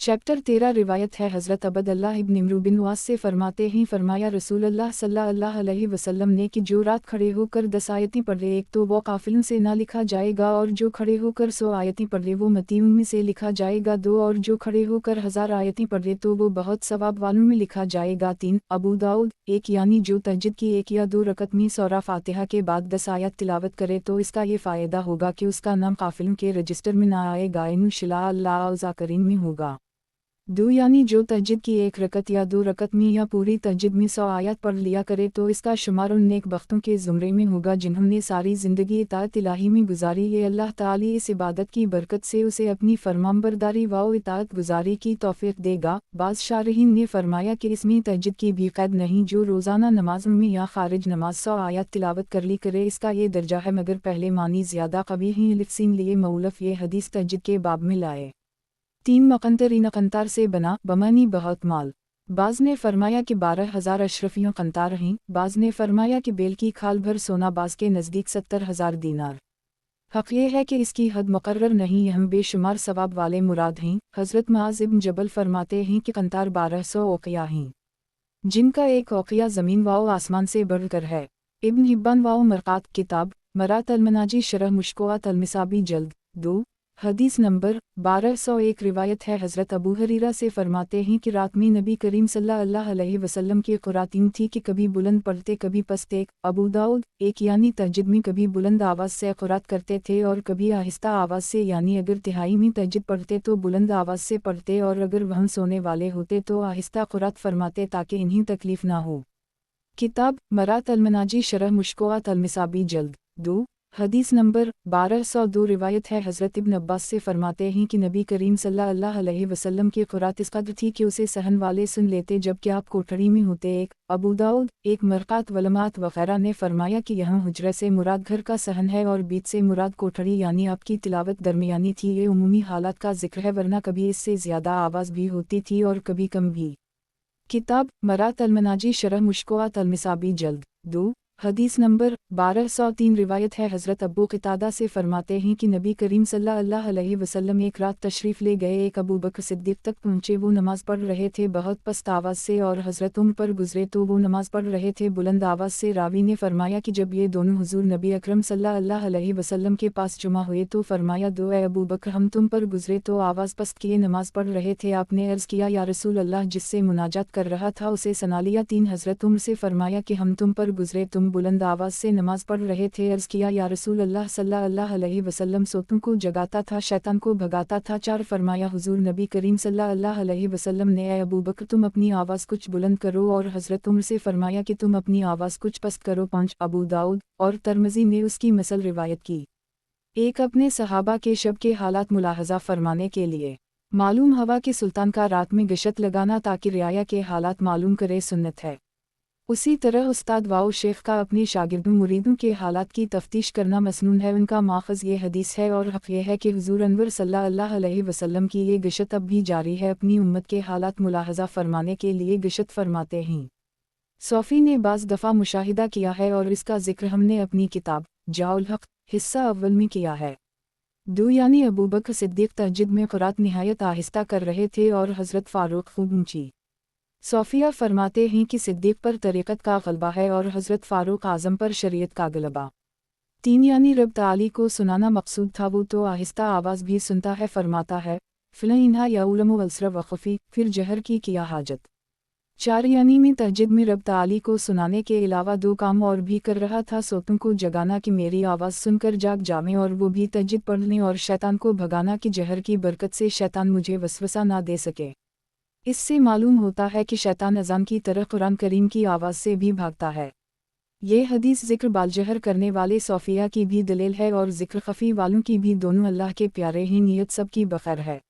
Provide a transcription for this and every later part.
Chapter 13 रिवायत है हज़रत अब्दुल्लाह इब्न इम्रू बिन वास से फरमाते हैं फरमाया रसूल अल्लाह सल्लल्लाहु अलैहि वसल्लम ने कि जो रात खड़े होकर 10 आयतें पढ़ ले एक तो वो काफिलों से ना लिखा जाएगा और जो खड़े होकर 100 आयतें पढ़ ले वो मतीउन में से लिखा जाएगा 2 और जो खड़े होकर 1000 आयतें पढ़ ले तो वो बहुत सवाब वालों में लिखा जाएगा 3 अबू दाऊद 1 यानी जो तहज्जुद की 1 या 2 रकत में सूरह फातिहा के बाद 10 आयत तिलावत करे तो इसका ये फ़ायदा होगा कि उसका नाम काफिलों के रजिस्टर में ना आएगा इंशाअल्लाह ज़ाकिरीन में होगा 2 यानी जो तहज्जुद की 1 रकत या 2 रकत में या पूरी तहज्जुद में 100 आयत पढ़ लिया करे तो इसका शुमार उन नेक बख्तों के ज़ुमरे में होगा जिन्होंने सारी ज़िंदगी इताअत इलाही में गुजारी ये अल्लाह ताली इस इबादत की बरकत से उसे अपनी फरमाबरदारी व इताअत गुजारी की तौफीक देगा। बाज़ शारहीन ने फरमाया कि इसमें तहज्जुद की भी क़ैद नहीं जो रोज़ाना नमाज़ों में या खारिज नमाज 100 आयत तिलावत कर ली करे इसका ये दर्जा है मगर पहले मानी ज़्यादा कबीह हैं लिफ्सीन लिए मौलफ़ ये हदीस तहज्जुद के बाब में लाए 3 मकंतरीन कंतार से बना बमानी बहुत माल। बाज़ ने फरमाया कि 12,000 अशरफियों कंतार हैं। बाज़ ने फरमाया कि बेल की खाल भर सोना बाज़ के नज़दीक 70,000 दीनार। हक़ ये है कि इसकी हद मुक़र्रर नहीं यह बेशुमार सवाब वाले मुराद हैं। हज़रत मुआज़ इब्न जबल फरमाते हैं कि कंतार 1200 औक़िया हैं जिनका एक औक़िया ज़मीन व आसमान से बढ़कर है। इब्न हिब्बान व मरक़ात किताब मरात अल-मनाजी शरह मुश्कोआत अल-मिसाबी जल्द 2 हदीस नंबर 1201 रिवायत है हज़रत अबू हरीरा से फरमाते हैं कि रात में नबी करीम सल्लल्लाहु अलैहि वसल्लम की क़ुरातीन थी कि कभी बुलंद पढ़ते कभी पस्त 1 अबू दाऊद 1 यानी तहज्जुद में कभी बुलंद आवाज़ से क़ुरात करते थे और कभी आहिस्ता आवाज़ से यानी अगर तिहाई में तहज्जुद पढ़ते तो बुलंद आवाज़ से पढ़ते और अगर वह सोने वाले होते तो आहिस्ता क़ुरात फरमाते ताकि इन्हें तकलीफ़ ना हो। किताब मरात अल-मनाजी शरह मुश्कोआत अल-मिसाबी जल्द 2 हदीस नंबर 1202 रिवायत है हज़रत इब्न अब्बास से फरमाते हैं कि नबी करीम सल्लल्लाहु अलैहि वसल्लम की क़ुरात इस कदर थी कि उसे सहन वाले सुन लेते जबकि आप कोठरी में होते। 1 अबू दाऊद 1 मरक़ात वलमात वग़ैरह ने फरमाया कि यहाँ हुजरे से मुराद घर का सहन है और बीच से मुराद कोठरी यानी आपकी तिलावत दरमियानी थी। ये उमूमी हालात का ज़िक्र है वरना कभी इससे ज़्यादा आवाज़ भी होती थी और कभी कम भी। किताब मरात अल-मनाजी शरह मुश्कोआत अल-मिसाबी जल्द 2 हदीस नंबर 1203 रिवायत है हज़रत अबू क़तादा से फरमाते हैं कि नबी करीम सल्लल्लाहु अलैहि वसल्लम एक रात तशरीफ़ ले गए। एक अबू बकर सिद्दीक़ तक पहुँचे वो नमाज़ पढ़ रहे थे बहुत पस्त आवाज़ से और हज़रत उमर पर गुज़रे तो वो नमाज़ पढ़ रहे थे बुलंद आवाज़ से। रावी ने फरमाया कि जब ये दोनों हुज़ूर नबी अकरम सल्लल्लाहु अलैहि वसल्लम के पास जुमा हुए तो फरमाया दो ए अबू बकर हम तुम पर गुज़रे तो आवाज़ पस्त किए नमाज़ पढ़ रहे थे। आपने अर्ज़ किया या रसूल अल्लाह जिससे मुनाजात कर रहा था उसे सना लिया। 3 हज़रत उमर से फरमाया कि हम तुम पर गुज़रे तुम बुलंद आवाज़ से नमाज पढ़ रहे थे। अर्ज़ किया या रसूल अल्लाह सल्लल्लाहु अलैहि वसल्लम सोतों को जगाता था शैतान को भगाता था। 4 फरमाया हुजूर नबी करीम सल्लल्लाहु अलैहि वसल्लम ने ए अबू बकर तुम अपनी आवाज़ कुछ बुलंद करो और हज़रत उमर से फरमाया कि तुम अपनी आवाज़ कुछ पस्त करो। 5 अबू दाऊद और तिरमिज़ी ने उसकी मसल रिवायत की। एक अपने सहाबा के शब के हालात मुलाहज़ा फरमाने के लिए मालूम हवा के सुल्तान का रात में गश्त लगाना ताकि रियाया के हालात मालूम करे सुन्नत है। उसी तरह उस्ताद वाओ शेख का अपने शागिर्दों मुरीदों के हालात की तफ्तीश करना मसनून है। उनका माखज़ ये हदीस है और हक़ ये है कि हुज़ूर अनवर सल्लल्लाहु अलैहि वसल्लम की ये गश्त अब भी जारी है। अपनी उम्मत के हालात मुलाहज़ा फरमाने के लिए गश्त फरमाते हैं। सौफ़ी ने बाज़ दफ़ा मुशाहिदा किया है और इसका ज़िक्र हमने अपनी किताब जाउल हक़ हिस्सा अव्वल में किया है। 2 यानी अबू बकर सिद्दीक़ तहज्जुद में क़ुरात निहायत आहिस्ता कर रहे थे और हज़रत फ़ारूक खूब ऊँची। सोफिया फरमाते हैं कि सिद्दीक़ पर तरीक़त का ग़लबा है और हज़रत फ़ारूक आज़म पर शरीयत का ग़लबा। 3 यानी रब ताली को सुनाना मकसूद था वो तो आहिस्ता आवाज़ भी सुनता है। फरमाता है फ़िल इन्हा या उलम वल्सर वक़फ़ी फिर जहर की किया हाजत। 4 यानी में तहज्जुद में रब ताली को सुनाने के अलावा 2 काम और भी कर रहा था। सोतों को जगाना कि मेरी आवाज़ सुनकर जाग जावें और वो भी तहज्जुद पढ़ने और शैतान को भगाना कि जहर की बरकत से शैतान मुझे वसवसा ना दे सके। इससे मालूम होता है कि शैतान अज़ान की तरह कुरान करीम की आवाज़ से भी भागता है। ये हदीस ज़िक्र बालजहर करने वाले सोफिया की भी दलील है और ज़िक्र खफ़ी वालों की भी। दोनों अल्लाह के प्यारे हैं नीयत सब की बखैर है।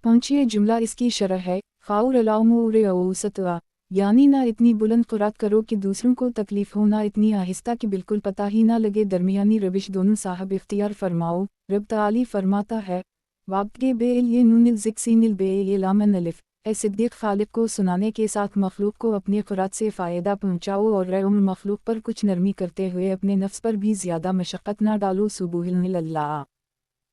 पहुँचिए जुमला इसकी शरह है ख़ाउर अलाउमूर औसतवा यानी ना इतनी बुलंद क़ुरात करो कि दूसरों को तकलीफ़ हो ना इतनी आहिस्ता कि बिल्कुल पता ही ना लगे। दरमियानी रविश दोनों साहब इख्तियार फरमाओ। रब ताली फरमाता है वाब्गे बेल ये नूनिल ज़िक्सीनिल बे ये लामन अलिफ ए सिद्दीक़ खालिक को सुनाने के साथ मखलूक को अपने क़ुरात से फ़ायदा पहुँचाओ और उम्र मखलूक पर कुछ नरमी करते हुए अपने नफ्स पर भी ज़्यादा मशक्क़त ना डालो। सुबुहिल्लाह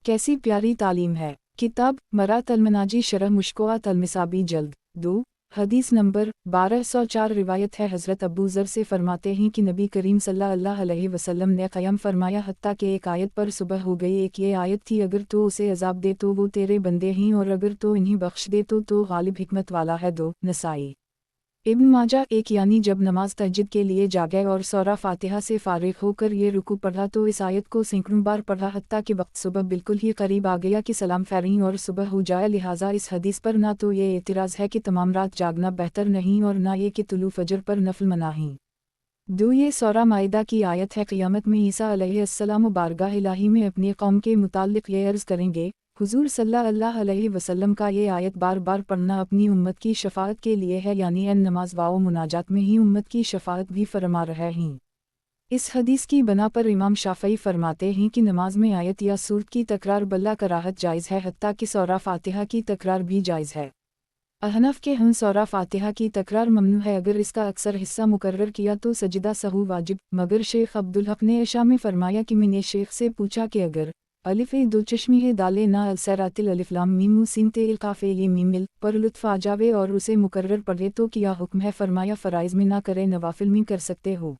कैसी प्यारी तालीम है। किताब मरात अलमनाजी शरह मुश्कोआत अलमिसाबी जल्द 2 हदीस नंबर 1204 रिवायत है हज़रत अबू ज़र से फरमाते हैं कि नबी करीम सल्लल्लाहु अलैहि वसल्लम ने क़याम फरमाया हत्ता कि एक आयत पर सुबह हो गई। एक ये आयत थी, अगर तो उसे अज़ाब दे तो वो तेरे बंदे हैं और अगर तो इन्हीं बख्श दे तो गालिब हिकमत वाला है। 2 नसाई इब्न माजा एक यानी जब नमाज तहज्जुद के लिए जागे और सूरा फातिहा से फारिग होकर ये रुकू पढ़ा तो इस आयत को सैकड़ों बार पढ़ा हत्ता कि वक्त सुबह बिल्कुल ही करीब आ गया कि सलाम फेरी और सुबह हो जाए। लिहाजा इस हदीस पर ना तो ये एतराज़ है कि तमाम रात जागना बेहतर नहीं और ना ये कि तुलू फजर पर नफल मनाही। 2 ये सूरा माइदा की आयत है। क़यामत में ईसा अलैहिस्सलाम बारगाह इलाही में अपनी कौम के मुताल्लिक़ ये अर्ज़ करेंगे, हुज़ूर सल्लल्लाहु अलैहि वसल्लम का ये आयत बार बार पढ़ना अपनी उम्मत की शफ़ाअत के लिए है, यानी इन नमाज व मुनाजात में ही उम्मत की शफ़ाअत भी फरमा रहे हैं। इस हदीस की बना पर इमाम शाफ़ई फरमाते हैं कि नमाज में आयत या सूरत की तकरार बल्ला कराहत जायज़ है, हत्ता कि सूरा फातिहा की तकरार भी जायज़ है। अहनफ के हम सूरा फातिहा की तकरार ममनू है, अगर इसका अक्सर हिस्सा मुकर्रर किया तो सजदा सहू वाजिब। मगर शेख अब्दुल हक ने इशा में फरमाया कि मैंने शेख से पूछा कि अगर अलिफ़ दो चश्मी है दाले ना अलसरातिल अलिफ्लाम मीमू सीन तेल काफ़े ये मीमिल पर लुत्फ़ आ जावे और उसे मुकर्रर पढ़े तो क्या हुक्म है? फरमाया फ़राइज़ में ना करे, नवाफिल में कर सकते हो।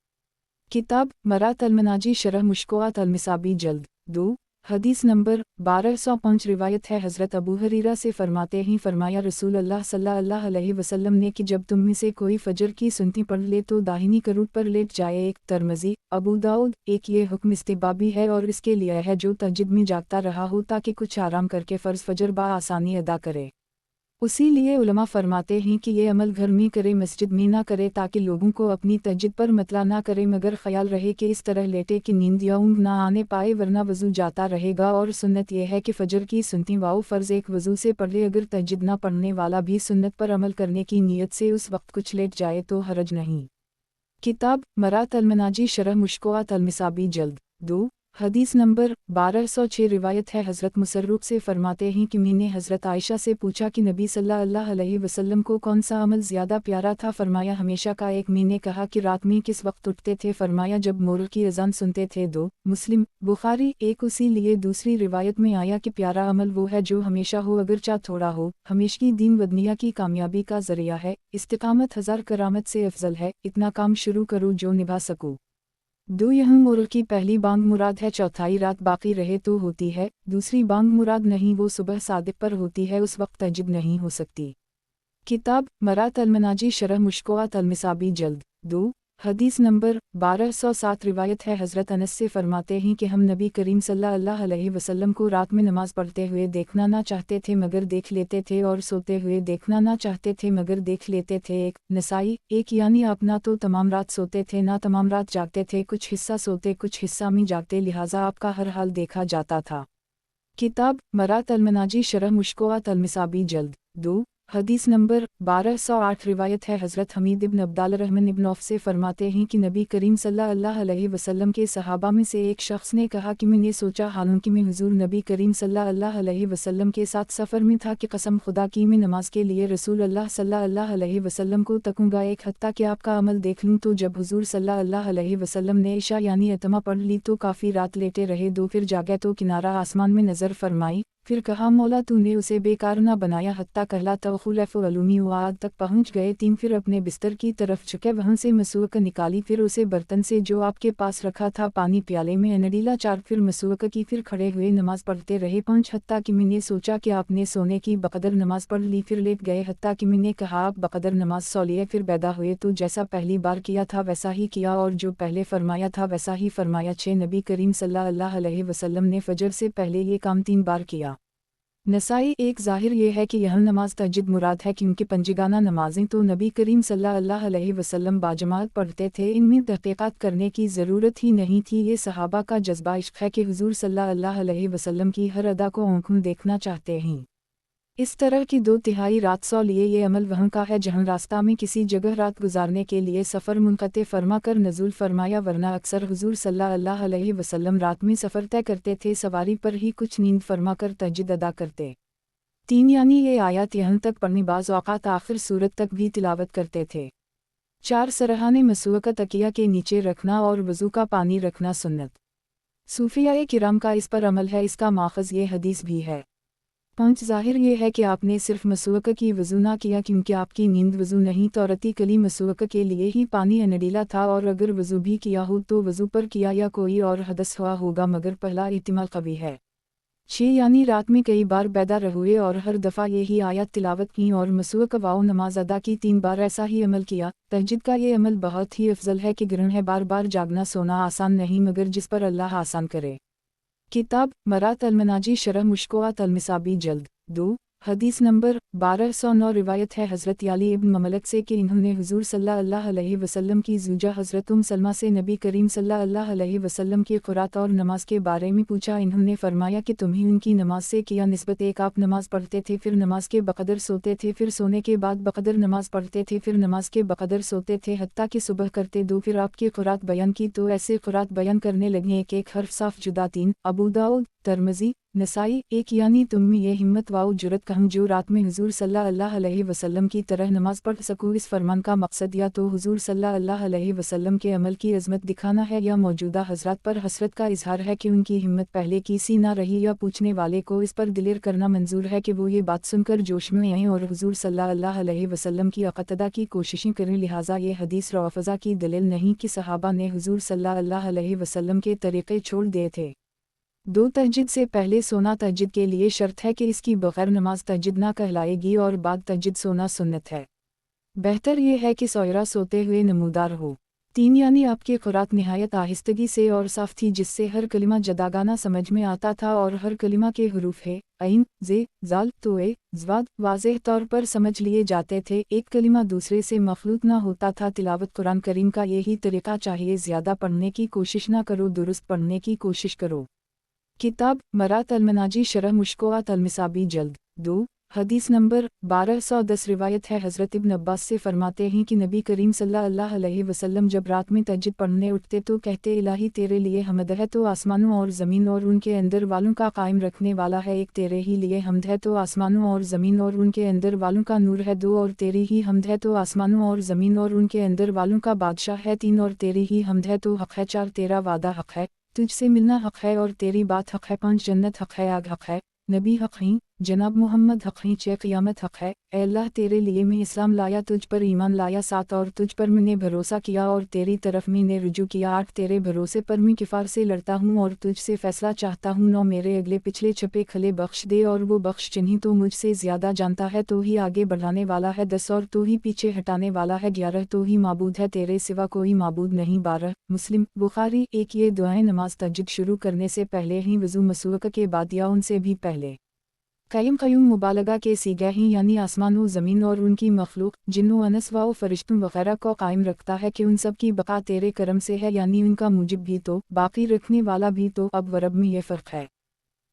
किताब मरात अलमनाजी शरह मुश्कोआत अलमिसाबी जल्द 2 हदीस नंबर 1205 रिवायत है हज़रत अबू हरीरा से फरमाते हैं फरमाया रसूल अल्लाह सल्लल्लाहु अलैहि वसल्लम ने कि जब तुम में से कोई फजर की सुन्नती पढ़ ले तो दाहिनी करूट पर लेट जाए। एक तिरमिज़ी अबू दाऊद एक ये हुक्म इस्तिहबाबी है और इसके लिए है जो तहज्जुद में जागता रहा हो ताकि कुछ आराम करके फ़र्ज़ फजर आसानी अदा करे। उसी लिए उलमा फरमाते हैं कि ये अमल घर में करे, मस्जिद में ना करे, ताकि लोगों को अपनी तहज्जुद पर मतला ना करे, मगर ख्याल रहे कि इस तरह लेटे कि नींद या ऊँघ ना आने पाए, वरना वज़ू जाता रहेगा। और सुन्नत यह है कि फ़जर की सुन्नती वाओ फ़र्ज़ एक वज़ू से पढ़ ले। अगर तहज्जुद ना पढ़ने वाला भी सुन्नत पर अमल करने की नीयत से उस वक्त कुछ लेट जाए तो हरज नहीं। किताब मरात अलमनाजी शरह मुश्कोआत अलमिसाबी जल्द 2 हदीस नंबर 1206 रिवायत है हज़रत मुसर्रुक से फरमाते हैं कि मैंने हज़रत आयशा से पूछा कि नबी सल्लल्लाहु अलैहि वसल्लम को कौन सा अमल ज़्यादा प्यारा था? फरमाया हमेशा का एक। मैंने कहा कि रात में किस वक्त उठते थे? फरमाया जब मोर की अज़ान सुनते थे। 2 मुस्लिम बुखारी एक उसी लिए दूसरी रिवायत में आया कि प्यारा अमल वो है जो हमेशा हो, अगरचा थोड़ा हो। हमेशगी दीन व दुनिया की कामयाबी का ज़रिया है। इस्तिकामत हज़ार करामत से अफजल है। इतना काम शुरू करो जो निभा सको। 2 यहाँ मोर की पहली बांग मुराद है, चौथाई रात बाकी रहे तो होती है। दूसरी बांग मुराद नहीं, वो सुबह सादिक पर होती है, उस वक्त तहज्जुद नहीं हो सकती। किताब मरात अलमनाजी शरह मुश्कोआत अलमिसाबी जल्द 2 हदीस नंबर 1207 रिवायत है हज़रत अनस से फरमाते हैं कि हम नबी करीम सल्लल्लाहु अलैहि वसल्लम को रात में नमाज पढ़ते हुए देखना ना चाहते थे मगर देख लेते थे, और सोते हुए देखना ना चाहते थे मगर देख लेते थे। एक नसाई एक यानी आप ना तो तमाम रात सोते थे ना तमाम रात जागते थे, कुछ हिस्सा सोते कुछ हिस्सा में जागते, लिहाजा आपका हर हाल देखा जाता था। किताब मरात अलमनाजी शरह मुश्कोआत अलमिसाबी जल्द 2 हदीस नंबर 1208 रिवायत है हज़रत हमीद इब्न अब्दाल रहमान इब्न औफ से फरमाते हैं कि नबी करीम सल्लल्लाहु अलैहि वसल्लम के सहाबा में से एक शख्स ने कहा कि मैंने सोचा हालांकि मैं हुजूर नबी करीम सल्लल्लाहु अलैहि वसल्लम के साथ सफ़र में था कि कसम खुदा की मैं नमाज के लिए रसूल अल्लाह सल्लल्लाहु अलैहि वसल्लम को तकूंगा, एक हत्ता कि आपका अमल देख लूँ। तो जब हुजूर सल्लल्लाहु अलैहि वसल्लम ने इशा यानी अतमा पढ़ ली तो काफ़ी रात लेटे रहे। 2 फिर जागे तो किनारा आसमान में नज़र फरमाई, फिर कहा मौला तूने उसे बेकार न बनाया, हत्ता कहला तखुलफ़ अलूमी वाद तक पहुँच गए। 3 फिर अपने बिस्तर की तरफ झुके, वहाँ से मसूक निकाली, फिर उसे बर्तन से जो आपके पास रखा था पानी प्याले में अनडीला। 4 फिर मसूक की, फिर खड़े हुए नमाज पढ़ते रहे। 5 हत्ता कि मैंने सोचा कि आपने सोने की बकदर नमाज पढ़ ली, फिर लेट गए, हत्ता कि मैंने कहा आप बकदर नमाज सो लिए। फिर पैदा हुए तो जैसा पहली बार किया था वैसा ही किया और जो पहले फरमाया था वैसा ही फरमाया। 6 नबी करीम सल्लल्लाहु अलैहि वसल्लम ने फजर से पहले ये काम 3 बार किया। नसाई एक ज़ाहिर ये है कि यह नमाज तहज्जुद मुराद है, क्योंकि पंजगाना नमाजें तो नबी करीम सल्लल्लाहु अलैहि वसल्लम बाजमात पढ़ते थे, इनमें तहक़ीक़ात करने की ज़रूरत ही नहीं थी। ये सहाबा का जज्बा इश्क़ है कि हुजूर सल्लल्लाहु अलैहि वसल्लम की हर अदा को आँखों देखना चाहते हैं। इस तरह की 2 तिहाई रात सो लिए ये अमल वहाँ का है जहाँ रास्ता में किसी जगह रात गुजारने के लिए सफ़र मुनक़ते फरमा कर नज़ुल फरमाया, वरना अक्सर हुजूर सल्लल्लाहु अलैहि वसल्लम रात में सफ़र तय करते थे, सवारी पर ही कुछ नींद फरमा कर तहज्जुद अदा करते। 3 यानी ये आयत यहाँ तक पढ़ने बाज़ औक़ात आखिर सूरत तक भी तिलावत करते थे। 4 सरहाने मसूक तकिया के नीचे रखना और वज़ू का पानी रखना सुन्नत। सूफिया किराम का इस पर अमल है, इसका माख़ज़ ये हदीस भी है। 5 ज़ाहिर ये है कि आपने सिर्फ मसवक़ की वज़ू ना किया क्योंकि आपकी नींद वज़ू नहीं तौरती कली मसवक़ के लिए ही पानी अनडीला था, और अगर वज़ू भी किया हो तो वज़ू पर किया या कोई और हदस हुआ होगा, मगर पहला इहतिमाल कवी है। 6 यानी रात में कई बार बेदार हुए और हर दफ़ा यही आयत तिलावत की और मसवक़ वाओ नमाज अदा की, 3 बार ऐसा ही अमल किया। तहज्जुद का ये अमल बहुत ही अफजल है कि ग्रहण है, बार बार जागना सोना आसान नहीं मगर जिस पर अल्लाह आसान करे। किताब मरात अलमनाजी शरह मुश्कोआत अलमिसाबी जल्द 2 हदीस नंबर 1209 रिवायत है हज़रत याली इब्न ममलक से कि इन्होंने हुज़ूर सल्लल्लाहु अलैहि वसल्लम की ज़ूजा हज़रत सलमा से नबी करीम सल्लल्लाहु अलैहि वसल्लम की क़ुरात और नमाज के बारे में पूछा। इन्होंने फरमाया कि तुम्हें उनकी नमाज से किया निस्बत, एक आप नमाज पढ़ते थे फिर नमाज के बक़दर सोते थे, फिर सोने के बाद बक़दर नमाज पढ़ते थे, फिर नमाज के बक़दर सोते थे हत्ता कि सुबह करते दो, फिर आपकी क़ुरात बयान की तो ऐसे क़ुरात बयान करने लगे एक एक हर्फ साफ जुदा। 3 अबू दाऊद तिरमिज़ी नसाई 1 यानी तुम में ये हिम्मत वाओ जुरत कहूँ जो रात में हुज़ूर सल्लल्लाहु अलैहि वसल्लम की तरह नमाज पढ़ सकूँ। इस फरमान का मकसद या तो हुज़ूर सल्लल्लाहु अलैहि वसल्लम के अमल की अज़मत दिखाना है या मौजूदा हज़रात पर हसरत का इजहार है कि उनकी हिम्मत पहले की सी ना रही, या पूछने वाले को इस पर दिलेर करना मंजूर है कि वो ये बात सुनकर जोश में आएँ और हुज़ूर सल्लल्लाहु अलैहि वसल्लम की अक़तदा की कोशिशें करें। लिहाजा ये हदीस रौफ़ज़ा की दलील नहीं कि सहाबा ने हुज़ूर सल्लल्लाहु अलैहि वसल्लम के तरीक़े छोड़ दिए थे। 2 तहज्जुद से पहले सोना तहज्जुद के लिए शर्त है कि इसकी बग़ैर नमाज तहज्जुद ना कहलाएगी, और बाद तहज्जुद सोना सुन्नत है। बेहतर ये है कि सोयरा सोते हुए नमूदार हो। 3 यानी आपकी क़ुरात निहायत आहिस्तगी से और साफ़ थी जिससे हर कलिमा जदागाना समझ में आता था, और हर कलिमा के हुरूफ है ऐन जे जाल तोए ज़वाद वाज़ेह तौर पर समझ लिए जाते थे, एक कलिमा दूसरे से मखलूत ना होता था। तिलावत कुरान करीम का यही तरीक़ा चाहिए, ज़्यादा पढ़ने की कोशिश ना करो, दुरुस्त पढ़ने की कोशिश करो। किताब मरात अलमनाजी शरह मुश्कोआत अलमिसाबी जल्द 2 हदीस नंबर 1210 रिवायत है हज़रत इब्न अब्बास से फरमाते हैं कि नबी करीम सल्लल्लाहु अलैहि वसल्लम जब रात में तहज्जुद पढ़ने उठते तो कहते, इलाही तेरे लिए हम्द है तो आसमानों और ज़मीन और उनके अंदर वालों का कायम रखने वाला है। एक तेरे ही लिए हम्द है तो आसमानों और ज़मीन और उनके अंदर वालों का नूर है। 2 और तेरी ही हम्द है तो आसमानों और ज़मीन और उनके अंदर वालों का बादशाह है। 3 और तेरी ही हम्द है तो हक़ है। 4 तेरा वादा हक़ है, तुझसे मिलना हक़ है और तेरी बात हक़ है। 5 जन्नत हक़ है, आग हक़ है, नबी हक़ हैं, जनाब मोहम्मद हक़ हैं, 6 क़यामत हक़ है। ए अल्लाह तेरे लिए मैं इस्लाम लाया, तुझ पर ईमान लाया। 7 और तुझ पर मैंने भरोसा किया और तेरी तरफ मैंने रुजू किया। 8 तेरे भरोसे पर मैं किफ़ार से लड़ता हूँ और तुझसे फ़ैसला चाहता हूँ। 9 मेरे अगले पिछले छपे खले बख्श दे, और वो बख्श जिन्हीं तो मुझसे ज़्यादा जानता है तो ही आगे बढ़ाने वाला है। 10 और तो ही पीछे हटाने वाला है। 11 तो ही माबूद है, तेरे सिवा कोई माबूद नहीं। 12 मुस्लिम बुखारी 1 ये दुआएं नमाज तहज्जुद शुरू करने से पहले ही वज़ू मसवक़ के बाद या उनसे भी पहले क़य्युम मुबालगा के सीगा ही यानी आसमानों ज़मीन और उनकी मखलूक जिन्नों अनस व फ़रिश्तों वग़ैरह को कायम रखता है कि उन सब की बका तेरे करम से है, यानी उनका मुजिब भी तो बाकी रखने वाला भी तो। अब वरब में ये फ़र्क है।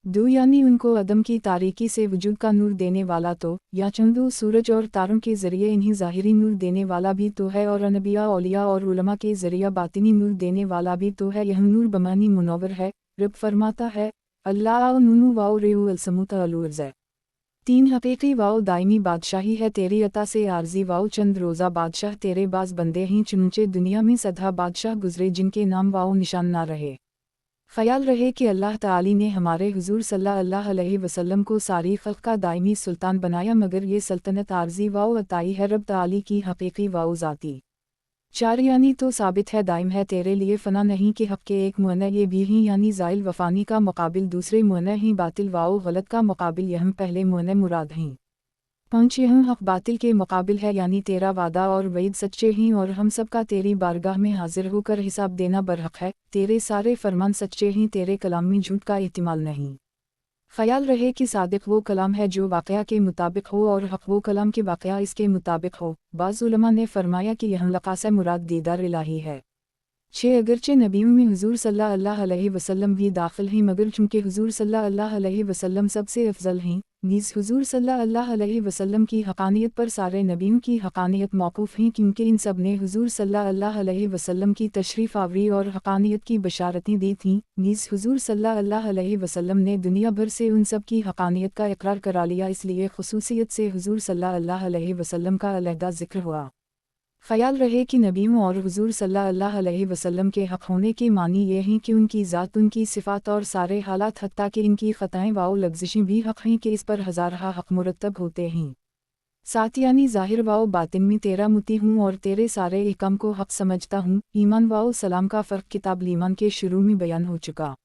2 यानी उनको अदम की तारीकी से वजूद का नूर देने वाला तो, या चंदो सूरज और तारों के ज़रिए इन्हीं ज़ाहिरी नूर देने वाला भी तो है, और अनबिया औलिया और उलमा के ज़रिए बातिनी नूर देने वाला भी तो है। यह नूर बमानी मुनव्वर है। रब फरमाता है अल्लाह नूनु वाओ रेउ अलसमुत अलुर्ज़। 3 हकीकी वाओ दायमी बादशाही है तेरी अता से, आर्जी वाओ चंद रोज़ा बादशाह तेरे बाज बंदे हैं, चुनचे दुनिया में सदा बादशाह गुजरे जिनके नाम वाओ निशान ना रहे। ख्याल रहे कि अल्लाह ताली ने हमारे हुजूर सल्लल्लाहु अलैहि वसल्लम को सारी खल्क़ का दायमी सुल्तान बनाया, मगर ये सल्तनत आर्जी वाओ अताई है रब ताली की हकीकी वाओ ज़ाती। 4 यानी तो साबित है दायम है तेरे लिए फ़ना नहीं कि हक़ के एक मुअन्ना ये भी ही यानी ज़ाइल वफ़ानी का मुकाबिल दूसरे मुअन्ना ही बातिल वाओ गलत का मुकाबिल यहम पहले मुअन्ना मुराद हैं। 5 यहम हक़ बातिल के मुकाबिल है यानी तेरा वादा और वईद सच्चे हैं, और हम सब का तेरी बारगाह में हाजिर होकर हिसाब देना बरहक़ है। तेरे सारे फरमान सच्चे हैं, तेरे कलाम में झूठ का इहतिमाल नहीं। ख्याल रहे कि सादिक वो कलाम है जो वाक़या के मुताबिक हो, और हक़ वो कलाम के वाक़या इसके मुताबिक हो। बाज़ उलमा ने फरमाया कि यह लक़ास मुराद दीदार इलाही है। 6 अगरचे नबियों में हुजूर सल्लल्लाहु अलैहि वसल्लम भी दाखिल हैं, मगर चूँकि हुजूर सल्लल्लाहु अलैहि वसल्लम सबसे अफजल हैं, नीज़ हुजूर सल्लल्लाहु अलैहि वसल्लम की हक़ानियत पर सारे नबियों की हक़ानियत मौक़ूफ़ हैं, क्योंकि इन सब ने हुजूर सल्लल्लाहु अलैहि वसल्लम की तशरीफ़ आवरी और हक़ानियत की बशारतें दी थीं। नीज़ हुजूर सल्लल्लाहु अलैहि वसल्लम ने दुनिया भर से उन सब की हक़ानियत का इक़रार करा लिया, इसलिए ख़ुसूसियत से हुजूर सल्लल्लाहु अलैहि वसल्लम का अलहदा ज़िक्र हुआ। ख्याल रहे कि नबियों और हुजूर सल्लल्लाहु अलैहि वसल्लम के हक़ होने के मानी ये हैं कि उनकी ज़ात, उनकी सिफ़ात और सारे हालात, हत्ता कि इनकी ख़ताएँ वाओ लग़ज़िशें भी हक़ हैं कि इस पर हज़ारहा हक़ मुरतब होते हैं। साथ यानी ज़ाहिर वाओ बातिन में तेरा मुती हूँ और तेरे सारे अहकाम को हक़ समझता हूँ। ईमान वाओ सलाम का फ़र्क किताब ईमान के शुरू में बयान हो चुका।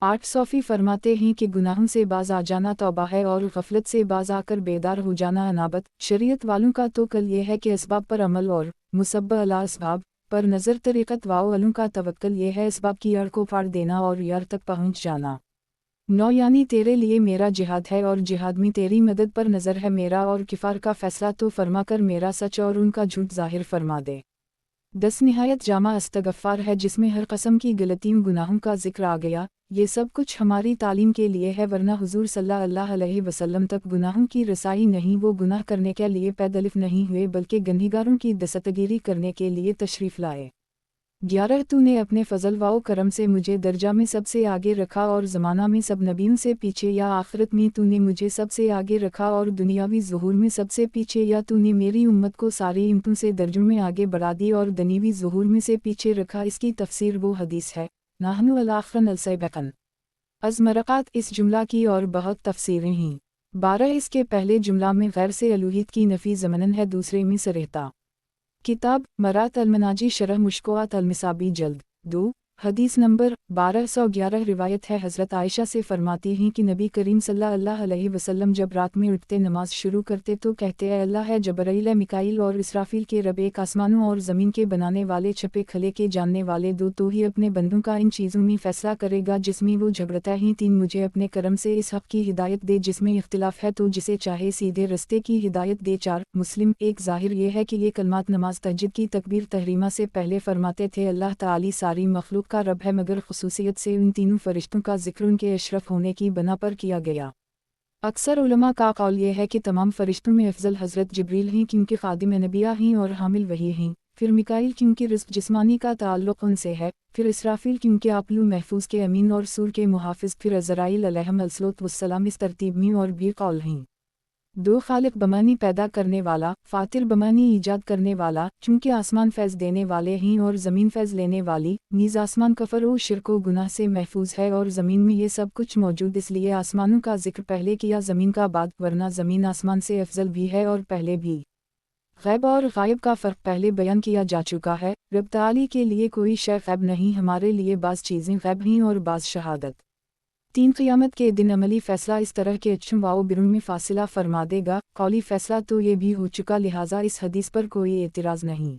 8 सौफ़ी फरमाते हैं कि गुनाहों से बाज आ जाना तौबा है और गफलत से बाज आकर बेदार हो जाना अनाबत। शरीयत वालों का तो कल ये है कि असबाब पर अमल और मुसब्बह अला असबाब पर नज़र। तरीक़त वालों का तवक्कल ये है असबाब की जड़ को फाड़ देना और यार तक पहुँच जाना। 9 यानी तेरे लिए मेरा जिहाद है और जिहाद में तेरी मदद पर नज़र है मेरा और किफ़ार का फ़ैसला तो फरमा कर मेरा सच और उनका झूठ ज़ाहिर फरमा दे। 10 निहायत जामा इस्तग़फ़ार है जिसमें हर कस्म की गलतियों गुनाहों का ज़िक्र आ गया। ये सब कुछ हमारी तालीम के लिए है, वरना हुजूर सल्लल्लाहु अलैहि वसल्लम तक गुनाहों की रसाई नहीं। वो गुनाह करने के लिए पैदलिफ नहीं हुए बल्कि गन्हीगारों की दस्तगीरी करने के लिए तशरीफ़ लाए। 11 तूने अपने फ़ज़ल वाओ करम से मुझे दर्जा में सबसे आगे रखा और ज़माना में सब नबियों से पीछे, या आखिरत में तूने मुझे सबसे आगे रखा और दुनियावी ज़ुहूर में सबसे पीछे, या तूने मेरी उम्मत को सारी इम्मतों से दर्जों में आगे बढ़ा दी और दुनियावी ज़ुहूर में से पीछे रखा। इसकी तफसीर वो हदीस है नाहनु अल-आखरन अल-सैबकन अज़मरक़ात। इस जुमला की और बहुत तफसीरें हैं। 12 इसके पहले जुमला में गैर से अलूहियत की नफ़ी ज़मनन है, दूसरे में सरहता। किताब मरात अल-मनाजी शरह मुश्किलात अल-मिसाबी जल्द 2 हदीस नंबर 1211 रिवायत है हज़रत आयशा से फरमाती हैं कि नबी करीम सल्लल्लाहु अलैहि वसल्लम जब रात में उठते नमाज शुरू करते तो कहते हैं अल्लाह है जबराइल, मिकाईल और इसराफील के रब, एक आसमानों और ज़मीन के बनाने वाले, छपे खले के जानने वाले, दो तो ही अपने बंदों का इन चीज़ों में फ़ैसला करेगा जिसमें वो झगड़ता है। 3 मुझे अपने करम से इस हक़ की हिदायत दे जिसमें इख्तिलाफ़ है तो जिसे चाहे सीधे रस्ते की हिदायत दे। 4 मुस्लिम। एक ज़ाहिर ये है कि ये कलमात नमाज तहज्जुद की तकबीर तहरीमा से पहले फरमाते थे। अल्लाह ताली सारी मखलूक का रब है, मगर खुसूसियत से उन तीनों फरिश्तों का जिक्र उनके अशरफ होने की बना पर किया गया। अक्सर उलमा का कौल ये है कि तमाम फरिश्तों में अफजल हज़रत जिब्रील हैं क्योंकि खादिम नबिया हैं और हामिल वही हैं, फिर मिकाईल क्योंकि रिज़्क़ जिस्मानी का ताल्लुक़ उनसे है, फिर इसराफील क्योंकि आपलू महफूज के अमीन और सूर के मुहाफ़िज़, फिर अज़राइल अलैहिस्सलाम। इस तरतीब में और भी कौल हैं। 2 खालिक बमानी पैदा करने वाला, फातिर बमानी ईजाद करने वाला, चूँकि आसमान फैज़ देने वाले हैं और ज़मीन फैज़ लेने वाली। नीज़ आसमान कफ़र व शिर्क व गुनाह से महफूज है और ज़मीन में ये सब कुछ मौजूद, इसलिए आसमानों का जिक्र पहले किया ज़मीन का बाद, वरना ज़मीन आसमान से अफजल भी है और पहले भी। गैब और गायब का फ़र्क पहले बयान किया जा चुका है। रब ताली के लिए कोई शय गैब नहीं, हमारे लिए बाज़ चीज़ें गैब हैं और बाज़ शहादत। 3 क़यामत के दिन अमली फ़ैसला इस तरह के अच्छों वाओ बिरुन में फ़ासिला फरमा देगा। कौली फ़ैसला तो ये भी हो चुका, लिहाजा इस हदीस पर कोई एतराज़ नहीं।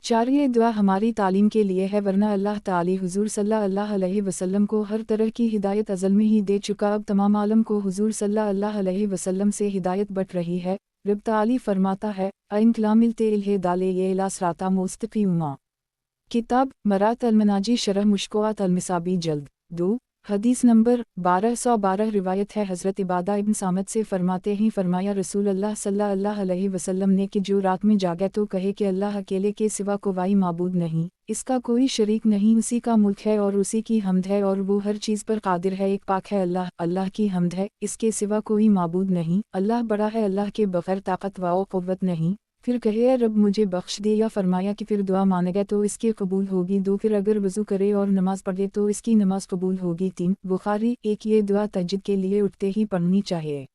4 ये दुआ हमारी तालीम के लिए है, वरना अल्लाह ताली हुजूर सल्लल्लाहु अलैहि वसल्लम को हर तरह की हिदायत अज़ल में ही दे चुका। अब तमाम आलम को हुजूर सल्लल्लाहु अलैहि वसल्लम से हिदायत बट रही है। रब ताली फरमाता है इन कलामिल तेल दाले ये इला सराता मुस्तक़ीमा। किताब मरात अल-मनाजी शरह मुश्किलात अल-मिसाबी जल्द 2 हदीस नंबर 1212 रिवायत है हज़रत इबादा इब्न सामत से फरमाते हैं फरमाया रसूल अल्लाह सल्लल्लाहु अलैहि वसल्लम ने कि जो रात में जागे तो कहे कि अल्लाह अकेले के सिवा कोई माबूद नहीं, इसका कोई शरीक नहीं, उसी का मुल्क है और उसी की हम्द है और वो हर चीज़ पर कादिर है। एक पाक है अल्लाह, अल्लाह की हम्द है, इसके सिवा कोई माबूद नहीं, अल्लाह बड़ा है, अल्लाह के बग़ैर ताकत व क़ुव्वत नहीं। फिर कहे रब मुझे बख्श दे, या फरमाया कि फिर दुआ मांगे तो इसकी कबूल होगी। 2 फिर अगर वज़ू करे और नमाज पढ़े तो इसकी नमाज कबूल होगी। 3 बुखारी। 1 ये दुआ तहज्जुद के लिए उठते ही पढ़नी चाहिए।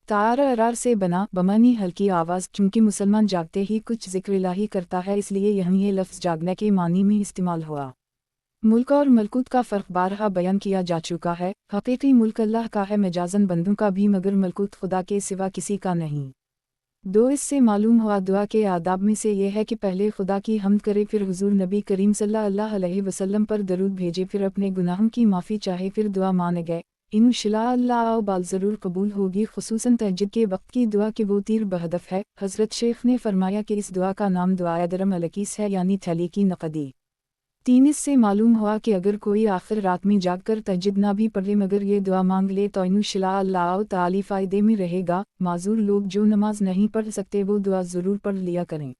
तारा अरार से बना, बमानी हल्की आवाज़, चूँकि मुसलमान जागते ही कुछ ज़िक्र इलाही करता है इसलिए यहाँ ये लफ्ज़ जागने के मानी में इस्तेमाल हुआ। मुल्क और मलकूत का फ़र्क बारहा बयान किया जा चुका है। हकीकी मुल्क अल्लाह का है, मजाजन बंदों का भी, मगर मलकूत खुदा के सिवा किसी का नहीं। 2 इससे मालूम हुआ दुआ के आदाब में से ये है कि पहले खुदा की हम्द करे, फिर हुजूर नबी करीम सल्लल्लाहु अलैहि वसल्लम पर दरूद भेजे, फिर अपने गुनाहों की माफ़ी चाहे, फिर दुआ माने गए। इंशाअल्लाह बाल ज़रूर कबूल होगी, खुसूसन तहज्जुद के वक्त की दुआ कि वो तीर बहदफ है। हज़रत शेख ने फरमाया कि इस दुआ का नाम दुआए दरम अलकीस है, यानी थैली की नक़दी। 3 इससे मालूम हुआ कि अगर कोई आखिर रात में जागकर तहज्जुद ना भी पढ़े मगर ये दुआ मांग ले तो इंशाअल्लाह ताली फ़ायदे में रहेगा। माज़ूर लोग जो नमाज नहीं पढ़ सकते वो दुआ ज़रूर पढ़ लिया करें।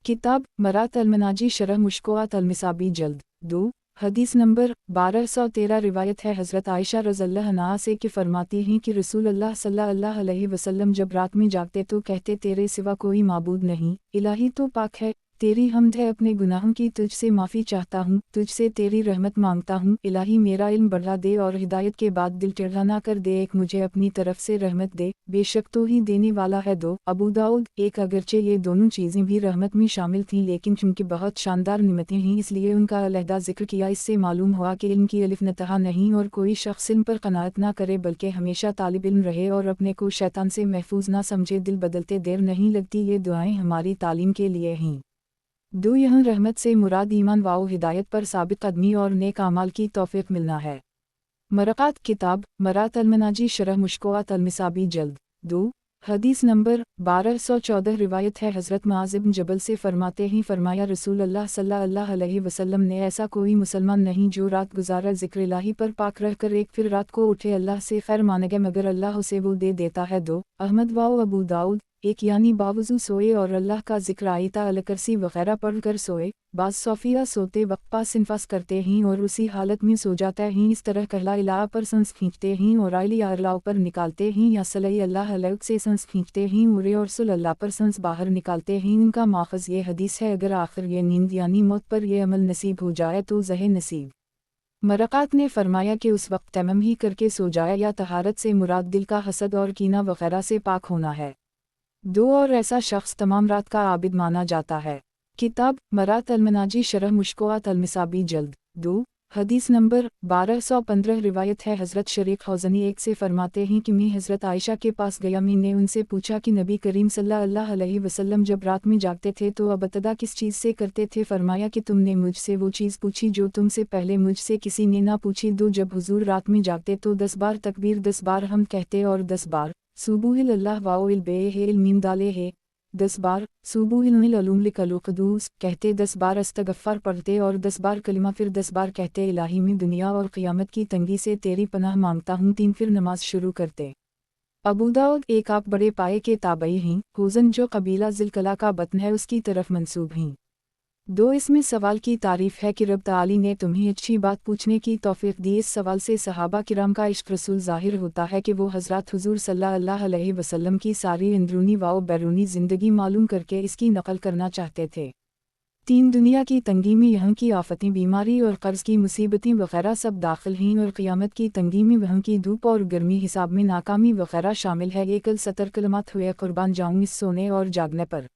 किताब मरात अल-मनाजी शरह मुश्किलात अल-मिसाबी जल्द 2 حدیث نمبر 1213 روایت ہے حضرت عائشہ رضی اللہ عنہا سے کہ فرماتی ہیں کہ رسول اللہ صلی اللہ علیہ وسلم جب رات میں جاگتے تو کہتے تیرے سوا کوئی معبود نہیں، الہی تو پاک ہے، تیری حمد ہے، اپنے گناہوں کی تجھ سے معافی چاہتا ہوں، تجھ سے تیری رحمت مانگتا ہوں، الہی میرا علم بڑھا دے اور ہدایت کے بعد دل ٹیڑھا نہ کر دے، ایک مجھے اپنی طرف سے رحمت دے، بے شک تو ہی دینے والا ہے۔ دو ابو داؤد ایک اگرچہ یہ دونوں چیزیں بھی رحمت میں شامل تھیں لیکن چونکہ بہت شاندار نعمتیں ہیں اس لیے ان کا علیحدہ ذکر کیا۔ اس سے معلوم ہوا کہ علم کی الف نتہا نہیں اور کوئی شخص علم پر قناعت نہ کرے بلکہ ہمیشہ طالب علم رہے اور اپنے کو شیطان سے محفوظ نہ سمجھے، دل بدلتے دیر نہیں لگتی۔ یہ دعائیں ہماری تعلیم کے لیے ہیں۔ دو یہاں رحمت سے مراد ایمان و ہدایت پر ثابت قدمی اور نیک اعمال کی توفیق ملنا ہے۔ مرقات کتاب مرات المناجی شرح مشکوات المصابی جلد 2 حدیث نمبر 1214 روایت ہے حضرت معاذ بن جبل سے فرماتے ہیں فرمایا رسول اللہ صلی اللہ علیہ وسلم نے ایسا کوئی مسلمان نہیں جو رات گزارا ذکر الہی پر پاک رہ کر ایک پھر رات کو اٹھے اللہ سے خیر مانگے مگر اللہ اسے وہ دے دیتا ہے۔ 2 احمد و ابو داؤد ایک یعنی باوضو سوئے اور اللہ کا ذکر آیتہ الکرسی وغیرہ پڑھ کر سوئے، بعض صوفیہ سوتے وقت پاس انفاس کرتے ہیں اور اسی حالت میں سو جاتے ہیں، اس طرح کہلا الہ پر سنس کھینچتے ہیں اور آئلی اللہ پر نکالتے ہیں یا صلی اللہ علیہ سے سنس کھینچتے ہیں مرے اور صلی اللہ پر سنس باہر نکالتے ہیں۔ ان کا ماخذ یہ حدیث ہے اگر آخر یہ نیند یعنی موت پر یہ عمل نصیب ہو جائے تو زہ نصیب۔ مرقات نے فرمایا کہ اس وقت تیمم ہی کر کے سو جائے یا طہارت سے مراد دل کا حسد اور کینہ وغیرہ سے پاک ہونا ہے۔ 2 اور ایسا شخص تمام رات کا عابد مانا جاتا ہے۔ کتاب مرات المناجی شرح مشکوات المصابی جلد 2 حدیث نمبر 1215 روایت ہے حضرت شریک حوزنی ایک سے فرماتے ہیں کہ میں حضرت عائشہ کے پاس گیا، میں نے ان سے پوچھا کہ نبی کریم صلی اللہ علیہ وسلم جب رات میں جاگتے تھے تو ابتدا کس چیز سے کرتے تھے؟ فرمایا کہ تم نے مجھ سے وہ چیز پوچھی جو تم سے پہلے مجھ سے کسی نے نہ پوچھی۔ 2 جب حضور رات میں جاگتے تو 10 بار تکبیر 10 بار حمد کہتے اور 10 بار سبوح اللہ واو البے المیم دالے ہے 10 بار سبوح العلوم لقدوس کہتے، 10 بار استغفار پڑھتے اور 10 بار کلمہ پھر 10 بار کہتے الہی میں دنیا اور قیامت کی تنگی سے تیری پناہ مانگتا ہوں۔ 3 پھر نماز شروع کرتے۔ ابو داؤد ایک آپ بڑے پائے کے تابعی ہیں، حوزن جو قبیلہ ذوالقلع کا بطن ہے اس کی طرف منسوب ہیں۔ 2 اس میں سوال کی تعریف ہے کہ رب تعالی نے تمہیں اچھی بات پوچھنے کی توفیق دی۔ اس سوال سے صحابہ کرام کا عشق رسول ظاہر ہوتا ہے کہ وہ حضرات حضور صلی اللہ علیہ وسلم کی ساری اندرونی و بیرونی زندگی معلوم کر کے اس کی نقل کرنا چاہتے تھے۔ 3 دنیا کی تنگی میں یہاں کی آفتیں، بیماری اور قرض کی مصیبتیں وغیرہ سب داخل ہیں اور قیامت کی تنگی میں وہاں کی دھوپ اور گرمی، حساب میں ناکامی وغیرہ شامل ہے۔ یہ کل 70 کلمات ہوئے قربان جاؤں اس سونے اور جاگنے پر۔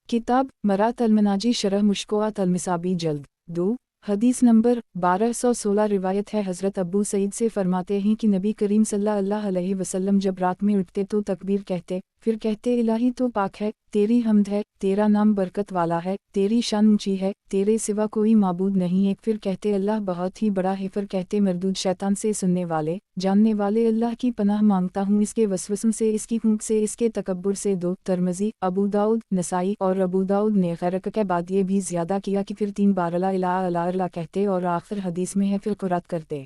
کتاب مرات المناجی شرح مشکوات المصابی جلد 2 حدیث نمبر 1216 روایت ہے حضرت ابو سعید سے فرماتے ہیں کہ نبی کریم صلی اللہ علیہ وسلم جب رات میں اٹھتے تو تکبیر کہتے، پھر کہتے الہی تو پاک ہے، تیری حمد ہے، تیرا نام برکت والا ہے، تیری شان اونچی ہے، تیرے سوا کوئی معبود نہیں ایک، پھر کہتے اللہ بہت ہی بڑا ہے، پھر کہتے مردود شیطان سے سننے والے جاننے والے اللہ کی پناہ مانگتا ہوں، اس کے وسوسوں سے، اس کی پھونک سے، اس کے تکبر سے۔ 2 ترمذی ابو داؤد نسائی اور ابو داؤد نے غیرک کے بعد یہ بھی زیادہ کیا کہ پھر 3 بار اللہ کہتے اور آخر حدیث میں ہے پھر قرات کرتے۔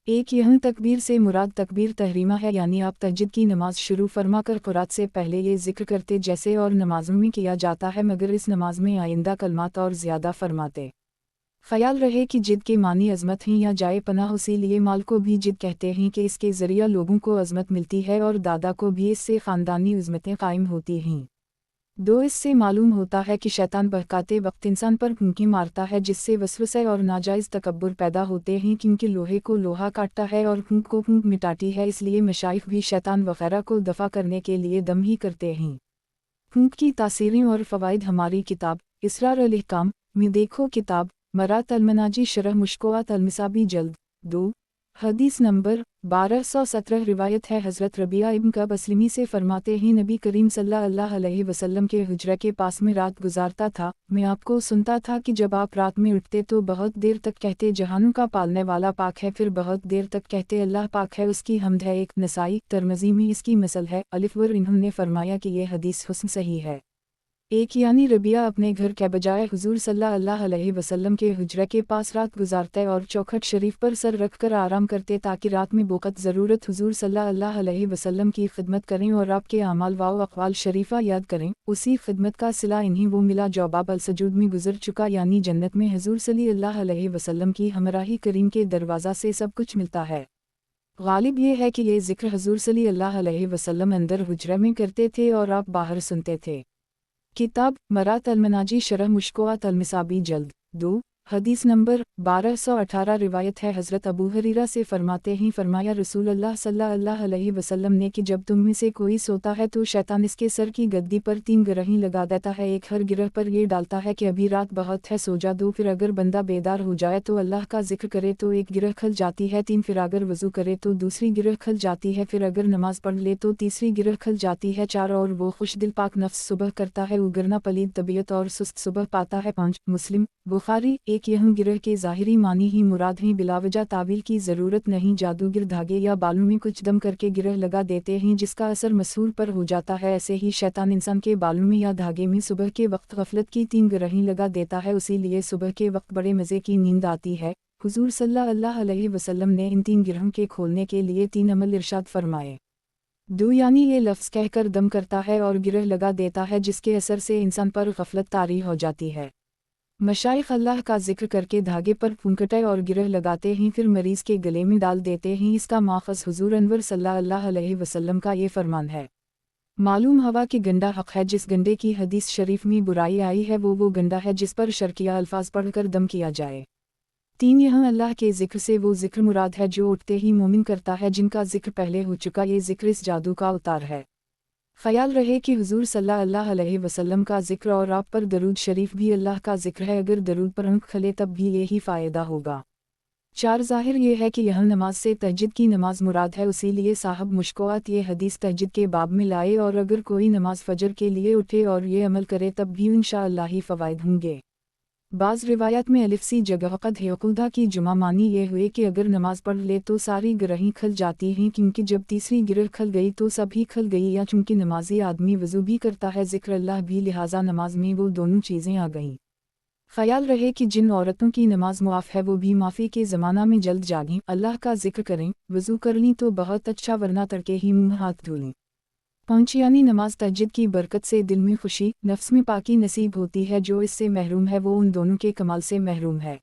ایک یہاں تکبیر سے مراد تکبیر تحریمہ ہے یعنی آپ تہجد کی نماز شروع فرما کر قرات سے پہلے یہ ذکر کرتے جیسے اور نمازوں میں کیا جاتا ہے، مگر اس نماز میں آئندہ کلمات اور زیادہ فرماتے۔ خیال رہے کہ جد کے معنی عظمت ہیں یا جائے پناہ، اسی لیے مال کو بھی جد کہتے ہیں کہ اس کے ذریعہ لوگوں کو عظمت ملتی ہے اور دادا کو بھی اس سے خاندانی عظمتیں قائم ہوتی ہیں۔ 2 اس سے معلوم ہوتا ہے کہ شیطان بہکاتے وقت انسان پر پھونکیں مارتا ہے جس سے وسوسے اور ناجائز تکبر پیدا ہوتے ہیں، کیونکہ لوہے کو لوہا کاٹتا ہے اور پھونک کو پھونک مٹاتی ہے، اس لیے مشائخ بھی شیطان وغیرہ کو دفع کرنے کے لیے دم ہی کرتے ہیں۔ پھونک کی تاثیریں اور فوائد ہماری کتاب اسرار الاحکام میں دیکھو۔ کتاب مرات المناجی شرح مشکوات المصابی جلد 2 حدیث نمبر 1217 روایت ہے حضرت ربیعہ ابن کعب اسلمی سے فرماتے ہیں نبی کریم صلی اللہ علیہ وسلم کے حجرے کے پاس میں رات گزارتا تھا، میں آپ کو سنتا تھا کہ جب آپ رات میں اٹھتے تو بہت دیر تک کہتے جہانوں کا پالنے والا پاک ہے، پھر بہت دیر تک کہتے اللہ پاک ہے، اس کی حمد ہے۔ ایک نسائی ترمذی میں اس کی مثل ہے الف ور، انہوں نے فرمایا کہ یہ حدیث حسن صحیح ہے۔ एक यानी रबिया अपने घर के बजाय हुजूर सल्लल्लाहु अलैहि वसल्लम के हुजरे के पास रात गुजारते और चौखट शरीफ पर सर रखकर आराम करते ताकि रात में बोकत ज़रूरत हुजूर सल्लल्लाहु अलैहि वसल्लम की खिदमत करें और आपके अमाल व अक़वाल शरीफा याद करें। उसी खिदमत का सिला इन्हीं वो मिला जो बाब अल सजूद में गुजर चुका, यानी जन्नत में हुजूर सल्लल्लाहु अलैहि वसल्लम की हमराही करीम के दरवाज़ा से सब कुछ मिलता है। गालिब ये है कि ये ज़िक्र हुजूर सल्लल्लाहु अलैहि वसल्लम अंदर हुजरे में करते थे और आप बाहर सुनते थे। किताब मरात अल-मनाजी शरह मुश्कोआत अल-मिसाबी जल्द 2 हदीस नंबर 1218 रिवायत है हज़रत अबू हुरैरा से फरमाते ही फरमाया रसूलुल्लाह सल्लल्लाहु अलैहि वसल्लम ने कि जब तुम में से कोई सोता है तो शैतान इसके सर की गद्दी पर 3 गिरहें लगा देता है, एक हर गिरह पर ये डालता है कि अभी रात बहुत है, सो जा। 2 फिर अगर बंदा बेदार हो जाए तो अल्लाह का जिक्र करे तो एक गिरह खल जाती है। 3 फिर अगर वज़ू करे तो दूसरी गिरह खल जाती है। फिर अगर नमाज पढ़ ले तो तीसरी गिरह खल जाती है। 4 और वो खुश दिल पाक नफ्स सुबह करता है उगरना पलीद तबीयत और सुस्त सुबह पाता है। 5 मुस्लिम बुखारी। एक यह गिरह के ज़ाहिरी मानी ही मुराद हैं, बिलावजा तावील की ज़रूरत नहीं। जादूगर धागे या बालों में कुछ दम करके गिरह लगा देते हैं जिसका असर मसहूर पर हो जाता है। ऐसे ही शैतान इंसान के बालों में या धागे में सुबह के वक्त गफलत की 3 गिरहें लगा देता है, उसी लिए सुबह के वक्त बड़े मज़े की नींद आती है। हुजूर सल्लल्लाहु अलैहि वसल्लम ने इन 3 गिरहों के खोलने के लिए 3 अमल इरशाद फरमाए। 2 यानी ये लफ्ज़ कहकर दम करता है और गिरह लगा देता है जिसके असर से इंसान पर गफलत तारी हो जाती है। मशाइख अल्लाह का जिक्र करके धागे पर फूंकटे और गिरह लगाते हैं, फिर मरीज़ के गले में डाल देते हैं। इसका माखज़ हुजूर अनवर सल्लल्लाहु अलैहि वसल्लम का ये फरमान है। मालूम हवा कि गंडा हक़ है। जिस गंडे की हदीस शरीफ में बुराई आई है वो गंडा है जिस पर शर्किया अल्फाज पढ़कर दम किया जाए। 3 यहाँ अल्लाह के जिक्र से वो जिक्र मुराद है जो उठते ही मोमिन करता है, जिनका जिक्र पहले हो चुका। ये जिक्र इस जादू का उतार है। ख्याल रहे कि हुजूर सल्लल्लाहु अलैहि वसल्लम का जिक्र और आप पर दरूद शरीफ भी अल्लाह का जिक्र है। अगर दरूद पर आँख खले तब भी यही फ़ायदा होगा। 4 ज़ाहिर ये है कि यह नमाज से तहज्जुद की नमाज मुराद है, उसी लिए साहब मुश्कोआत ये हदीस तहज्जुद के बाब में लाए। और अगर कोई नमाज फजर के लिए उठे और ये अमल करे तब भी इंशाअल्लाह ही फ़वाइद होंगे। बाज़ रिवायत में अलिफ सी जगह क़द है खुदा की जुमा मानी ये हुए कि अगर नमाज पढ़ ले तो सारी गिरहें खल जाती हैं, क्योंकि जब तीसरी गिरह खल गई तो सभी खल गई, या चूँकि नमाजी आदमी वज़ू भी करता है ज़िक्र अल्लाह भी, लिहाजा नमाज में वो दोनों चीज़ें आ गईं। ख्याल रहे कि जिन औरतों की नमाज मुआफ़ है वो भी माफ़ी के ज़माना में जल्द जागें, अल्लाह का जिक्र करें। वज़ू कर लीं तो बहुत अच्छा, वरना तड़के ही मुँह हाथ धो लें। 5 यानी नमाज तहज्जुद की बरकत से दिल में खुशी नफ्स में पाकी नसीब होती है। जो इससे महरूम है वो उन दोनों के कमाल से महरूम है।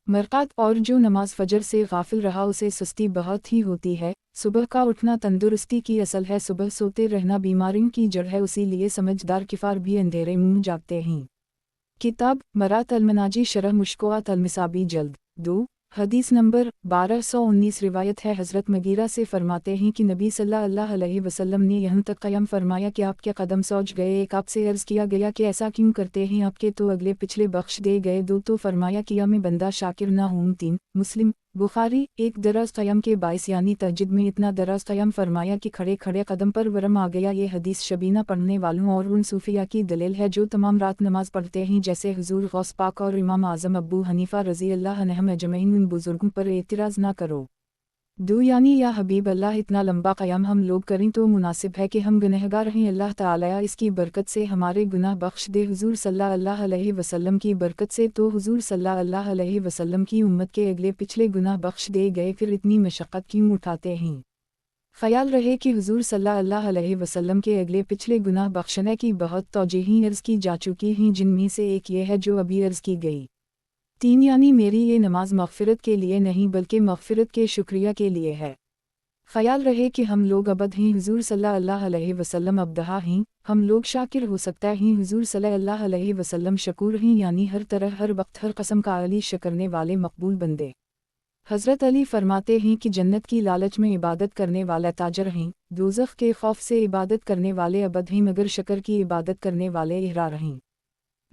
मरक़ात और जो नमाज फजर से गाफिल रहा उसे सुस्ती बहुत ही होती है। सुबह का उठना तंदुरुस्ती की असल है, सुबह सोते रहना बीमारियों की जड़ है, उसी लिए समझदार किफ़ार भी अंधेरे मुँह जागते हैं। किताब मरात अल-मनाजी शरह मुश्कोआत अल-मिसाबी जल्द 2 हदीस नंबर 1219 रिवायत है हज़रत मगीरा से फरमाते हैं कि नबी सल्लल्लाहु अलैहि वसल्लम ने यहाँ तक क़याम फरमाया कि आपके कदम सौच गए। एक आपसे अर्ज़ किया गया कि ऐसा क्यों करते हैं आपके, तो अगले पिछले बख्श दे गए। 2 तो फरमाया किया मैं बंदा शाकिर ना हूँ। 3 मुस्लिम बुखारी। एक दराज क़याम के बाइस यानी तहज्जुद में इतना दराज क़याम फरमाया कि खड़े खड़े कदम पर वरम आ गया। ये हदीस शबीना पढ़ने वालों और उन सूफिया की दलील है जो तमाम रात नमाज पढ़ते हैं, जैसे हुजूर गौस पाक और इमाम आज़म अबू हनीफ़ा रज़ी अल्लाह अन्हुम अजमईन। उन बुज़ुर्गों पर एतराज़ ना करो। 2 यानी या हबीब अल्लाह इतना लंबा क़याम हम लोग करें तो मुनासिब है कि हम गुनहगार हैं, अल्लाह ताला इसकी बरकत से हमारे गुनाह बख्श दे। हुजूर सल्लल्लाहु अलैहि वसल्लम की बरकत से तो हुजूर सल्लल्लाहु अलैहि वसल्लम की उम्मत के अगले पिछले गुनाह बख्श दे गए, फिर इतनी मशक्क़त क्यों उठाते हैं। ख्याल रहे कि हुजूर सल्लल्लाहु अलैहि वसल्लम के अगले पिछले गुनाह बख्शने की बहुत तौजीहें अर्ज़ की जा चुकी हैं, जिनमें से एक ये है जो अभी अर्ज़ की गई। 3 यानी मेरी ये नमाज मग़फ़िरत के लिए नहीं बल्कि मग़फ़िरत के शुक्रिया के लिए है। ख्याल रहे कि हम लोग अबद हैं, हुजूर सल्लल्लाहु अलैहि वसल्लम अबदहा हैं। हम लोग शाकिर हो सकता हैं, हुजूर सल्लल्लाहु अलैहि वसल्लम शकूर हैं, यानी हर तरह हर वक्त हर कस्म का अली शकरने वाले मकबूल बंदे। हज़रत अली फरमाते हैं कि जन्नत की लालच में इबादत करने वाले ताजर हैं, दोज़ख के खौफ से इबादत करने वाले अबद हैं, मगर शकर की इबादत करने वाले इहरार हैं।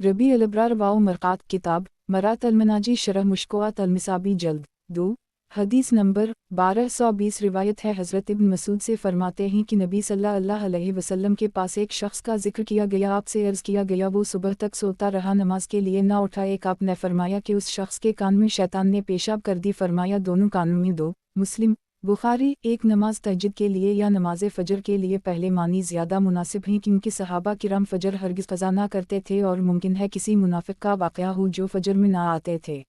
रबी अल-अबरार वाओ मरक़ात। किताब मरात अल-मनाजी शरह मुश्कोआत अल-मिसाबी जल्द 2 हदीस नंबर 1220 रिवायत है हज़रत इब्न मसूद से फरमाते हैं कि नबी सल्लल्लाहु अलैहि वसल्लम के पास एक शख्स का जिक्र किया गया। आपसे अर्ज़ किया गया वो सुबह तक सोता रहा, नमाज के लिए ना उठा। एक आपने फरमाया कि उस शख्स के कान में शैतान ने पेशाब कर दी। फरमाया दोनों कानों में 2 मुस्लिम बुखारी। एक नमाज तहज्जुद के लिए या नमाज फ़जर के लिए पहले मानी ज़्यादा मुनासिब हैं क्योंकि सहाबा किराम फ़जर हरगिज़ क़ज़ा ना करते थे और मुमकिन है किसी मुनाफ़िक का वाक़या हो जो फ़जर में ना आते थे।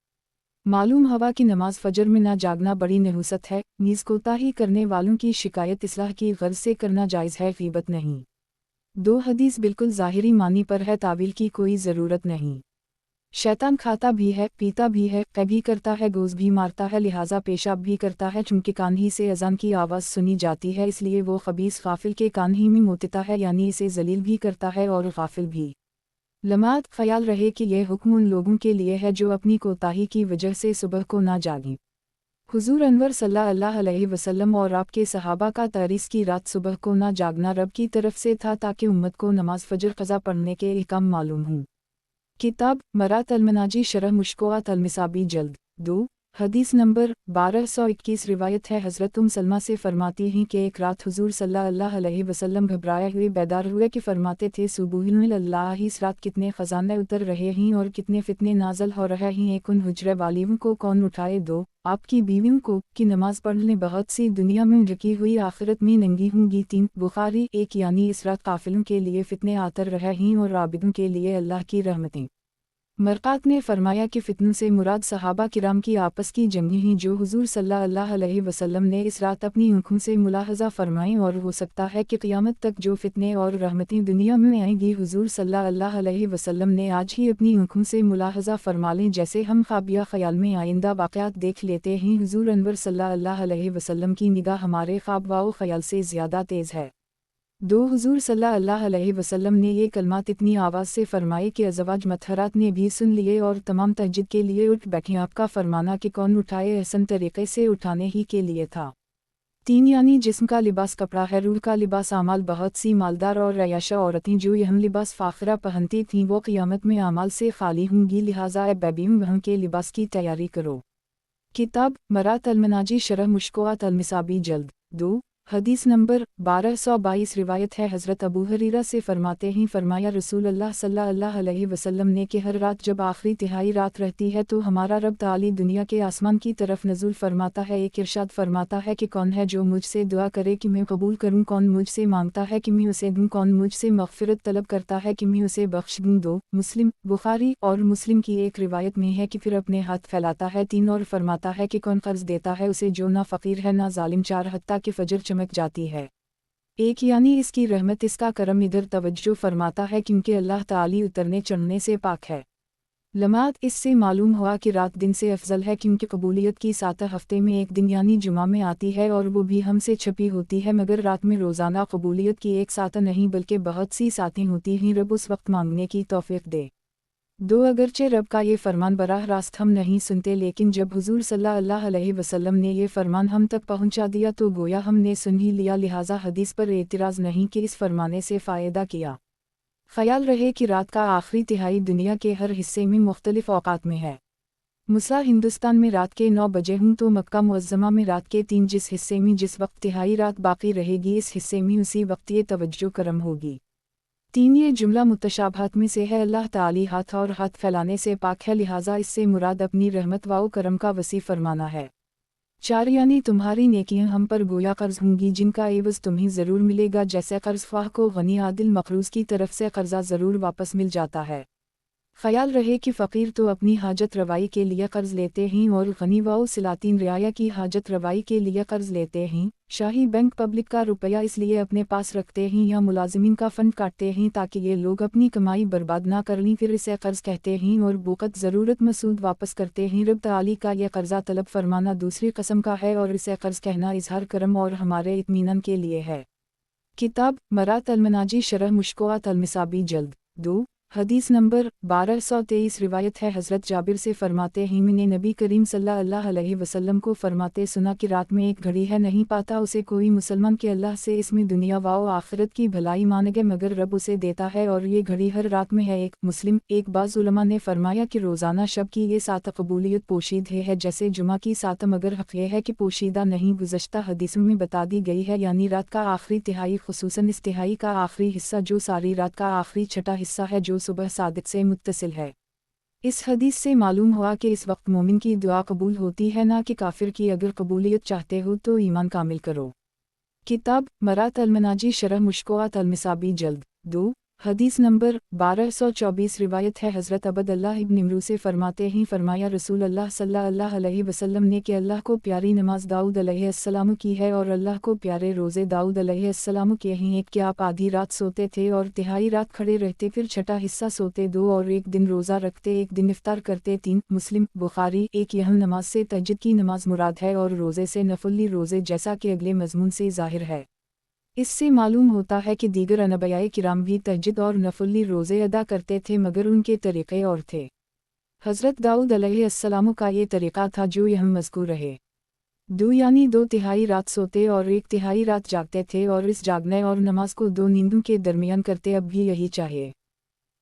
मालूम हवा कि नमाज फ़जर में ना जागना बड़ी नहुसत है। नीज़ कोताही करने वालों की शिकायत इस्लाह की गर्ज़ से करना जायज़ है, ग़ीबत नहीं। 2 हदीस बिल्कुल ज़ाहिरी मानी पर है, तावील की कोई ज़रूरत नहीं। शैतान खाता भी है, पीता भी है, कै भी करता है, गोज़ भी मारता है, लिहाजा पेशाब भी करता है। चूँकि कान ही से अज़ान की आवाज़ सुनी जाती है इसलिए वो ख़बीस गाफिल के कान ही में मोतिता है, यानी इसे ज़लील भी करता है और गाफिल भी। लमात ख़याल रहे कि यह हुक्म उन लोगों के लिए है जो अपनी कोताही की वजह से सुबह को ना जागें। हुज़ूर अनवर सल्लल्लाहु अलैहि वसल्लम और आपके सहाबा का तारीस की रात सुबह को ना जागना रब की तरफ से था ताकि उम्मत को नमाज फ़जर क़ज़ा पढ़ने के अहकाम मालूम हों। किताब मरात अल-मनाजी शरह मुश्कोआत अल-मिसाबी जल्द 2 हदीस नंबर 1221 रिवायत है, हज़रत सलमा से फरमाती हैं कि एक रात हुज़ूर सल्लल्लाहु अलैहि वसल्लम घबराए हुए बैदार हुए कि फरमाते थे, सुबुह इस रात कितने ख़ज़ाने उतर रहे हैं और कितने फ़ितने नाज़ल हो रहे हैं। एक उन हुज्रे वालियों को कौन उठाए दो, आपकी बीवियों को, कि नमाज पढ़ने बहुत सी दुनिया में रखी हुई आखिरत में नंगी होंगी। 3 बुखारी। एक यानी इस रात काफिलों के लिए फ़ितने आतर रहे हैं और आबिदों के लिए अल्लाह की रहमतें। मरकात ने फरमाया कि फ़ितनों से मुराद सहाबा किराम की आपस की जंगें हैं जो हुज़ूर सल्लल्लाहु अलैहि वसल्लम ने इस रात अपनी आँखों से मुलाहज़ा फरमाईं, और हो सकता है कि क़यामत तक जो फ़ितने और रहमतें दुनिया में आएंगी हुज़ूर सल्लल्लाहु अलैहि वसल्लम ने आज ही अपनी आँखों से मुलाहज़ा फरमा लें। जैसे हम ख्वाब या ख़याल में आइंदा वाक़यात देख लेते हैं, हुज़ूर अनवर सल्लल्लाहु अलैहि वसल्लम की निगाह हमारे ख्वाब व ख़याल से ज़्यादा तेज़ है। 2 हुज़ूर सल्लल्लाहु अलैहि वसल्लम ने ये कलमात इतनी आवाज़ से फरमाए कि अज़वाज मतहरात ने भी सुन लिए और तमाम तहज्जुद के लिए उठ बैठे। आपका फरमाना कि कौन उठाए, एहसन तरीक़े से उठाने ही के लिए था। 3 यानी जिस्म का लिबास कपड़ा है, रूह का लिबास आमाल। बहुत सी मालदार और रयाशा औरतें जो यह लिबास फ़ाख़िरा पहनती थीं वो क़यामत में आमाल से खाली होंगी, लिहाजा ए बेबियों वहाँ के लिबास की तैयारी करो। किताब मरात अल-मनाजी शरह मुश्कोआत अल-मिसाबी जल्द 2 हदीस नंबर 1222 रिवायत है, हज़रत अबू हुरैरा से फरमाते हैं, फरमाया रसूलुल्लाह सल्लल्लाहु अलैहि वसल्लम ने कि हर रात जब आखिरी तिहाई रात रहती है तो हमारा रब ताली दुनिया के आसमान की तरफ नज़ुल फरमाता है। एक इरशाद फरमाता है कि कौन है जो मुझसे दुआ करे कि मैं कबूल करूँ, कौन मुझसे मांगता है कि मैं उसे दूँ, कौन मुझसे मग़फ़िरत तलब करता है कि मैं उसे बख्श दूँ। 2 मुस्लिम। बुखारी और मुस्लिम की एक रिवायत में है कि फिर अपने हाथ फैलाता है। 3 और फरमाता है कि कौन कर्ज़ देता है उसे जो ना फ़कीर है ना ज़ालिम। 4 हत्ता कि फ़जर चमक जाती है। 1 यानी इसकी रहमत, इसका करम। इधर तवज्जो फरमाता है क्योंकि अल्लाह ताली उतरने चढ़ने से पाक है। लमात इससे मालूम हुआ कि रात दिन से अफजल है क्योंकि कबूलियत की सातह हफ्ते में एक दिन यानी जुमा में आती है और वो भी हमसे छपी होती है, मगर रात में रोज़ाना कबूलियत की एक सातह नहीं बल्कि बहुत सी सातें होती हैं। रब उस वक्त मांगने की तौफीक दे। 2 अगरचे रब का ये फरमान बराह रास्त हम नहीं सुनते, लेकिन जब हुज़ूर सल्लल्लाहु अलैहि वसल्लम ने ये फरमान हम तक पहुंचा दिया तो गोया हमने सुन ही लिया, लिहाजा हदीस पर एतराज़ नहीं कि इस फरमाने से फ़ायदा किया। ख़याल रहे कि रात का आखिरी तिहाई दुनिया के हर हिस्से में मुख्तलिफ औक़ात में है। मुसा हिंदुस्तान में रात के 9 बजे हूँ तो मक्का मुअज़्ज़मा में रात के 3। जिस हिस्से में जिस वक्त तिहाई रात बाकी रहेगी इस हिस्से में उसी वक्त ये तवज्जो करम होगी। 3 ये जुमला मुतशाबहात में से है। अल्लाह ताली हाथ और हाथ फैलाने से पाक है, लिहाजा इससे मुराद अपनी रहमत व करम का वसी फरमाना है। 4 यानी तुम्हारी नेकियां हम पर गोया कर्ज होंगी जिनका एवज़ तुम्हें ज़रूर मिलेगा, जैसे कर्ज ख्वाह को गनी आदिल मखरूज़ की तरफ से कर्जा ज़रूर वापस मिल जाता है। ख़याल रहे कि फ़कीर तो अपनी हाजत रवाई के लिए कर्ज़ लेते हैं और गनी व सिलातीन रियाया की हाजत रवाई के लिए कर्ज़ लेते हैं। शाही बैंक पब्लिक का रुपया इसलिए अपने पास रखते हैं या मुलाजिमीन का फ़ंड काटते हैं ताकि ये लोग अपनी कमाई बर्बाद ना कर लें, फिर इसे कर्ज़ कहते हैं और बोकत ज़रूरत मसूद वापस करते हैं। रब ताली का यह कर्ज़ा तलब फरमाना दूसरी कस्म का है और इसे कर्ज़ कहना इजहार करम और हमारे इत्मीनान के लिए है। किताब मरात अल-मनाजी शरह मुश्कोआत अल-मिसाबी जल्द 2 हदीस नंबर 1223 रिवायत है, हज़रत जाबिर से फरमाते हैं, मैंने नबी करीम सल्लल्लाहु अलैहि वसल्लम को फरमाते सुना कि रात में एक घड़ी है नहीं पाता उसे कोई मुसलमान कि अल्लाह से इसमें दुनिया व आखिरत की भलाई मांगे, मगर रब उसे देता है और ये घड़ी हर रात में है। 1 मुस्लिम। एक बाज़ उलमा ने फरमाया कि रोज़ाना शब की ये सात कबूलियत पोशीदे है जैसे जुमा की सात, मगर हक़ ये है कि पोशीदा नहीं गुज़श्ता हदीसों में बता दी गई है, यानी रात का आखिरी तिहाई, खुसूसन इस तिहाई का आखिरी हिस्सा जो सारी रात का आखिरी छठा हिस्सा है जो सुबह सादिक से मुत्तसिल है। इस हदीस से मालूम हुआ कि इस वक्त मोमिन की दुआ कबूल होती है ना कि काफिर की। अगर कबूलियत चाहते हो तो ईमान कामिल करो। किताब मरात अल-मनाजी शरह मुश्कोआत अल-मिसाबी जल्द 2 हदीस नंबर 1224 रिवायत है हज़रत अब्दुल्लाह इब्न इमरू से फरमाते हैं फरमाया रसूल अल्लाह सल्लल्लाहु अलैहि वसल्लम ने कि अल्लाह को प्यारी नमाज दाऊद अलैहिस्सलाम की है और अल्लाह को प्यारे रोज़े दाऊद अलैहिस्सलाम के हैं। एक कि आप आधी रात सोते थे और तिहाई रात खड़े रहते, फिर छठा हिस्सा सोते। 2 और एक दिन रोज़ा रखते, एक दिन इफ्तार करते। 3 मुस्लिम बुखारी। एक यह नमाज से तहज्जुद की नमाज मुराद है और रोज़े से नफली रोज़े, जैसा कि अगले मज़मून से ज़ाहिर है। इससे मालूम होता है कि दीगर अनबियाए किराम भी तहज्जुद और नफली रोज़े अदा करते थे, मगर उनके तरीक़े और थे। हज़रत दाऊद अलैहिस्सलाम का ये तरीक़ा था जो यहाँ मज़कूर रहे। 2 यानी 2 तिहाई रात सोते और 1 तिहाई रात जागते थे, और इस जागने और नमाज को 2 नींदों के दरमियान करते। अब भी यही चाहिए।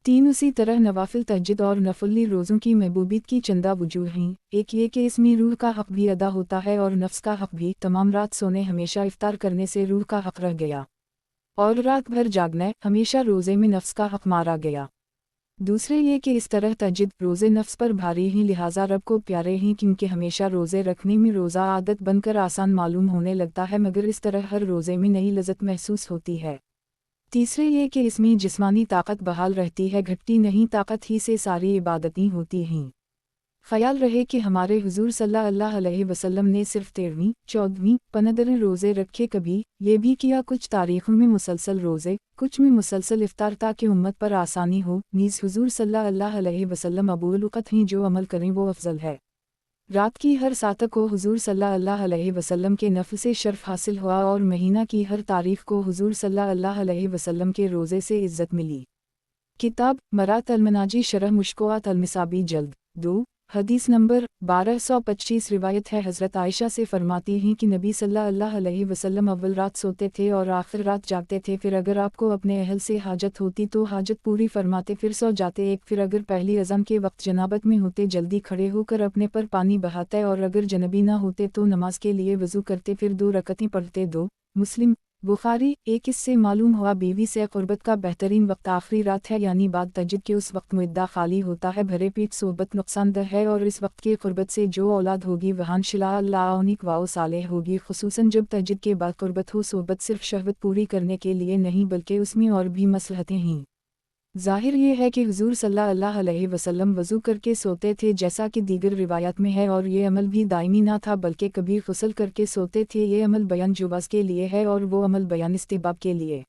3 उसी तरह नवाफिल तहज्जुद और नफली रोज़ों की महबूबियत की चंदा वजूह हैं। एक ये कि इसमें रूह का हक़ भी अदा होता है और नफ्स का हक़ भी। तमाम रात सोने, हमेशा इफ्तार करने से रूह का हक़ रह गया, और रात भर जागना, हमेशा रोज़े में नफ्स का हक़ मारा गया। दूसरे ये कि इस तरह तहज्जुद रोज़े नफ्स पर भारी हैं, लिहाजा रब को प्यारे हैं, क्योंकि हमेशा रोज़े रखने में रोज़ा आदत बनकर आसान मालूम होने लगता है, मगर इस तरह हर रोज़े में नई लज़्ज़त महसूस होती है। तीसरे ये कि इसमें जिस्मानी ताकत बहाल रहती है, घटती नहीं। ताकत ही से सारी इबादतें होती हैं। ख्याल रहे कि हमारे हुजूर सल्लल्लाहु अलैहि वसल्लम ने सिर्फ 13वीं, 14वीं, 15 रोज़े रखे। कभी ये भी किया कुछ तारीख़ों में मुसलसल रोज़े, कुछ में मुसलसल इफ्तार, ताकि उम्मत पर आसानी हो। नीज़ हुजूर सल्लल्लाहु अलैहि वसल्लम अबूल वक़्त हैं, जो अमल करें वो अफजल है। रात की हर सातक को हुजूर सल्लल्लाहु अलैहि वसल्लम के नफ़्ल से शर्फ हासिल हुआ, और महीना की हर तारीख़ को हुजूर सल्लल्लाहु अलैहि वसल्लम के रोज़े से इज़्ज़त मिली। किताब मरात अल-मनाजी शरह मुश्कोआत अल-मिसाबी जल्द 2 हदीस नंबर 1225 रिवायत है हज़रत आयशा से फरमाती हैं कि नबी सल्लल्लाहु अलैहि वसल्लम अव्वल रात सोते थे और आखिर रात जागते थे। फिर अगर आपको अपने अहल से हाजत होती तो हाजत पूरी फरमाते, फिर सो जाते। एक फिर अगर पहली अज़ान के वक्त जनाबत में होते, जल्दी खड़े होकर अपने पर पानी बहाते, और अगर जनबी ना होते तो नमाज के लिए वज़ू करते, फिर 2 रकअतें पढ़ते। 2 मुस्लिम बुखारी। एक इससे मालूम हुआ बीवी से क़ुर्बत का बेहतरीन वक्त आखिरी रात है, यानी बाद तहज्जुद के। उस वक्त मुद्दा खाली होता है, भरे पेट सोबत नुकसानदह है, और इस वक्त की क़ुर्बत से जो औलाद होगी वह इंशाअल्लाह वाओ सालेह होगी, खुसूसन जब तहज्जुद के बाद क़ुर्बत हो। सोबत सिर्फ शहवत पूरी करने के लिए नहीं, बल्कि उसमें और भी मसलहतें हैं। ज़ाहिर ये है कि हुजूर सल्लल्लाहु अलैहि वसल्लम वज़ू करके सोते थे, जैसा कि दीगर रिवायात में है, और ये अमल भी दायमी ना था, बल्कि कभी गुस्ल करके सोते थे। ये अमल बयान जुवाज़ के लिए है और वो अमल बयान इस्तिहबाब के लिए।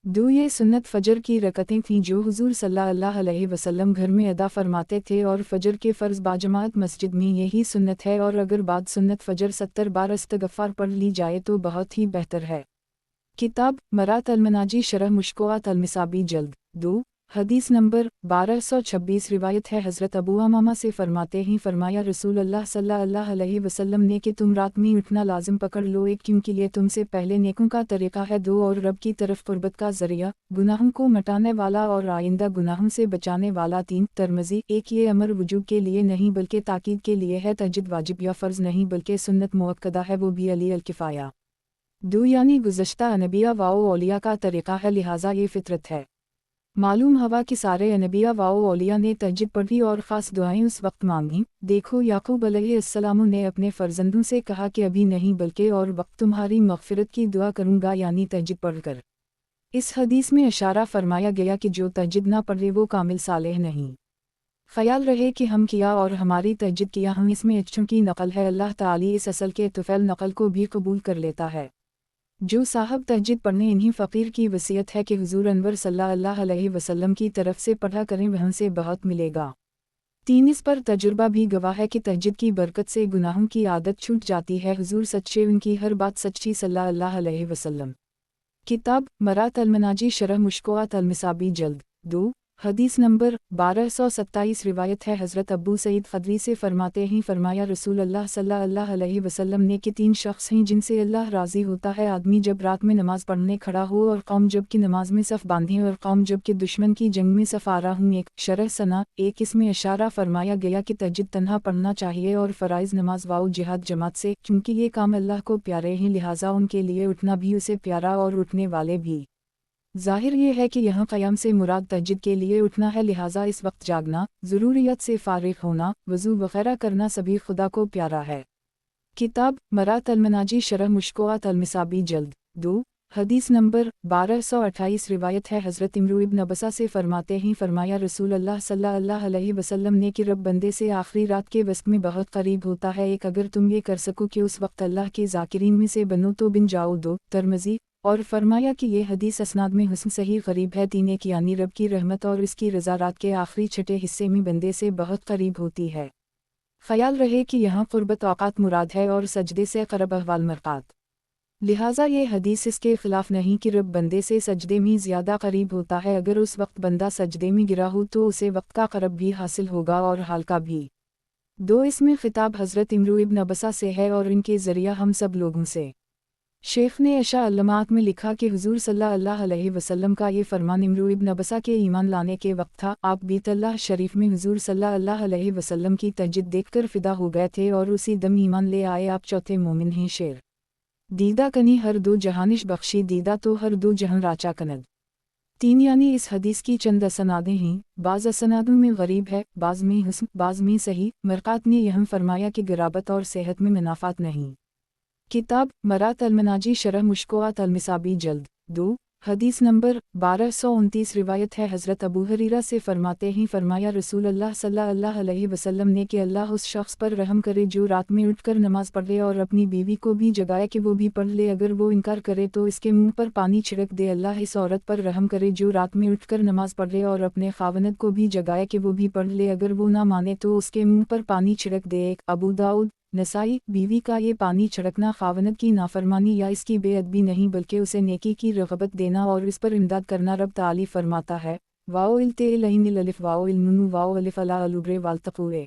2 ये सुन्नत फ़जर की रकअतें थीं, जो हुजूर सल्लल्लाहु अलैहि वसल्लम घर में अदा फरमाते थे, और फ़जर के फ़र्ज़ बाजमात मस्जिद में यही सुन्नत है, और अगर बाद सुन्नत फ़जर 70 बार इस्तिग़फ़ार पढ़ ली जाए तो बहुत ही बेहतर है। किताब मरात अल-मनाजी शरह मुश्कोआत अल-मिसाबी जल्द 2 हदीस नंबर 1226 रिवायत है हज़रत अबू उमामा से फरमाते हैं फरमाया रसूल अल्लाह सल्लल्लाहु अलैहि वसल्लम ने कि तुम रात में उठना लाजिम पकड़ लो। 1 क्योंकि ये तुमसे पहले नेकों का तरीक़ा है। 2 और रब की तरफ क़ुर्बत का ज़रिया, गुनाहों को मिटाने वाला और आइंदा गुनाहों से बचाने वाला। 3 तिरमिज़ी। 1 ये अमर वजूब के लिए नहीं बल्कि ताकीद के लिए है। तहज्जुद वाजिब या फ़र्ज़ नहीं बल्कि सुन्नत मुअक्कदा है, वो भी अली अल-किफ़ाया। 2 यानी गुज़श्ता अनबिया व औलिया का तरीक़ा है, लिहाजा ये फ़ितरत है। मालूम हवा कि सारे अनबिया व औलिया ने तहज्जुद पढ़ी और ख़ास दुआएं उस वक्त मांगी। देखो याकूब अलैहिस्सलाम ने अपने फ़र्जंदों से कहा कि अभी नहीं बल्कि और वक्त तुम्हारी मग़फ़िरत की दुआ करूँगा, यानी तहज्जुद पढ़कर। इस हदीस में इशारा फरमाया गया कि जो तहज्जुद ना पढ़े वो कामिल सालेह नहीं। ख्याल रहे कि हम किया और हमारी तहज्जुद किया, हम इसमें अच्छों की नकल है। अल्लाह ताली इस असल के तुफ़ैल नकल को भी कबूल कर लेता है। जो साहब तहज्जुद पढ़ने, इन्हीं फ़कीर की वसीयत है कि हुजूर अनवर सल्लल्लाहु अलैहि वसल्लम की तरफ से पढ़ा करें, वहाँ से बहुत मिलेगा। 3 इस पर तजुर्बा भी गवाह है कि तहज्जुद की बरकत से गुनाहों की आदत छूट जाती है। हुजूर सच्चे, उनकी हर बात सच्ची सल्लल्लाहु अलैहि वसल्लम। किताब मरात अल-मनाजी शरह मुश्कोआत अल-मिसाबी जल्द 2 हदीस नंबर 1227 रिवायत है हज़रत अबू सईद ख़दरी से फरमाते हैं फरमाया रसूल अल्लाह सल्लल्लाहु अलैहि वसल्लम ने कि 3 शख्स हैं जिनसे अल्लाह राज़ी होता है। आदमी जब रात में नमाज़ पढ़ने खड़ा हो, और कौम जब की नमाज में सफ़ बांधे, और कौम जब कि दुश्मन की जंग में सफ़ आ रहा हूँ। 1 शरह सना। 1 इसमें इशारा फरमाया गया कि तहज्जुद तन्हा पढ़ना चाहिए और फ़राइज़ नमाज वाओ जिहाद जमात से, क्योंकि ये काम अल्लाह को प्यारे हैं, लिहाजा उनके लिए उठना भी उसे प्यारा और उठने वाले भी। ज़ाहिर ये है कि यहाँ क़याम से मुराद तहज्जुद के लिए उठना है, लिहाजा इस वक्त जागना, ज़रूरियत से फ़ारिग़ होना, वज़ू वग़ैरह करना सभी खुदा को प्यारा है। किताब मरात अल-मनाजी शरह मुश्किलात अल-मिसाबी जल्द 2 हदीस नंबर 1228 रिवायत है हज़रत इमरू इब्न अबसा से फरमाते हैं फरमाया रसूल अल्लाह सल्लल्लाहु अलैहि वसल्लम ने कि रब बंदे से आखिरी रात के वक्त में बहुत करीब होता है, एक अगर तुम ये कर सको कि उस वक्त अल्लाह के ज़ाकिरीन में से बनो तो बिन जाओ। 2 तिरमिज़ी और फरमाया कि ये हदीस असनाद में हुस्न सही गरीब है। 3 एक यानी रब की रहमत और इसकी रज़ा रात के आखिरी छठे हिस्से में बंदे से बहुत करीब होती है। ख्याल रहे कि यहाँ क़ुर्बत औक़ात मुराद है और सजदे से क़रब अहवाल मरक़ात, लिहाजा ये हदीस इसके ख़िलाफ़ नहीं कि रब बंदे से सजदे में ज़्यादा करीब होता है। अगर उस वक्त बंदा सजदे में गिरा हो तो उसे वक्त का क़रब भी हासिल होगा और हाल का भी। 2 इसमें ख़िताब हज़रत इमरू इब्न अबसा से है और इनके ज़रिया हम सब लोगों से। शेख ने अशा अल्लमात में लिखा कि हुज़ूर सल्लल्लाहु अलैहि वसल्लम का ये फरमान इमरू इब्न अबसा के ईमान लाने के वक्त था। आप बीतल्लाह शरीफ में हुज़ूर सल्लल्लाहु अलैहि वसल्लम की तहज्जुद देखकर फ़िदा हो गए थे और उसी दम ईमान ले आए। आप चौथे मोमिन हैं। शेर दीदा कनी हर दो जहानिश बख्शी दीदा तो हर दो जहान राचा कनद। 3 यानी इस हदीस की चंद असनादें हैं, बाज़ असनादों में गरीब है, बाज़ में हुस्न, बाज़ में सही। मरक़ात ने यह फरमाया कि गिराबत और सेहत में मुनाफ़ात नहीं। किताब मरात अल-मनाजी शरह मुश्किलात अल-मिसाबी जल्द 2 हदीस नंबर 1229 रिवायत है हज़रत अबू हुरैरा से फरमाते हैं फरमाया रसूल अल्लाह सल्लल्लाहु अलैहि वसल्लम ने कि अल्लाह उस शख्स पर रहम करे जो रात में उठकर नमाज पढ़ ले और अपनी बीवी को भी जगाए कि वो भी पढ़ ले, अगर वो इनकार करे तो इसके मुंह पर पानी छिड़क दे। अल्लाह इस औरत पर रहम करे जो रात में उठकर नमाज पढ़ ले और अपने खावनद को भी जगाए कि वो भी पढ़ ले, अगर वो ना माने तो उसके मुंह पर पानी छिड़क दे। 1 अबू दाऊद नसाई बीवी का ये पानी छिड़कना खावनद की नाफरमानी या इसकी बेअदबी नहीं बल्कि उसे नेकी की रग़बत देना और इस पर इमदाद करना। रब ताली फरमाता है वाओ इल्ते लईन अलिफ वाओ इल्नुनु वाओ अलिफ अला अलुब्रे वालतक़ुए।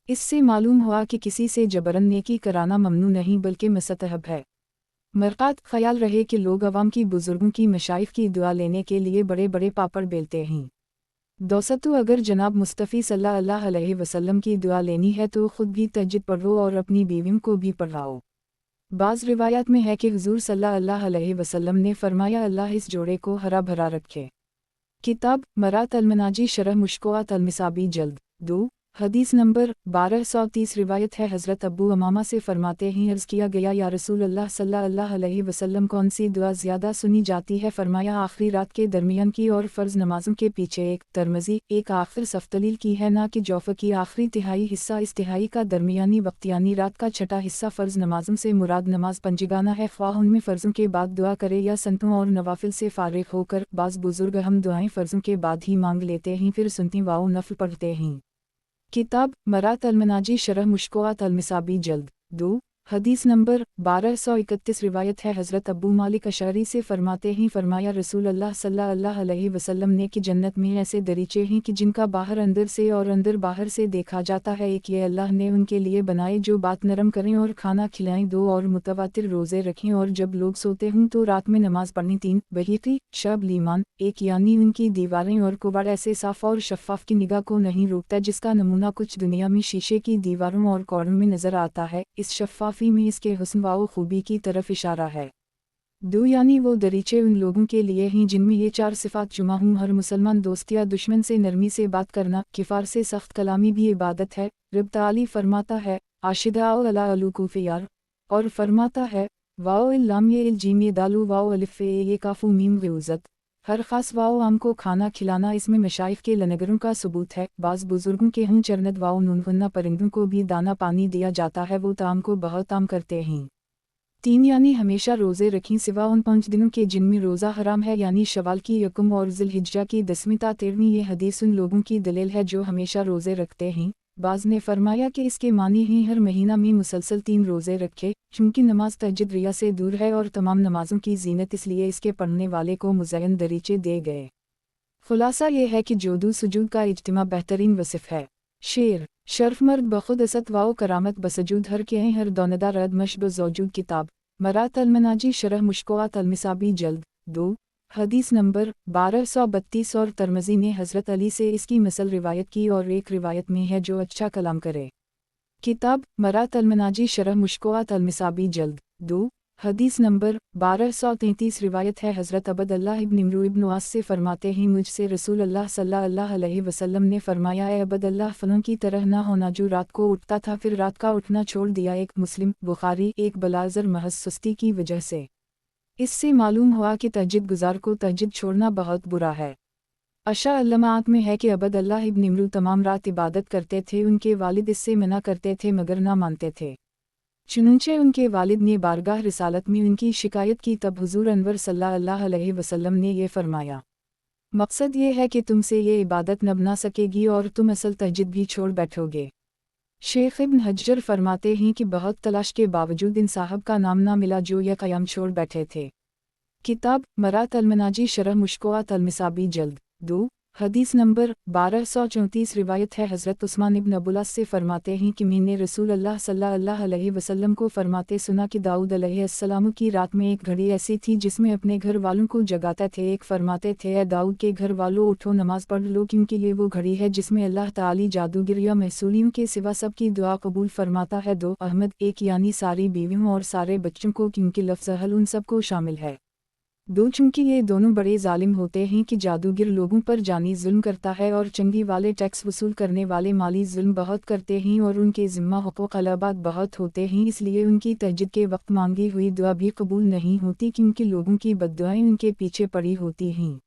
इससे मालूम हुआ कि किसी से जबरन नेकी कराना ममनू नहीं बल्कि मुस्तहब है। मरक़ात ख्याल रहे कि लोग अवाम की बुज़ुर्गों की मशाइख की दुआ लेने के लिए बड़े बड़े पापड़ बेलते हैं। दोस्तों अगर जनाब मुस्तफ़ी सल्लल्लाहु अलैहि वसल्लम की दुआ लेनी है तो ख़ुद भी तहज्जुद पढ़ो और अपनी बीवियों को भी पढ़ाओ। बाज़ रिवायात में है कि हुज़ूर सल्लल्लाहु अलैहि वसल्लम ने फरमाया अल्लाह इस जोड़े को हरा भरा रखे। किताब मरात अल-मनाजी शरह मुश्किलात अल-मिसाबी जल्द 2 हदीस नंबर 1230 रिवायत है हज़रत अबू अमामा से फरमाते हैं अर्ज़ किया गया या रसूल अल्लाह सल्लल्लाहु अलैहि वसल्लम कौन सी दुआ ज़्यादा सुनी जाती है? फरमाया आखिरी रात के दरमियान की और फ़र्ज़ नमाज़ों के पीछे। 1 तिरमिज़ी 1 आखिर सफ़तलील की है ना कि जौफ़ की आखिरी तिहाई हिस्सा। इस तिहाई का दरमियानी वक्त यानी रात का छठा हिस्सा। फ़र्ज़ नमाज़ों से मुराद नमाज पंजगाना है, ख्वाह उनमें फ़र्ज़ों के बाद दुआ करे या सुन्नतों और नवाफिल से फ़ारिग़ होकर। बाज़ बुज़ुर्ग हम दुआएं फ़र्ज़ों के बाद ही मांग लेते हैं, फिर सुन्नतें व नफ़ल पढ़ते हैं। किताब मरात अल-मनाजी शरह मुश्किलात अल-मिसाबी जल्द 2 हदीस नंबर 1231 रिवायत है हज़रत अबू मालिक अशअरी से फरमाते हैं फरमाया रसूल अल्लाह सल्लल्लाहु अलैहि वसल्लम ने कि जन्नत में ऐसे दरीचे हैं कि जिनका बाहर अंदर से और अंदर बाहर से देखा जाता है। एक ये अल्लाह ने उनके लिए बनाए जो बात नरम करें और खाना खिलाएं। 2 और मुतवातिर रोज़े रखें और जब लोग सोते हों तो रात में नमाज पढ़नी। 3 बहीकी शब लीमान 1 यानी उनकी दीवारें और कुबाड़ ऐसे साफ़ और शफ़ाफ़ की निगाह को नहीं रोकता जिसका नमूना कुछ दुनिया में शीशे की दीवारों और कौड़ों में नज़र आता है। इस शफ़ाफ़ी में इसके हुस्न व खूबी की तरफ इशारा है। 2 यानी वो दरीचे उन लोगों के लिए हैं जिनमें ये 4 सिफ़ात जुमा हूँ। हर मुसलमान दोस्त या दुश्मन से नरमी से बात करना, किफ़ार से सख्त कलामी भी इबादत है। रब ताली फरमाता है आशिदा अला अलूकुफ़ियार और फरमाता है वाओ इल्लाम ये इल्जीम ये दालू वाओ अलिफ़ ये काफ़ू मीम ग़ुज़त। हर ख़ास वाओ आम को खाना खिलाना इसमें मशाइख के लनगरों का सबूत है। बाज़ बुज़ुर्गों के हूँ चरनद वाओ नूनगुन्ना परिंदों को भी दाना पानी दिया जाता है, वो ताम को बहुत आम करते हैं। 3 यानी हमेशा रोज़े रखें सिवा उन 5 दिनों के जिनमें रोज़ा हराम है यानी शवाल की यकम और ज़िलहिज्जा की 10वीं ता 13वीं। ये हदीस उन लोगों की दलील है जो हमेशा रोज़े रखते हैं। बाज़ ने फरमाया कि इसके मानी ही हर महीना में मुसलसल 3 रोज़े रखे, चूँकि नमाज तहज्जुद रिया से दूर है और तमाम नमाज़ों की ज़ीनत, इसलिए इसके पढ़ने वाले को मुज़य्यन दरीचे दे गए। खुलासा ये है कि जोदू सुजूद का इज्तिमा बेहतरीन वसिफ़ है। शेर शर्फ मर्द बखुद असत वाओ करामत बसजूद हर के हर दौनदा रद मशब ज़ौजूद। किताब मरात अल-मनाजी शरह मुश्किलात अल-मिसाबी जल्द 2 हदीस नंबर 1232 और तिरमिज़ी ने हज़रत अली से इसकी मसल रिवायत की और एक रिवायत में है जो अच्छा कलाम करे। किताब मरात अल-मनाजी शरह मुश्किलात अल-मिसाबी जल्द 2 हदीस नंबर 1233 रिवायत है हज़रत अब्दुल्लाह इब्न इम्रू इब्न आस से फरमाते हैं मुझसे रसूल अल्लाह सल्लल्लाहु अलैहि वसल्लम ने फरमाया ए अब्दुल्लाह फलों की तरह ना होना जो रात को उठता था फिर रात का उठना छोड़ दिया। एक मुस्लिम बुखारी एक बलाजर महज सुस्ती की वजह से। इससे मालूम हुआ कि तहज्जुद गुजार को तहज्जुद छोड़ना बहुत बुरा है। अशा अल्लमात में है कि अब्दुल्लाह इब्न इम्रू तमाम रात इबादत करते थे, उनके वालिद इससे मना करते थे मगर ना मानते थे। चुनंचे उनके वालिद ने बारगाह रिसालत में उनकी शिकायत की, तब हुजूर अनवर सल्लल्लाहु अलैहि वसल्लम ने ये फरमाया, मकसद ये है कि तुमसे ये इबादत न बना सकेगी और तुम असल तहज्जुद भी छोड़ बैठोगे। शेख इब्न हज्जर फरमाते हैं कि बहुत तलाश के बावजूद इन साहब का नाम ना मिला जो यह क़याम छोड़ बैठे थे। किताब मरात अल-मनाजी शरह मुश्कोआत अल-मिसाबी जल्द 2 हदीस नंबर 1234 रिवायत है हज़रत उस्मान इब्न अब्दुल्लाह से फरमाते हैं कि मैंने रसूल अल्लाह सल्लल्लाहु अलैहि वसल्लम को फरमाते सुना कि दाऊद अलैहिस्सलाम की रात में एक घड़ी ऐसी थी जिसमें अपने घर वालों को जगाते थे। एक फरमाते थे ए दाऊद के घर वालों उठो नमाज पढ़ लो क्योंकि ये वो घड़ी है जिसमें अल्लाह ताली जादूगर या महसूलियों के सिवा सबकी दुआ कबूल फरमाता है। 2 अहमद एक यानी सारी बीवियों और सारे बच्चों को क्योंकि लफ्ज़ अहल उन सबको शामिल है। 2 चूँकि ये दोनों बड़े जालिम होते हैं कि जादूगर लोगों पर जानी जुल्म करता है और चंगी वाले टैक्स वसूल करने वाले माली जुल्म बहुत करते हैं और उनके ज़िम्मा हुकूक अलाबाद बहुत होते हैं, इसलिए उनकी तहज्जुद के वक्त मांगी हुई दुआ भी कबूल नहीं होती क्योंकि लोगों की बद्दुआएं उनके पीछे पड़ी होती हैं।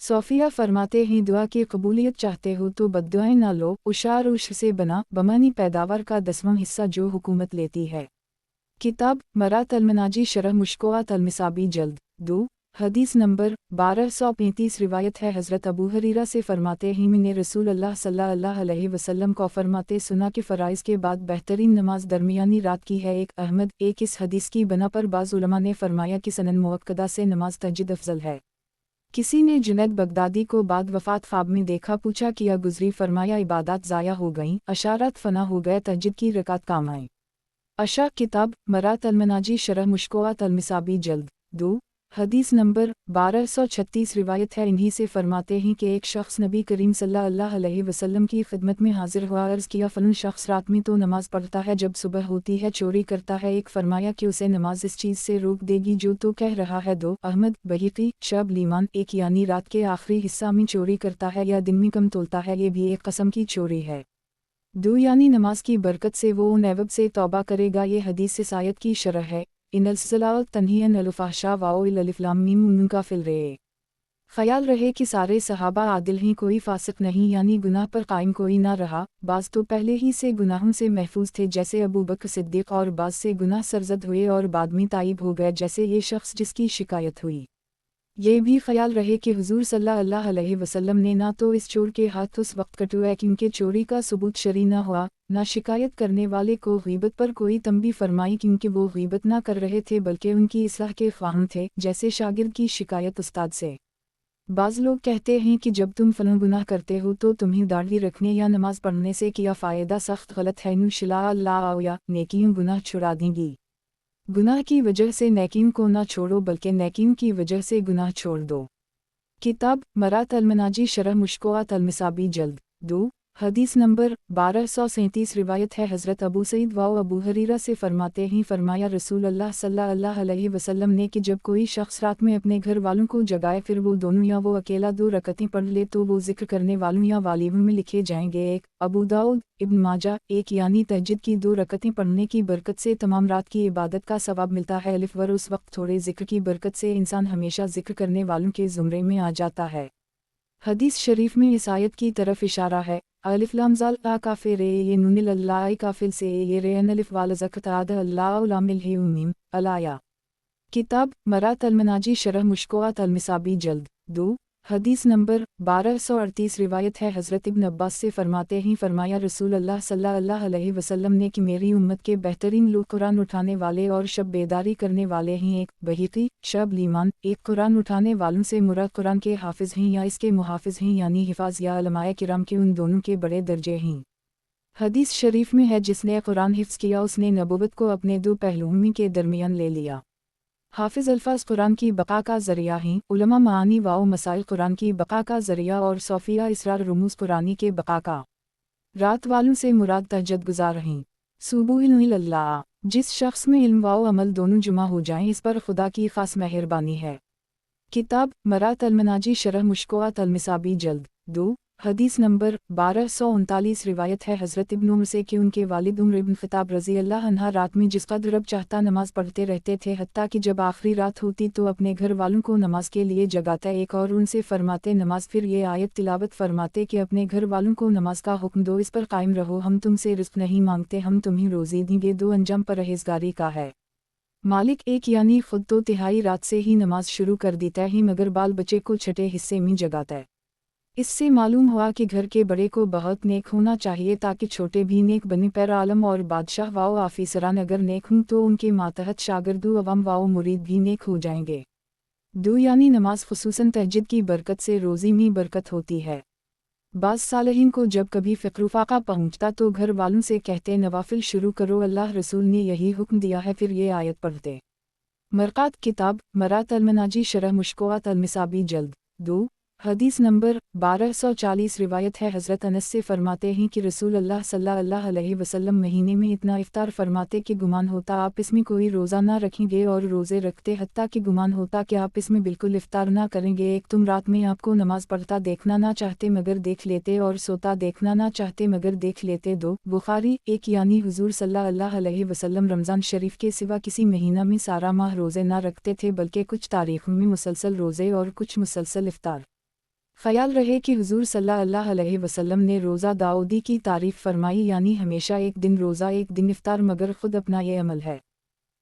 सोफिया फरमाते हैं दुआ की कबूलियत चाहते हो तो बद्दुआएं ना लो। उशार उश से बना बमानी पैदावार का 10वां हिस्सा जो हुकूमत लेती है। किताब मरात अल-मनाजी शरह मुश्कोआत अल-मिसाबी जल्द 2 हदीस नंबर 1235 रिवायत है हज़रत अबू हरीरा से फरमाते हैं मैंने रसूल अल्लाह सल्लल्लाहु अलैहि वसल्लम को फरमाते सुना कि फ़राइज़ के बाद बेहतरीन नमाज दरमियानी रात की है। एक अहमद एक इस हदीस की बना पर बाज़ उलमा ने फरमाया कि सनन मुअक्कदा से नमाज तहज्जुद अफजल है। किसी ने जुनैद बगदादी को बाद वफ़ात ख्वाब में देखा, पूछा किया गुजरी, फरमाया इबादत ज़ाया हो गईं, अशारत फ़ना हो गए, तहज्जुद की रकात काम आई। अशा किताब मरात अल-मनाजी शरह मुश्कोआत अल-मिसाबी जल्द 2 हदीस नंबर 1236 रिवायत है इन्हीं से फरमाते हैं कि एक शख्स नबी करीम सल्लल्लाहु अलैहि वसल्लम की खिदमत में हाजिर हुआ, अर्ज़ किया फ़लन शख्स रात में तो नमाज पढ़ता है, जब सुबह होती है चोरी करता है। एक फरमाया कि उसे नमाज इस चीज़ से रोक देगी जो तो कह रहा है। 2 अहमद बहीकी शब लीमान एक यानी रात के आखिरी हिस्सा में चोरी करता है या दिन में कम तोलता है, ये भी एक कसम की चोरी है। 2 यानी नमाज की बरकत से वो नैवब से तौबा करेगा। ये हदीस इस आयत की शरह है इनल सलात तन्हीअन अल फ़हशा वाओ अलिफ लाम मीम उनका फिल रहे। ख्याल रहे कि सारे सहाबा आदिल हैं, कोई फासिक नहीं यानी गुनाह पर कायम कोई ना रहा। बाज़ तो पहले ही से गुनाहों से महफूज थे जैसे अबू बकर सिद्दीक़, और बाज़ से गुनाह सरजद हुए और बाद में ताइब हो गए जैसे ये शख्स जिसकी शिकायत हुई। ये भी ख्याल रहे कि हुजूर सल्लल्लाहु अलैहि वसल्लम ने ना तो इस चोर के हाथ उस वक्त कटवाए क्योंकि चोरी का सबूत शरी ना हुआ, ना शिकायत करने वाले को गीबत पर कोई तंबी फरमाई क्योंकि वो गीबत ना कर रहे थे बल्कि उनकी इस्लाह के ख्वाहिं थे, जैसे शागिर्द की शिकायत उस्ताद से। बाज़ लोग कहते हैं कि जब तुम फलां गुनाह करते हो तो तुम्हें दाढ़ी रखने या नमाज पढ़ने से क्या फ़ायदा, सख्त गलत है। नुशला अल्लाह या नेकियों गुनाह छुड़ा देंगी। गुनाह की वजह से नेकियों को ना छोड़ो बल्कि नेकियों की वजह से गुनाह छोड़ दो। किताब मरात अल-मनाजी शरह मुश्कोआत अल-मिसाबी जल्द 2 हदीस नंबर 1237 रिवायत है हज़रत अबू सईद व अबू हरीरा से फरमाते हैं फरमाया रसूल अल्लाह सल्लल्लाहु अलैहि वसल्लम ने कि जब कोई शख्स रात में अपने घर वालों को जगाए फिर वो दोनों या वो अकेला 2 रकतें पढ़ ले तो वो जिक्र करने वालों या वालियों में लिखे जाएंगे। 1 अबू दाऊद इब्न माजा एक यानी तहज्जुद की 2 रकतें पढ़ने की बरकत से तमाम रात की इबादत का सवाब मिलता है। अलिफ वर उस वक्त थोड़े जिक्र की बरकत से इंसान हमेशा जिक्र करने वालों के ज़ुमरे में आ जाता है। हदीस शरीफ में इस आयत की तरफ इशारा है। अलिफ लाम ज़ाल आ काफिर ये नूनिल अल्लाह काफिल से ये रेन अलिफ वाल ज़कत आद अल्लाह लामिल ही मीम अलाया। किताब मरात अल-मनाजी शरह मुश्कोआत अल-मिसाबी जल्द 2 हदीस नंबर 1238 रिवायत है हज़रत इब्न अब्बास से फरमाते हैं फरमाया रसूल अल्लाह सल्लल्लाहु अलैहि वसल्लम ने कि मेरी उम्मत के बेहतरीन लोग कुरान उठाने वाले और शब बेदारी करने वाले हैं। 1 बहीकी शब लीमान एक कुरान उठाने वालों से मुराद कुरान के हाफिज हैं या इसके मुहाफिज हैं यानी हिफाज या उलमाए किराम के उन दोनों के बड़े दर्जे हैं। हदीस शरीफ में है जिसने कुरान हिफ्ज़ किया उसने नबूवत को अपने 2 पहलुओं के दरमियान ले लिया। हाफिज़ अल्फाज कुरान की बका का ज़रिया हैं, उलमा मानी वाओ मसाइल कुरान की बका का ज़रिया और सोफिया इसरार रुमूज़ कुरानी के बका का। रात वालों से मुराद तहज्जुद गुजार हैं। सुबुह जिस शख्स में इल्म व अमल दोनों जुमा हो जाएं, इस पर खुदा की खास मेहरबानी है। किताब मरात अल-मनाजी शरह मुश्कोआत अल-मिसाबी जल्द 2 हदीस नंबर 1239 रिवायत है हज़रत इब्न उमर से कि उनके वालिद उमर इब्न ख़त्ताब रज़ी अल्लाह अन्हा रात में जिस कदर रब चाहता नमाज पढ़ते रहते थे, हत्ता कि जब आखिरी रात होती तो अपने घर वालों को नमाज के लिए जगाता एक और उनसे फरमाते नमाज, फिर ये आयत तिलावत फरमाते कि अपने घर वालों को नमाज का हुक्म दो, इस पर कायम रहो, हम तुमसे रिज़्क़ नहीं मांगते, हम तुम्हें रोज़ी देंगे। दो अंजाम परहेज़गारी का है। मालिक एक यानी खुद तो तिहाई रात से ही नमाज शुरू कर देता है, मगर बाल बच्चे को छठे हिस्से में जगाता है। इससे मालूम हुआ कि घर के बड़े को बहुत नेक होना चाहिए ताकि छोटे भी नेक बने। पैर आलम और बादशाह वाओ आफिसरान अगर नेक हों तो उनके मातहत शागिर्दु अवाम वाओ मुरीद भी नेक हो जाएंगे। 2 यानी नमाज खुसूसन तहज्जुद की बरकत से रोज़ी में बरकत होती है। बाज़ सालहीन को जब कभी फ़िक्र पहुँचता तो घर वालों से कहते नवाफिल शुरू करो, अल्लाह रसूल ने यही हुक्म दिया है, फिर ये आयत पढ़ते। मरक़ात किताब मरात अल-मनाजी शरह मुश्कोआत अल-मिसाबी जल्द 2 हदीस नंबर 1240 रिवायत है हज़रत अनस से फरमाते हैं कि रसूल अल्लाह सल्लल्लाहु अलैहि वसल्लम महीने में इतना इफ्तार फरमाते कि गुमान होता आप इसमें कोई रोज़ा ना रखेंगे, और रोज़े रखते हत्ता कि गुमान होता कि आप इसमें बिल्कुल इफ्तार ना करेंगे। एक तुम रात में आपको नमाज पढ़ता देखना ना चाहते मगर देख लेते, और सोता देखना ना चाहते मगर देख लेते। 2 बुखारी एक यानी हुजूर सल्लल्लाहु अलैहि वसल्लम रमज़ान शरीफ के सिवा किसी महीना में सारा माह रोज़े ना रखते थे, बल्कि कुछ तारीखों में मुसलसल रोज़े और कुछ मुसलसल इफ्तार। ख्याल रहे कि हुजूर सल्लल्लाहु अलैहि वसल्लम ने रोज़ा दाऊदी की तारीफ़ फरमाई, यानी हमेशा एक दिन रोज़ा एक दिन इफ्तार, मगर खुद अपना ये अमल है।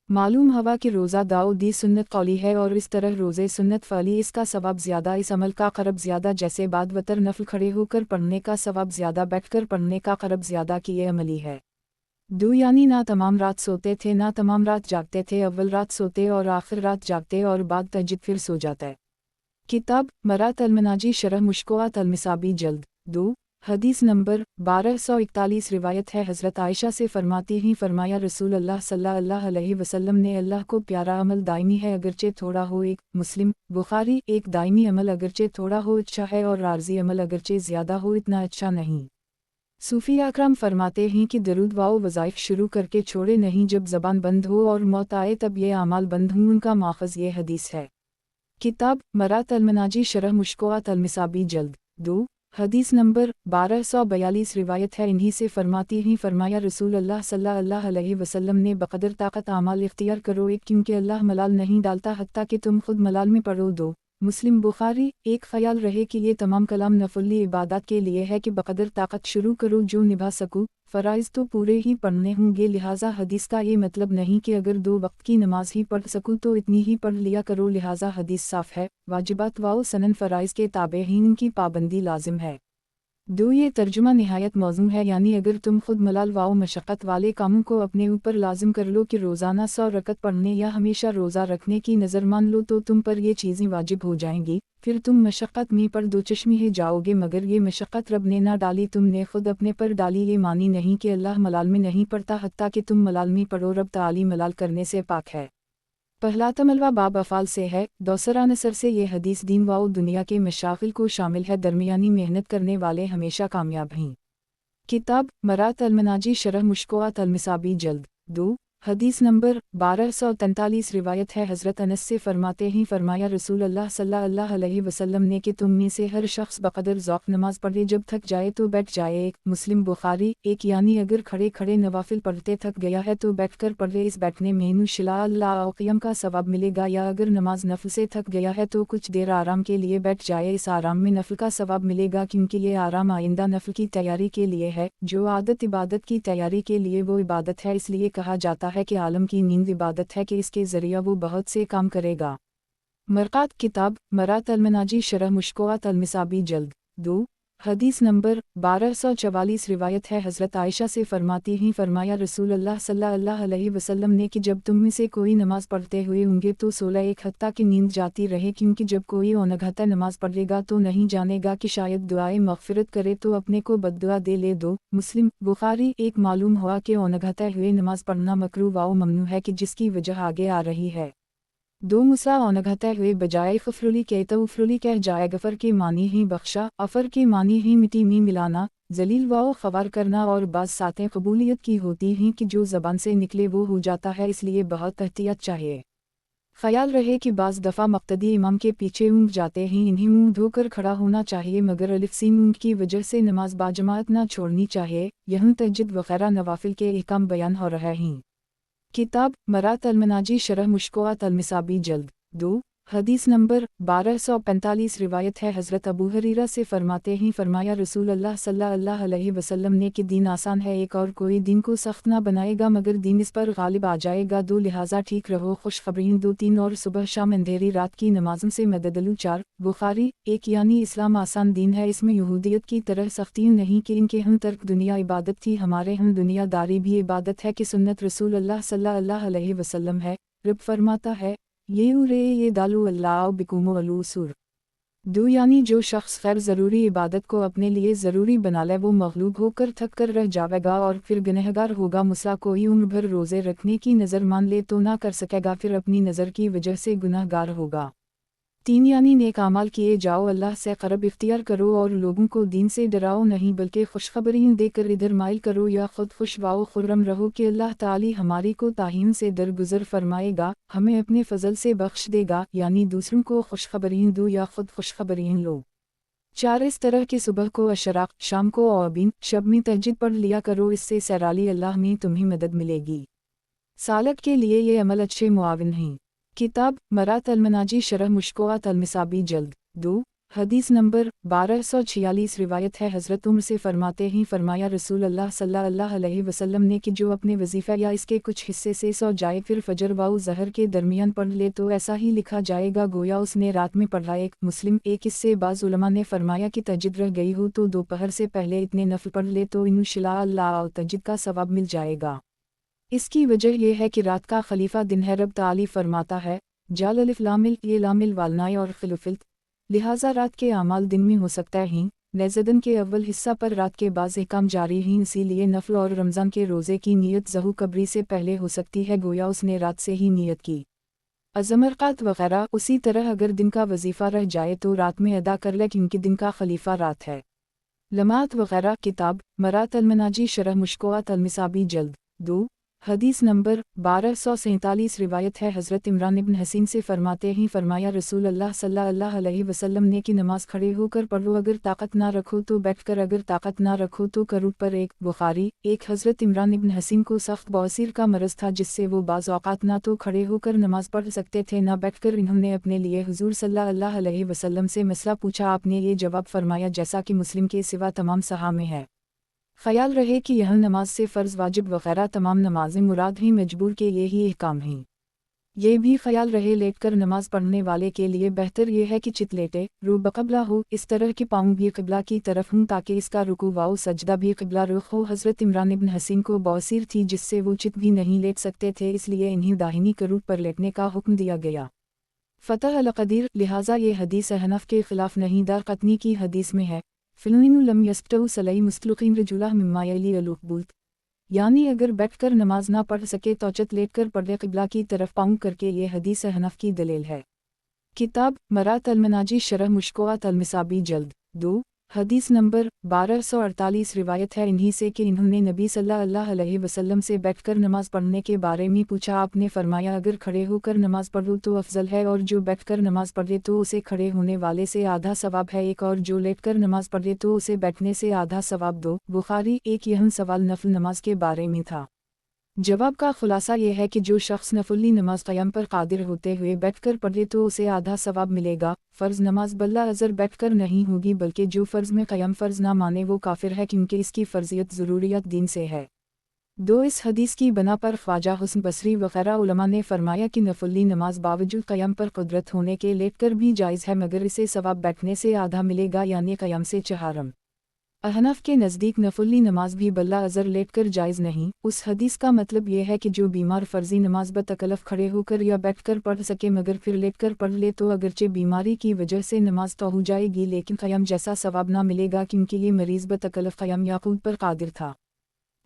मालूम हुआ कि रोज़ा दाऊदी सुन्नत कौली है और इस तरह रोज़े सुन्नत फ़अली इसका सवाब ज़्यादा, इस अमल का क़रब ज़्यादा, जैसे बाद वतर नफल खड़े होकर पढ़ने का सवाब ज़्यादा, बैठकर पढ़ने का क़रब ज़्यादा की ये अमली है। 2 यानी ना तमाम रात सोते थे ना तमाम रात जागते थे, अव्वल रात सोते और आखिर रात जागते और बाद तहज्जुद फिर सो जाते। किताब मरात अल-मनाजी शरह मुश्कोआत अल-मिसाबी जल्द 2 हदीस नंबर 1241 रिवायत है हज़रत आयशा से फरमाती हैं फरमाया रसूल अल्लाह सल्लल्लाहु अलैहि वसल्लम ने अल्लाह को प्यारा अमल दायमी है अगरचे थोड़ा हो। एक मुस्लिम बुखारी एक दायमी अमल अगरचे थोड़ा हो अच्छा है, और आर्जी अमल अगरचे ज़्यादा हो इतना अच्छा नहीं। सूफ़ी अकरम फरमाते हैं कि दरूद वाओ वज़ाइफ शुरू करके छोड़े नहीं, जब ज़बान बंद हो और मौत आए तब ये आमाल बंद हों। उनका माखज़ ये हदीस है। किताब मरात अल-मनाजी शरह मुश्कोआत अल-मिसाबी जल्द 2 हदीस नंबर 1242 रिवायत है इन्हीं से फरमाती हैं फरमाया रसूल अल्लाह सल्लल्लाहु अलैहि वसल्लम ने बक़दर ताकत आमाल इख्तियार करो एक, क्योंकि अल्लाह मलाल नहीं डालता हत्ता कि तुम खुद मलाल में पड़ो। 2 मुस्लिम बुखारी एक ख्याल रहे कि ये तमाम कलाम नफली इबादत के लिए है कि बक़दर ताकत शुरू करो जो निभा सकूँ। फ़राइज़ तो पूरे ही पढ़ने होंगे, लिहाजा हदीस का ये मतलब नहीं कि अगर 2 वक्त की नमाज ही पढ़ सकूँ तो इतनी ही पढ़ लिया करो, लिहाजा हदीस साफ़ है। वाजिबात वाओ सनन फ़राइज़ के ताबे ही इनकी पाबंदी लाजिम है। 2 ये तर्जुमा निहायत मौज़ूम है, यानी अगर तुम खुद मलाल वाओ मशक्क़त वाले कामों को अपने ऊपर लाजिम कर लो कि रोज़ाना 100 रकत पढ़ने या हमेशा रोज़ा रखने की नज़र मान लो तो तुम पर ये चीज़ें वाजिब हो जाएंगी, फिर तुम मशक्क़त में पर दो चश्मी ही जाओगे। मगर ये मशक्क़त रब ने ना डाली, तुमने खुद अपने पर डाली। ये मानी नहीं कि अल्लाह मलाल में नहीं पड़ता, हत्ता कि तुम मलाल में पढ़ो। रब ताली मलाल करने से पाक है। पहला तमलवा बाब अफ़ाल से है। दूसरा नसर से ये हदीस दीन वाओ दुनिया के मशागिल को शामिल है, दरमियानी मेहनत करने वाले हमेशा कामयाब हैं। किताब मरात अल-मनाजी शरह मुश्कोआत अल-मिसाबी जल्द 2 हदीस नंबर 1243 रिवायत है हज़रत अनस से फरमाते हैं फरमाया रसूल अल्लाह सल्लल्लाहु अलैहि वसल्लम ने कि तुम में से हर शख्स बक़दर ज़ौक़ नमाज पढ़े, जब थक जाए तो बैठ जाए। एक मुस्लिम बुखारी एक यानी अगर खड़े खड़े नवाफिल पढ़ते थक गया है तो बैठकर पढ़ ले, इस बैठने में नुशिलाक़ियम का सवाब मिलेगा। या अगर नमाज नफल से थक गया है तो कुछ देर आराम के लिए बैठ जाए, इस आराम में नफल का सवाब मिलेगा, क्योंकि ये आराम आइंदा नफल की तैयारी के लिए है। जो आदत इबादत की तैयारी के लिए वो इबादत है, इसलिए कहा जाता है कि आलम की नींद इबादत है कि इसके ज़रिया वो बहुत से काम करेगा। मरक़ात किताब मरात अल-मनाजी शरह मुश्कोआत अल-मिसाबी जल्द 2 हदीस नंबर 1244 रिवायत है हज़रत आयशा से फरमाती हैं फरमाया रसूल अल्लाह सल्लल्लाहु अलैहि वसल्लम ने कि जब तुम में से कोई नमाज पढ़ते हुए होंगे तो 16 एक हत्ता की नींद जाती रहे, क्योंकि जब कोई औनघता नमाज पढ़ेगा तो नहीं जानेगा कि शायद दुआए मग़फ़िरत करे तो अपने को बद्दुआ दे ले। 2 मुस्लिम बुखारी एक मालूम हुआ कि औनघता हुए नमाज पढ़ना मकरूह व ममनू है, कि जिसकी वजह आगे आ रही है। 2 मुसा औनघता हुए बजाय ग़फ़रुली कहता उफ़रुली कह जाए। गफ़र के मानी ही बख्शा, अफ़र के मानी ही मिट्टी में मिलाना, ذلیل و خوار کرنا، اور بعض ساتیں قبولیت کی ہوتی ہیں کہ جو زبان سے نکلے وہ ہو جاتا ہے، اس لیے بہت احتیاط چاہیے۔ خیال رہے کہ بعض دفعہ مقتدی امام کے پیچھے اونگ جاتے ہیں، انہیں منہ دھو کر کھڑا ہونا چاہیے، مگر الف سین اونگ کی وجہ سے نماز باجماعت نہ چھوڑنی چاہیے۔ یہاں تہجد وغیرہ نوافل کے احکام بیان ہو رہے ہیں۔ کتاب مرات المناجی شرح مشکوات المصابی جلد 2 حدیث نمبر 1245 روایت ہے، حضرت ابو ہریرہ سے فرماتے ہیں، فرمایا رسول اللہ صلی اللہ علیہ وسلم نے کہ دین آسان ہے، ایک اور کوئی دین کو سخت نہ بنائے گا مگر دین اس پر غالب آ جائے گا۔ 2 لہٰذا ٹھیک رہو، خوشخبرین 2 3 اور صبح شام اندھیری رات کی نمازوں سے مدد لو۔ 4 بخاری 1 یعنی اسلام آسان دین ہے، اس میں یہودیت کی طرح سختیاں نہیں کہ ان کے ہم ترک دنیا عبادت تھی، ہمارے ہم دنیا داری بھی عبادت ہے، کہ سنت رسول اللہ صلی اللہ علیہ وسلم ہے۔ رب فرماتا ہے، یہ دالو اللہ بکوم ولو سور 2 یعنی جو شخص غیر ضروری عبادت کو اپنے لیے ضروری بنا لے وہ مغلوب ہو کر تھک کر رہ جاوے گا اور پھر گنہگار ہوگا۔ مسئلہ کوئی عمر بھر روزے رکھنے کی نظر مان لے تو نہ کر سکے گا، پھر اپنی نظر کی وجہ سے گناہ گار ہوگا۔ 3 یعنی نیک اعمال کیے جاؤ، اللہ سے قرب اختیار کرو اور لوگوں کو دین سے ڈراؤ نہیں بلکہ خوشخبریاں دے کر ادھر مائل کرو، یا خود خوش و خرم رہو کہ اللہ تعالی ہماری کو تاہین سے درگزر فرمائے گا، ہمیں اپنے فضل سے بخش دے گا، یعنی دوسروں کو خوشخبریاں دو یا خود خوشخبریاں لو۔ 4 اس طرح کہ صبح کو اشراق، شام کو اوابین، شب میں تہجد پڑھ لیا کرو، اس سے سیرالی اللہ میں تمہیں مدد ملے گی۔ سالک کے لیے یہ عمل اچھے معاون ہیں۔ کتاب مرات المناجی شرح مشکوات المصابی جلد 2 حدیث نمبر 1246 روایت ہے، حضرت عمر سے فرماتے ہیں، فرمایا رسول اللہ صلی اللہ علیہ وسلم نے کہ جو اپنے وظیفہ یا اس کے کچھ حصے سے سو جائے پھر فجر و ظہر کے درمیان پڑھ لے تو ایسا ہی لکھا جائے گا گویا اس نے رات میں پڑھا۔ ایک مسلم 1 اس سے بعض علماء نے فرمایا کہ تہجد رہ گئی ہو تو دوپہر سے پہلے اتنے نفل پڑھ لے تو انشاء اللہ تہجد کا ثواب مل جائے گا۔ اس کی وجہ یہ ہے کہ رات کا خلیفہ دن ہے، رب تعالی فرماتا ہے، جال الف لامل یہ لامل والنائے اور خلفلت، لہٰذا رات کے اعمال دن میں ہو سکتا ہیں۔ نیزدن کے اول حصہ پر رات کے بعض احکام جاری ہیں، اسی لیے نفل اور رمضان کے روزے کی نیت ظہور قبری سے پہلے ہو سکتی ہے، گویا اس نے رات سے ہی نیت کی۔ ازمرقات وغیرہ اسی طرح اگر دن کا وظیفہ رہ جائے تو رات میں ادا کر لے کیونکہ دن کا خلیفہ رات ہے۔ لمحات وغیرہ کتاب مرات المناجی شرح مشکوات المصابی جلد 2 حدیث نمبر 1247 روایت ہے، حضرت عمران بن حسین سے فرماتے ہیں، فرمایا رسول اللہ صلی اللہ علیہ وسلم نے کہ نماز کھڑے ہو کر پڑھو، اگر طاقت نہ رکھو تو بیٹھ کر، اگر طاقت نہ رکھو تو کروٹ پر۔ 1 بخاری 1 حضرت عمران بن حسین کو سخت بواسیر کا مرض تھا جس سے وہ بعض اوقات نہ تو کھڑے ہو کر نماز پڑھ سکتے تھے نہ بیٹھ کر۔ انہوں نے اپنے لیے حضور صلی اللہ علیہ وسلم سے مسئلہ پوچھا، آپ نے یہ جواب فرمایا جیسا کہ مسلم کے سوا تمام صحاح میں ہے۔ خیال رہے کہ یہاں نماز سے فرض واجب وغیرہ تمام نمازیں مراد ہیں، مجبور کے یہی احکام ہیں۔ یہ بھی خیال رہے لیٹ کر نماز پڑھنے والے کے لیے بہتر یہ ہے کہ چت لیٹے، رو بقبلہ ہو، اس طرح کہ پاؤں بھی قبلہ کی طرف ہوں تاکہ اس کا رکوع و سجدہ بھی قبلہ رخ ہو۔ حضرت عمران بن حسین کو بواسیر تھی جس سے وہ چت بھی نہیں لیٹ سکتے تھے، اس لیے انہیں داہنی کروٹ پر لیٹنے کا حکم دیا گیا۔ فتح القدیر، لہٰذا یہ حدیث احناف کے خلاف نہیں، دارقطنی کی حدیث میں ہے، فلوین لم یستو صلی مستلقین رجلہ مما یلی القبولت، یعنی اگر بیٹھ کر نماز نہ پڑھ سکے تو چت لیٹ کر پڑھے، قبلہ کی طرف پاؤں کر کے، یہ حدیث احناف کی دلیل ہے۔ کتاب مرات المناجی شرح مشکوات المصابی جلد 2 حدیث نمبر 1248 روایت ہے انہی سے کہ انہوں نے نبی صلی اللہ علیہ وسلم سے بیٹھ کر نماز پڑھنے کے بارے میں پوچھا، آپ نے فرمایا اگر کھڑے ہو کر نماز پڑھو تو افضل ہے، اور جو بیٹھ کر نماز پڑھے تو اسے کھڑے ہونے والے سے آدھا ثواب ہے، ایک اور جو لیٹ کر نماز پڑھے تو اسے بیٹھنے سے آدھا ثواب 2 بخاری 1 یہاں سوال نفل نماز کے بارے میں تھا۔ جواب کا خلاصہ یہ ہے کہ جو شخص نفلی نماز قیام پر قادر ہوتے ہوئے بیٹھ کر پڑھے تو اسے آدھا ثواب ملے گا۔ فرض نماز بلا عذر بیٹھ کر نہیں ہوگی، بلکہ جو فرض میں قیام فرض نہ مانے وہ کافر ہے کیونکہ اس کی فرضیت ضروریات دین سے ہے۔ 2 اس حدیث کی بنا پر خواجہ حسن بصری وغیرہ علماء نے فرمایا کہ نفلی نماز باوجود قیام پر قدرت ہونے کے لیٹ کر بھی جائز ہے، مگر اسے ثواب بیٹھنے سے آدھا ملے گا، یعنی قیام سے چہارم۔ احناف کے نزدیک نفلی نماز بھی بلا عذر لیٹ کر جائز نہیں۔ اس حدیث کا مطلب یہ ہے کہ جو بیمار فرضی نماز بتکلف کھڑے ہو کر یا بیٹھ کر پڑھ سکے مگر پھر لیٹ کر پڑھ لے تو اگرچہ بیماری کی وجہ سے نماز تو ہو جائے گی لیکن قیام جیسا ثواب نہ ملے گا کیونکہ یہ مریض بتکلف قیام یا قعود پر قادر تھا۔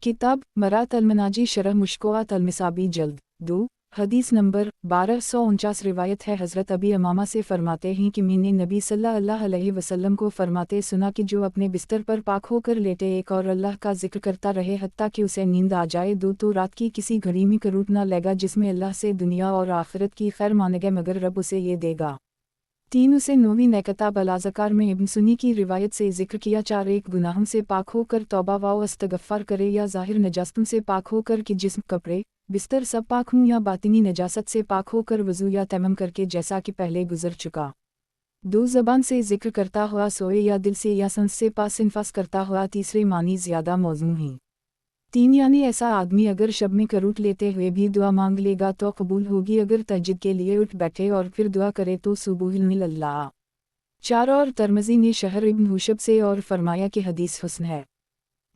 کتاب مرات المناجی شرح مشکوات المصابی جلد 2 हदीस नंबर 1249 रिवायत है हज़रत अबी अमामा से फरमाते हैं कि मैंने नबी सल्लल्लाहु अलैहि वसल्लम को फरमाते सुना कि जो अपने बिस्तर पर पाक होकर लेटे एक और अल्लाह का जिक्र करता रहे हत्ता कि उसे नींद आ जाए दो तो रात की किसी घड़ी में करूट ना लेगा जिसमें अल्लाह से दुनिया और आखिरत की खैर मानेगा मगर रब उसे ये देगा। 3 उसे नौवीं नेकताब अल-अज़कार में इब्न सुन्नी की रिवायत से जिक्र किया 4 एक गुनाहों से पाक होकर तौबा व इस्तग़फ़ार करे या ज़ाहिर नजास्तों से पाक होकर कि जिस्म कपड़े बिस्तर सब पाक हों या बातिनी नजासत से पाक होकर वज़ू या तैमम करके जैसा कि पहले गुजर चुका। 2 ज़बान से जिक्र करता हुआ सोए या दिल से या सांस से पास इन्फास करता हुआ तीसरे मानी ज़्यादा मौज़ूं हैं। 3 यानी ऐसा आदमी अगर शब में करूट लेते हुए भी दुआ मांग लेगा तो कबूल होगी अगर तहज्जुद के लिए उठ बैठे और फिर दुआ करे तो सुबुहिल्लाह। 4 और तरमज़ी ने शहर इब्न हुशब से और फरमाया कि हदीस हुस्न है।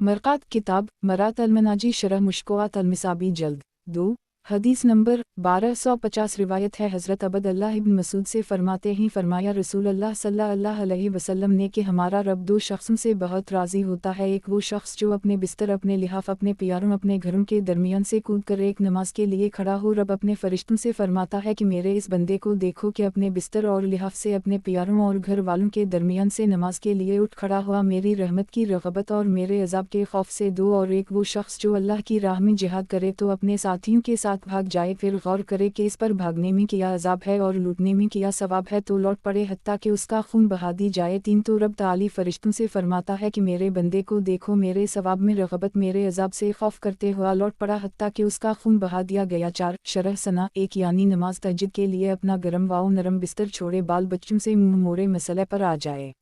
मरक़ात किताब मरात अल-मनाजी शरह मुश्कोआत अल-मिसाबी जल्द 2 हदीस नंबर 1250 रिवायत है हज़रत अब्दुल्लाह इब्न मसूद से फरमाते हैं फरमाया रसूल अल्लाह सल्लल्लाहु अलैहि वसल्लम ने कि हमारा रब 2 शख्सों से बहुत राज़ी होता है। एक वो शख्स जो अपने बिस्तर अपने लिहाफ अपने प्यारों अपने घरों के दरमियान से कूद कर एक नमाज के लिए खड़ा हो। रब अपने फरिश्तों से फरमाता है कि मेरे इस बंदे को देखो कि अपने बिस्तर और लिहाफ से अपने प्यारों और घर वालों के दरमियान से नमाज के लिए उठ खड़ा हुआ मेरी रहमत की रग़बत और मेरे अज़ाब के खौफ से। 2 और एक वो शख्स जो अल्लाह की राह में जिहाद करे तो अपने साथियों के साथ भाग जाए फिर गौर करे कि इस पर भागने में किया अज़ाब है और लूटने में किया सवाब है तो लौट पड़े हत्ता कि उसका खून बहा दी जाए। 3 तो रब ताली फरिश्तों से फरमाता है कि मेरे बंदे को देखो मेरे सवाब में रग़बत मेरे अज़ाब से खौफ करते हुआ लौट पड़ा हत्ता कि उसका खून बहा दिया गया। 4 शरह सना 1 यानी नमाज तहज्जुद के लिए अपना गरम वाओ नरम बिस्तर छोड़े बाल बच्चों से मुँह मोड़े मसले पर आ जाए।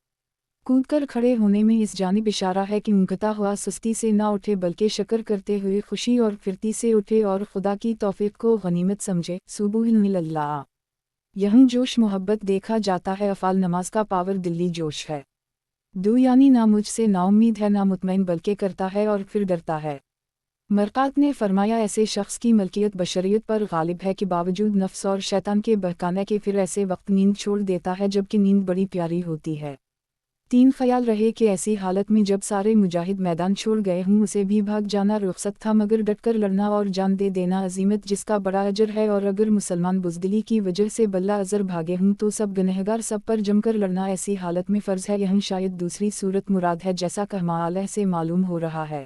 कूद कर खड़े होने में इस जानिब इशारा है कि ऊँघता हुआ सुस्ती से ना उठे बल्कि शक्र करते हुए खुशी और फिरती से उठे और खुदा की तौफीक को गनीमत समझे। सुबुहिल्लाह। यहीं जोश मोहब्बत देखा जाता है अफ़ाल नमाज का पावर दिल्ली जोश है। 2 यानी ना मुझसे नाउम्मीद है ना मुतमईन बल्कि करता है और फिर डरता है। मरक़ात ने फरमाया ऐसे शख्स की मलकियत बशरियत पर गालिब है कि बावजूद नफ्स और शैतान के बहकाने के फिर ऐसे वक्त नींद छोड़ देता है जबकि नींद बड़ी प्यारी होती है। 3 ख्याल रहे कि ऐसी हालत में जब सारे मुजाहिद मैदान छोड़ गए हों उसे भी भाग जाना रुखसत था मगर डटकर लड़ना और जान दे देना अजीमत जिसका बड़ा अजर है। और अगर मुसलमान बुज़दिली की वजह से बल्ला अजर भागे हों तो सब गुनहगार सब पर जमकर लड़ना ऐसी हालत में फ़र्ज़ है। यहीं शायद दूसरी सूरत मुराद है जैसा कहमालह से मालूम हो रहा है।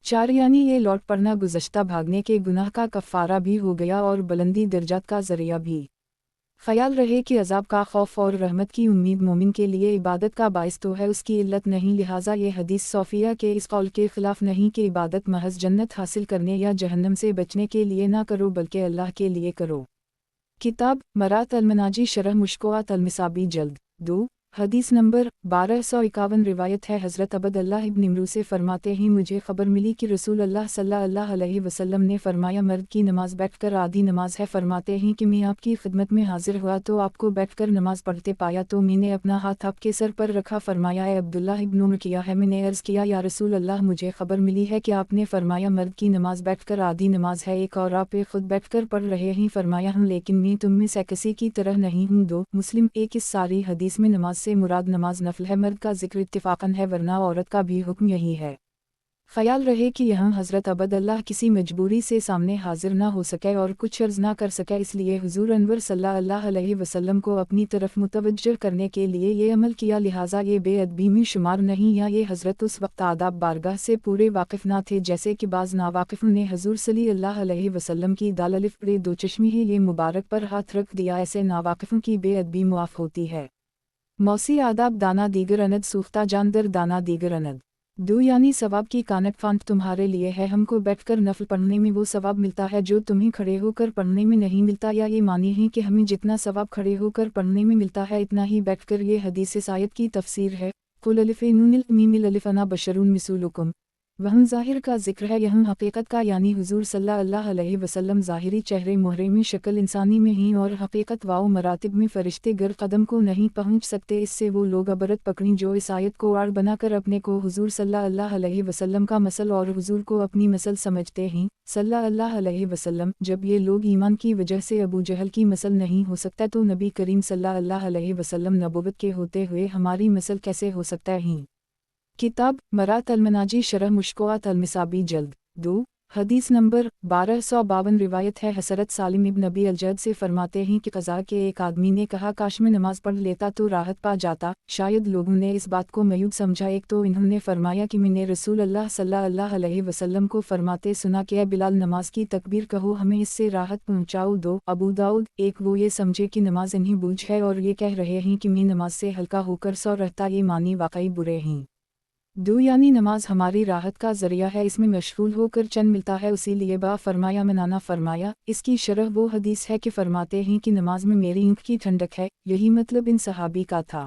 4 यानी ये लौट पड़ना गुज़श्ता भागने के गुनाह का कफ़ारा भी हो गया और बुलंदी दर्जात का ज़रिया भी। ख्याल रहे कि अज़ाब का खौफ और रहमत की उम्मीद मोमिन के लिए इबादत का बाइस तो है उसकी इल्लत नहीं। लिहाजा ये हदीस सोफिया के इस कौल के ख़िलाफ़ नहीं कि इबादत महज जन्नत हासिल करने या जहन्नम से बचने के लिए ना करो बल्कि अल्लाह के लिए करो। किताब मरात अल-मनाजी शरह मुश्कोआत अल-मिसाबी जल्द 2 हदीस नंबर 1251 रिवायत है हज़रत अब्दुल्लाह इब्न इमरू से फरमाते हैं मुझे ख़बर मिली कि रसूल अल्लाह सल्लल्लाहु अलैहि वसल्लम ने फरमाया मर्द की नमाज बैठकर आधी नमाज है। फरमाते हैं कि मैं आपकी खिदमत में हाजिर हुआ तो आपको बैठकर नमाज पढ़ते पाया तो मैंने अपना हाथ आपके सर पर रखा। फरमाया ए अब्दुल्ला इब्न उमर किया है। मैंने अर्ज़ किया या रसूल अल्लाह मुझे ख़बर मिली है कि आपने फरमाया मर्द की नमाज बैठकर आधी नमाज है एक और आप खुद बैठकर पढ़ रहे हैं। फरमाया हूँ लेकिन मैं तुम में से किसी की तरह नहीं हूँ। 2 मुस्लिम 1 इस सारी हदीस में नमाज से मुराद नमाज नफल है। मर्द का जिक्र इत्तिफाकन है वरना औरत का भी हुक्म यही है। ख्याल रहे कि यहाँ हज़रत अब्दुल्लाह किसी मजबूरी से सामने हाजिर ना हो सके और कुछ अर्ज़ ना कर सके इसलिए हुज़ूर अनवर सल्लल्लाहु अलैहि वसल्लम को अपनी तरफ मुतवज्जह करने के लिए ये अमल किया। लिहाजा ये बेअदबी में शुमार नहीं या ये हज़रत उस वक्त आदाब बारगाह से पूरे वाकिफ़ ना थे जैसे कि बाज़ नावाकिफ़ों ने हुज़ूर सल्लल्लाहु अलैहि वसल्लम की दाल अलिफ बड़े 2 चश्मी है ये मुबारक पर हाथ रख दिया। ऐसे नावाकिफ़ों की बेअदबी मुआफ़ होती है। मौसी आदाब दाना दीगर अनद सूख्ता जानदर दाना दीगर अनद 2 यानी सवाब की कानक फांत तुम्हारे लिए है। हमको बैठकर नफल पढ़ने में वो सवाब मिलता है जो तुम्हें खड़े होकर पढ़ने में नहीं मिलता या ये मानी है कि हमें जितना सवाब खड़े होकर पढ़ने में मिलता है इतना ही बैठकर। ये हदीस इस आयत की तफसीर है कुल अलिफ नूनिल मीमिल अलिफ अना बशरुन मिसलुकुम। वहाँ ज़ाहिर का जिक्र है यहाँ हकीकत का यानी हुज़ूर सल्लल्लाहु अलैहि वसल्लम ज़ाहिरी चेहरे मुहरे में शक्ल इंसानी में हैं और हकीकत वाओ मरातिब में फ़रिश्ते गर कदम को नहीं पहुँच सकते। इससे वो लोग अबरत पकड़ी जो इस आयत को आड़ बनाकर अपने को हुज़ूर सल्लल्लाहु अलैहि वसल्लम का मसल और हुज़ूर को अपनी मसल समझते हैं सल्लल्लाहु अलैहि वसल्लम। जब ये लोग ईमान की वजह से अबू जहल की मसल नहीं हो सकता तो नबी करीम सल्लल्लाहु अलैहि वसल्लम नबुव्वत के होते हुए हमारी मसल कैसे हो सकता है। किताब मरात अल-मनाजी शरह मुश्कोआत अल-मिसाबी जल्द 2 हदीस नंबर 1252 रिवायत है हज़रत सालिम इब्न अबी अल-जद से फरमाते हैं कि क़ज़ा के एक आदमी ने कहा काश मैं नमाज़ पढ़ लेता तो राहत पा जाता। शायद लोगों ने इस बात को मयूब समझा। एक तो इन्होंने फरमाया कि मैंने रसूल अल्लाह सल्लल्लाहु अलैहि वसल्लम को फरमाते सुना कि बिलाल नमाज की तकबीर कहो हमें इससे राहत पहुँचाओ। दो अबू दाऊद एक वो ये समझे कि नमाज इन्हीं बूझ है और ये कह रहे हैं कि मैं नमाज से हल्का होकर सो रहता। ये मानी वाकई बुरे हैं। दो यानी नमाज हमारी राहत का ज़रिया है, इसमें मशगूल होकर चैन मिलता है, उसी लिए बा फरमाया मनाना फरमाया। इसकी शरह वो हदीस है कि फरमाते हैं कि नमाज में मेरी ऊँख की ठंडक है, यही मतलब इन सहाबी का था।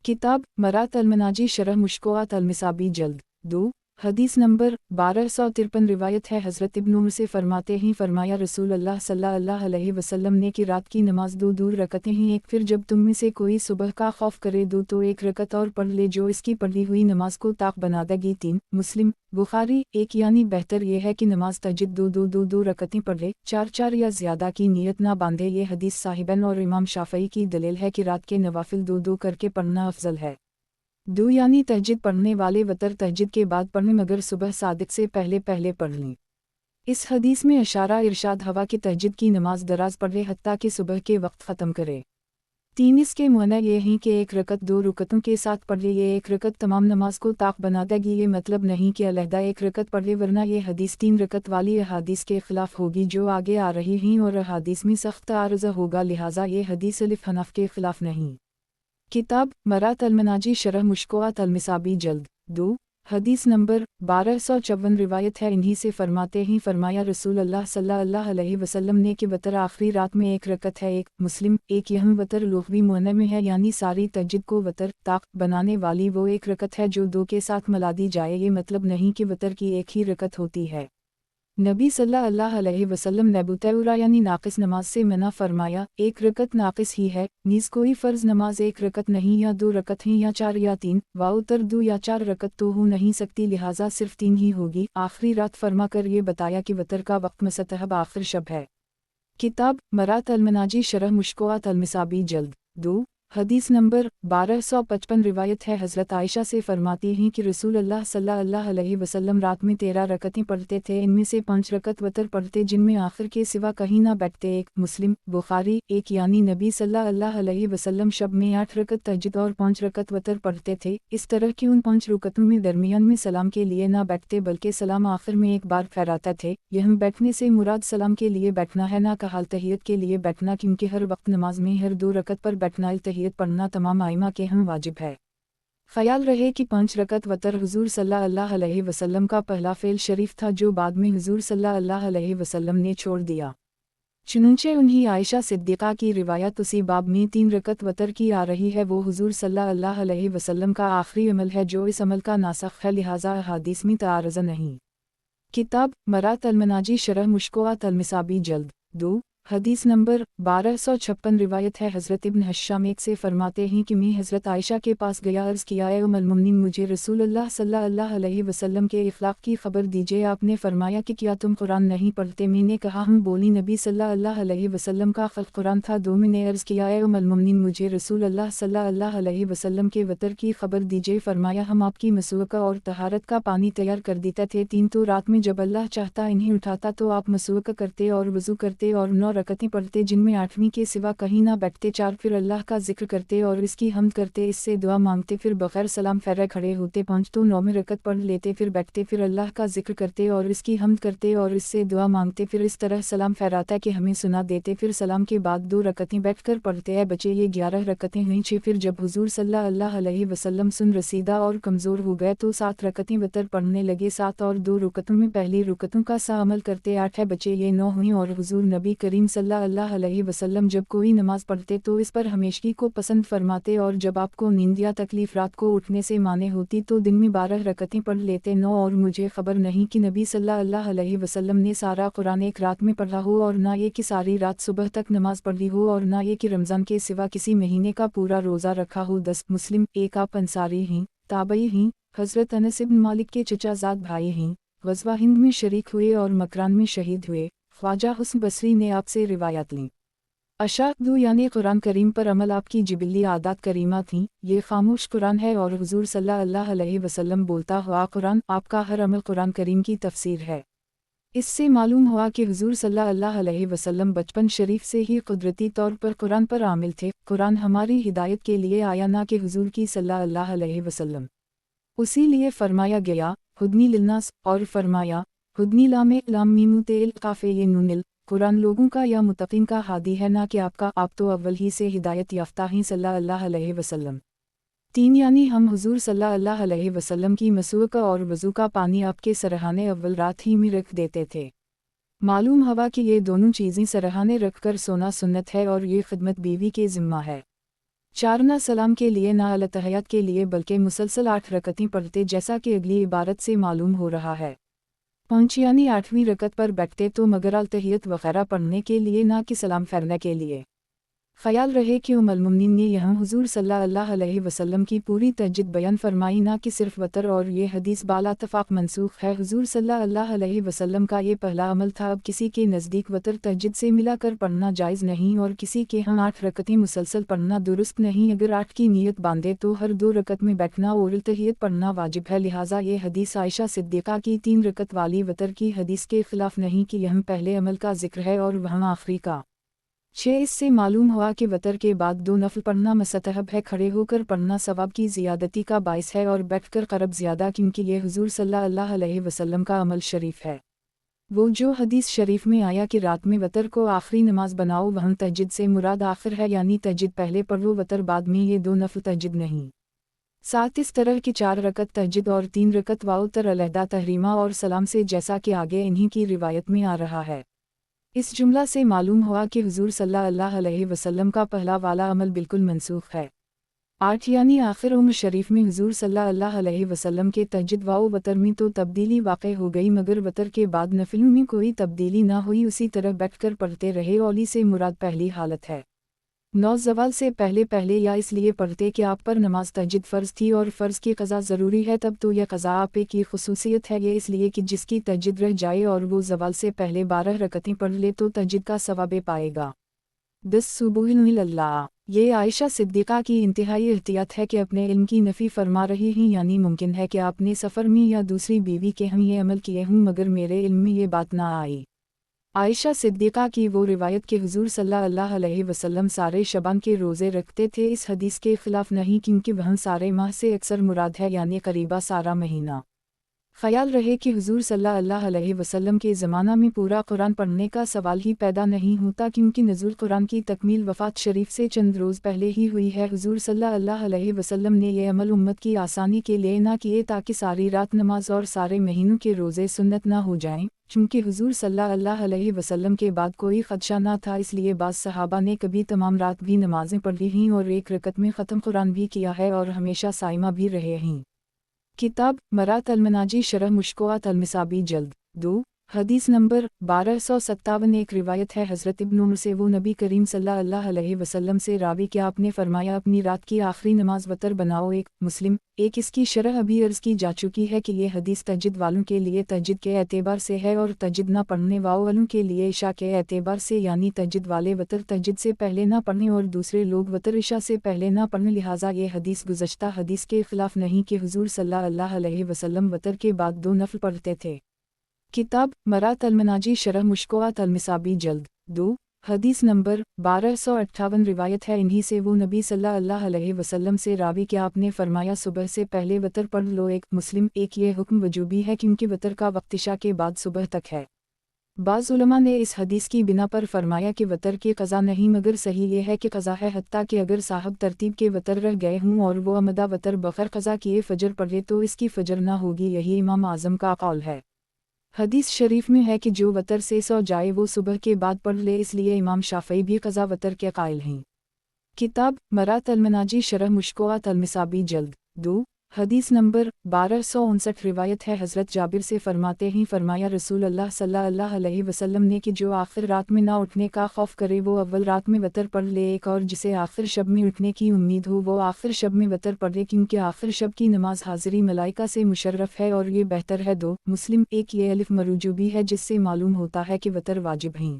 किताब मरात अल-मनाजी शरह मुश्कोआत अल-मिसाबी जल्द 2 हदीस नंबर 1253 रिवायत है हज़रत इब्न उमर से फरमाते हैं फरमाया रसूल अल्लाह सल्लल्लाहु अलैहि वसल्लम ने कि रात की नमाज दो रकतें हैं, एक फिर जब तुम में से कोई सुबह का खौफ करे दो तो एक रकत और पढ़ ले जो इसकी पढ़ी हुई नमाज को ताक बना देगी। 3 मुस्लिम बुखारी एक यानी बेहतर यह है कि नमाज तहज्जुद दो रकतें पढ़ ले, 4 या ज़्यादा की नीयत ना बांधे। ये हदीस साहिबन और इमाम शाफ़ई की दलील है कि रात के नवाफिल दो करके पढ़ना अफजल है। दो यानी तहज्जुद पढ़ने वाले वतर तहज्जुद के बाद पढ़ें मगर सुबह सादिक से पहले पढ़ लें। इस हदीस में इशारा इरशाद हवा कि तहज्जुद की नमाज दराज पढ़े हत्ता कि सुबह के वक्त ख़त्म करे। 3 इसके मुअना ये हैं कि एक रकत 2 रुकतों के साथ पढ़ ले, ये एक रकत तमाम नमाज को ताक बना देगी। ये मतलब नहीं कि अलहदा एक रकत पढ़ ले, वरना ये हदीस 3 रकत वाली अहादीस के खिलाफ होगी जो आगे आ रही हैं और अहादीस में सख्त आर्ज़ा होगा, लिहाजा ये हदीस अलिफ हनफ के खिलाफ नहीं। किताब मरात अल-मनाजी शरह मुश्कोआत अल-मिसाबी जल्द 2 हदीस नंबर 1254 रिवायत है इन्हीं से फरमाते हैं फरमाया रसूल अल्लाह सल्लल्लाहु अलैहि वसल्लम ने कि वतर आखिरी रात में एक रकत है। एक मुस्लिम एक यह वतर लुग़वी मुअन्ना में है यानी सारी तहज्जुद को वतर ताक बनाने वाली वो एक रकत है जो 2 के साथ मिला दी जाए। ये मतलब नहीं कि वतर की एक ही रकत होती है। नबी सल्लल्लाहु अलैहि वसल्लम ने बुतौरा यानी नाक़िस नमाज से मना फरमाया, एक रकत नाक़िस ही है, नीज़ कोई फ़र्ज़ नमाज एक रकत नहीं या 2 रकत हैं या 4 या 3 वाउतर 2 या 4 रकत तो हो नहीं सकती, लिहाजा सिर्फ 3 ही होगी। आखिरी रात फरमा कर ये बताया कि वतर का वक्त मस्तहब आखिर शब है। किताब मरात अल-मनाजी शरह मुश्कोआत अल-मिसाबी जल्द 2 हदीस नंबर 1255 रिवायत है हज़रत आयशा से फरमाती हैं कि रसूल अल्लाह सल्लल्लाहु अलैहि वसल्लम रात में 13 रकतें पढ़ते थे, इनमें से 5 रकत वतर पढ़ते जिनमें आखिर के सिवा कहीं ना बैठते। एक मुस्लिम बुखारी एक यानी नबी सल्लल्लाहु अलैहि वसल्लम शब में 8 रकत तहज्जुद और 5 रकत वतर पढ़ते थे। इस तरह की उन 5 रकतों में दरमियान में सलाम के लिए ना बैठते बल्कि सलाम आखिर में एक बार फहराते थे। यह बैठने से मुराद सलाम के लिए बैठना है, ना कहा तहियत के लिए बैठना, क्योंकि हर वक्त नमाज में हर 2 रकत पर बैठना पढ़ना तमाम आइमा के हम वाजिब है। ख्याल रहे कि 5 रकत वतर हुजूर सल्लल्लाहु अलैहि वसल्लम का पहला फ़ेल शरीफ था जो बाद में हुजूर सल्लल्लाहु अलैहि वसल्लम ने छोड़ दिया। चुनंचे उन्हीं आयशा सिद्दीक़ा की रिवायत उसी बाब में 3 रकत वतर की आ रही है। वो हुजूर सल्लल्लाहु अलैहि वसल्लम का आखिरी अमल है जो इस अमल का नासख है, लिहाजा अहादीस में तारज़ा नहीं। किताब मरात अल-मनाजी शरह मुश्कोआत अल-मिसाबी जल्द 2 हदीस नंबर 1256 रिवायत है हज़रत इब्न हश्शाम एक से फरमाते हैं कि मैं हज़रत आयशा के पास गया, अर्ज़ किया ए उम्मुल मोमिनीन मुझे रसूल अल्लाह सल्लल्लाहु अलैहि वसल्लम के इखलाक़ की ख़बर दीजिए। आपने फरमाया कि क्या तुम कुरान नहीं पढ़ते? मैंने कहा हम। बोली नबी सल्लल्लाहु अलैहि वसल्लम का ख़ल्क़ कुरान था। दो मैंने अर्ज़ किया ए उम्मुल मोमिनीन मुझे रसूल अल्लाह सल्लल्लाहु अलैहि वसल्लम के वतर की ख़बर दीजिए। फरमाया हम आपकी मसूक़ा और तहारत का पानी तैयार कर देते थे। 3 तो रात में जब अल्लाह चाहता इन्हें उठाता तो आप मसूक़ा करते और वज़ू करते और 9 रकतें पढ़ते जिनमें 8वीं के सिवा कहीं ना बैठते। 4 फिर अल्लाह का जिक्र करते और इसकी हम्द करते, इससे दुआ मांगते, फिर बग़ैर सलाम फेरे खड़े होते। 5 तो 9वीं रकत पढ़ लेते, फिर बैठते, फिर अल्लाह का जिक्र करते और इसकी हम्द करते और इससे दुआ मांगते, फिर इस तरह सलाम फहराता कि हमें सुना देते, फिर सलाम के बाद 2 रकतें बैठकर पढ़ते हैं बचे। ये 11 रकतें हुई। 6 फिर जब हुजूर सल्लल्लाहु अलैहि वसल्लम सुन रसीदा और कमज़ोर हो गए तो 7 रकतें वतर पढ़ने लगे। 7 और 2 रकतों में पहली रकतों का सा अमल करते। 8 है बचे, ये 9 हुई। और हुजूर नबी करीम सल्लल्लाहु अलैहि वसल्लम जब कोई नमाज पढ़ते तो इस पर हमेशगी को पसंद फरमाते और जब आपको नींद या तकलीफ रात को उठने से माने होती तो दिन में 12 रकतें पढ़ लेते। 9 और मुझे खबर नहीं कि नबी सल्लल्लाहु अलैहि वसल्लम ने सारा कुरान एक रात में पढ़ा हो, और ना ये कि सारी रात सुबह तक नमाज पढ़ी हो, और ना ये कि रमज़ान के सिवा किसी महीने का पूरा रोज़ा रखा हो। 10 मुस्लिम एक आप अंसारी हैं, ताबई हैं, हज़रत अनस इब्न मालिक के चचाज़ाद भाई हैं, ग़ज़वा हिंद में शरीक हुए और मकरान में शहीद हुए। ख्वाजा हुस्न बसरी ने आपसे रिवायत लीं। अशादु यानी कुरान करीम पर अमल आपकी जिबिल्ली आदत करीमा थीं। ये खामोश कुरान है और हुजूर सल्लल्लाहु अलैहि वसल्लम बोलता हुआ कुरान, आपका हर अमल कुरान करीम की तफसीर है। اس سے معلوم ہوا کہ حضور صلی اللہ علیہ وسلم بچپن شریف سے ہی قدرتی طور پر قرآن پر عامل تھے۔ قرآن ہماری ہدایت کے لیے آیا نہ کہ حضور کی صلی اللہ علیہ وسلم۔ اسی لیے فرمایا گیا ہدنی للناس، اور فرمایا ہدنی لام میم تیل قافے نونل، قرآن لوگوں کا یا متقین کا ہادی ہے نہ کہ آپ کا، آپ تو اول ہی سے ہدایت یافتہ ہیں صلی اللہ علیہ وسلم۔ 3 یعنی ہم حضور صلی اللہ علیہ وسلم کی مسوق اور وضو کا پانی آپ کے سرحانے اول رات ہی میں رکھ دیتے تھے۔ معلوم ہوا کہ یہ دونوں چیزیں سرحانے رکھ کر سونا سنت ہے اور یہ خدمت بیوی کے ذمہ ہے۔ 4 نہ سلام کے لیے نہ التحیات کے لیے بلکہ مسلسل 8 رکعتیں پڑھتے جیسا کہ اگلی عبارت سے معلوم ہو رہا ہے۔ 5 یعنی 8ویں رکعت پر بیٹھتے تو مگر التحیت وغیرہ پڑھنے کے لیے نہ کہ سلام پھیرنے کے لیے۔ خیال رہے کہ ام المؤمنین نے یہاں حضور صلی اللہ علیہ وسلم کی پوری تہجد بیان فرمائی نہ کہ صرف وتر، اور یہ حدیث بالا اتفاق منسوخ ہے۔ حضور صلی اللہ علیہ وسلم کا یہ پہلا عمل تھا۔ اب کسی کے نزدیک وتر تہجد سے ملا کر پڑھنا جائز نہیں اور کسی کے ہاں 8 رکعتیں مسلسل پڑھنا درست نہیں۔ اگر 8 کی نیت باندھے تو ہر 2 رکعت میں بیٹھنا اور التحیت پڑھنا واجب ہے، لہٰذا یہ حدیث عائشہ صدیقہ کی 3 رکعت والی وتر کی حدیث کے خلاف نہیں کہ یہاں پہلے عمل کا ذکر ہے اور وہاں آخری کا۔ 6 اس سے معلوم ہوا کہ وتر کے بعد 2 نفل پڑھنا مستحب ہے۔ کھڑے ہو کر پڑھنا ثواب کی زیادتی کا باعث ہے اور بیٹھ کر قرب زیادہ، کیونکہ یہ حضور صلی اللہ علیہ وسلم کا عمل شریف ہے۔ وہ جو حدیث شریف میں آیا کہ رات میں وتر کو آخری نماز بناؤ، وہاں تہجد سے مراد آخر ہے، یعنی تہجد پہلے پڑھو وتر بعد میں، یہ 2 نفل تہجد نہیں۔ 7 اس طرح کی 4 رکعت تہجد اور 3 رکعت واوتر علیحدہ تحریمہ اور سلام سے، جیسا کہ آگے انہی کی روایت میں آ رہا ہے۔ اس جملہ سے معلوم ہوا کہ حضور صلی اللہ علیہ وسلم کا پہلا والا عمل بالکل منسوخ ہے۔ 8 یعنی آخر عمر شریف میں حضور صلی اللہ علیہ وسلم کے تہجد و وتر میں تو تبدیلی واقع ہو گئی، مگر وتر کے بعد نفلوں میں کوئی تبدیلی نہ ہوئی، اسی طرح بیٹھ کر پڑھتے رہے۔ اولی سے مراد پہلی حالت ہے۔ 9 زوال سے پہلے یا اس لیے پڑھتے کہ آپ پر نماز تہجد فرض تھی اور فرض کی قضا ضروری ہے، تب تو یہ قضا آپ کی خصوصیت ہے۔ یہ اس لیے کہ جس کی تہجد رہ جائے اور وہ زوال سے پہلے 12 رکعتیں پڑھ لے تو تہجد کا ثواب پائے گا۔ 10 سبحان اللہ، یہ عائشہ صدیقہ کی انتہائی احتیاط ہے کہ اپنے علم کی نفی فرما رہی ہیں، یعنی ممکن ہے کہ آپ نے سفر میں یا دوسری بیوی کے ہم یہ عمل کیے ہوں مگر میرے علم میں یہ بات نہ آئی۔ عائشہ صدیقہ کی وہ روایت کہ حضور صلی اللہ علیہ وسلم سارے شعبان کے روزے رکھتے تھے، اس حدیث کے خلاف نہیں، کیونکہ وہاں سارے ماہ سے اکثر مراد ہے، یعنی قریبا سارا مہینہ۔ خیال رہے کہ حضور صلی اللہ علیہ وسلم کے زمانہ میں پورا قرآن پڑھنے کا سوال ہی پیدا نہیں ہوتا، کیونکہ نزول قرآن کی تکمیل وفات شریف سے چند روز پہلے ہی ہوئی ہے۔ حضور صلی اللہ علیہ وسلم نے یہ عمل امت کی آسانی کے لیے نہ کیے تاکہ ساری رات نماز اور سارے مہینوں کے روزے سنت نہ ہو جائیں، چونکہ حضور صلی اللہ علیہ وسلم کے بعد کوئی خدشہ نہ تھا، اس لیے بعض صحابہ نے کبھی تمام رات بھی نمازیں پڑھی ہیں اور 1 رکعت میں ختم قرآن بھی کیا ہے اور ہمیشہ صائمہ بھی رہے ہیں۔ کتاب مرات المناجی شرح مشکوات المصابی جلد 2 حدیث نمبر 1257۔ ایک روایت ہے حضرت ابن عمر سے، وہ نبی کریم صلی اللہ علیہ وسلم سے راوی کہ آپ نے فرمایا اپنی رات کی آخری نماز وتر بناؤ۔ 1 مسلم 1۔ اس کی شرح ابھی عرض کی جا چکی ہے کہ یہ حدیث تہجد والوں کے لیے تہجد کے اعتبار سے ہے اور تہجد نہ پڑھنے والوں کے لیے عشاء کے اعتبار سے، یعنی تہجد والے وتر تہجد سے پہلے نہ پڑھیں اور دوسرے لوگ وتر عشاء سے پہلے نہ پڑھیں، لہٰذا یہ حدیث گزشتہ حدیث کے خلاف نہیں کہ حضور صلی اللہ علیہ وسلم وتر کے بعد 2 نفل پڑھتے تھے۔ کتاب مرات المناجی شرح مشکوات المصابی جلد 2 حدیث نمبر 1258۔ روایت ہے انہی سے، وہ نبی صلی اللہ علیہ وسلم سے راوی کہ آپ نے فرمایا صبح سے پہلے وتر پڑھ لو۔ 1 مسلم 1۔ یہ حکم وجوبی ہے کیونکہ وتر کا وقت عشاء کے بعد صبح تک ہے۔ بعض علماء نے اس حدیث کی بنا پر فرمایا کہ وتر کی قضا نہیں، مگر صحیح یہ ہے کہ قضا ہے، حتیٰ کہ اگر صاحب ترتیب کے وتر رہ گئے ہوں اور وہ عمدہ وتر بغیر قضا کیے فجر پڑھے تو اس کی فجر نہ ہوگی، یہی امام اعظم کا قول ہے۔ حدیث شریف میں ہے کہ جو وتر سے سو جائے وہ صبح کے بعد پڑھ لے، اس لیے امام شافعی بھی قضا وتر کے قائل ہیں۔ کتاب مرات المناجی شرح مشکوات المصابی جلد 2 حدیث نمبر 1259۔ روایت ہے حضرت جابر سے فرماتے ہیں فرمایا رسول اللہ صلی اللہ علیہ وسلم نے کہ جو آخر رات میں نہ اٹھنے کا خوف کرے وہ اول رات میں وتر پڑھ لے۔ 1 اور جسے آخر شب میں اٹھنے کی امید ہو وہ آخر شب میں وتر پڑھے، کیونکہ آخر شب کی نماز حاضری ملائکہ سے مشرف ہے اور یہ بہتر ہے۔ 2 مسلم 1۔ یہ الف مرجوبی ہے جس سے معلوم ہوتا ہے کہ وتر واجب ہیں۔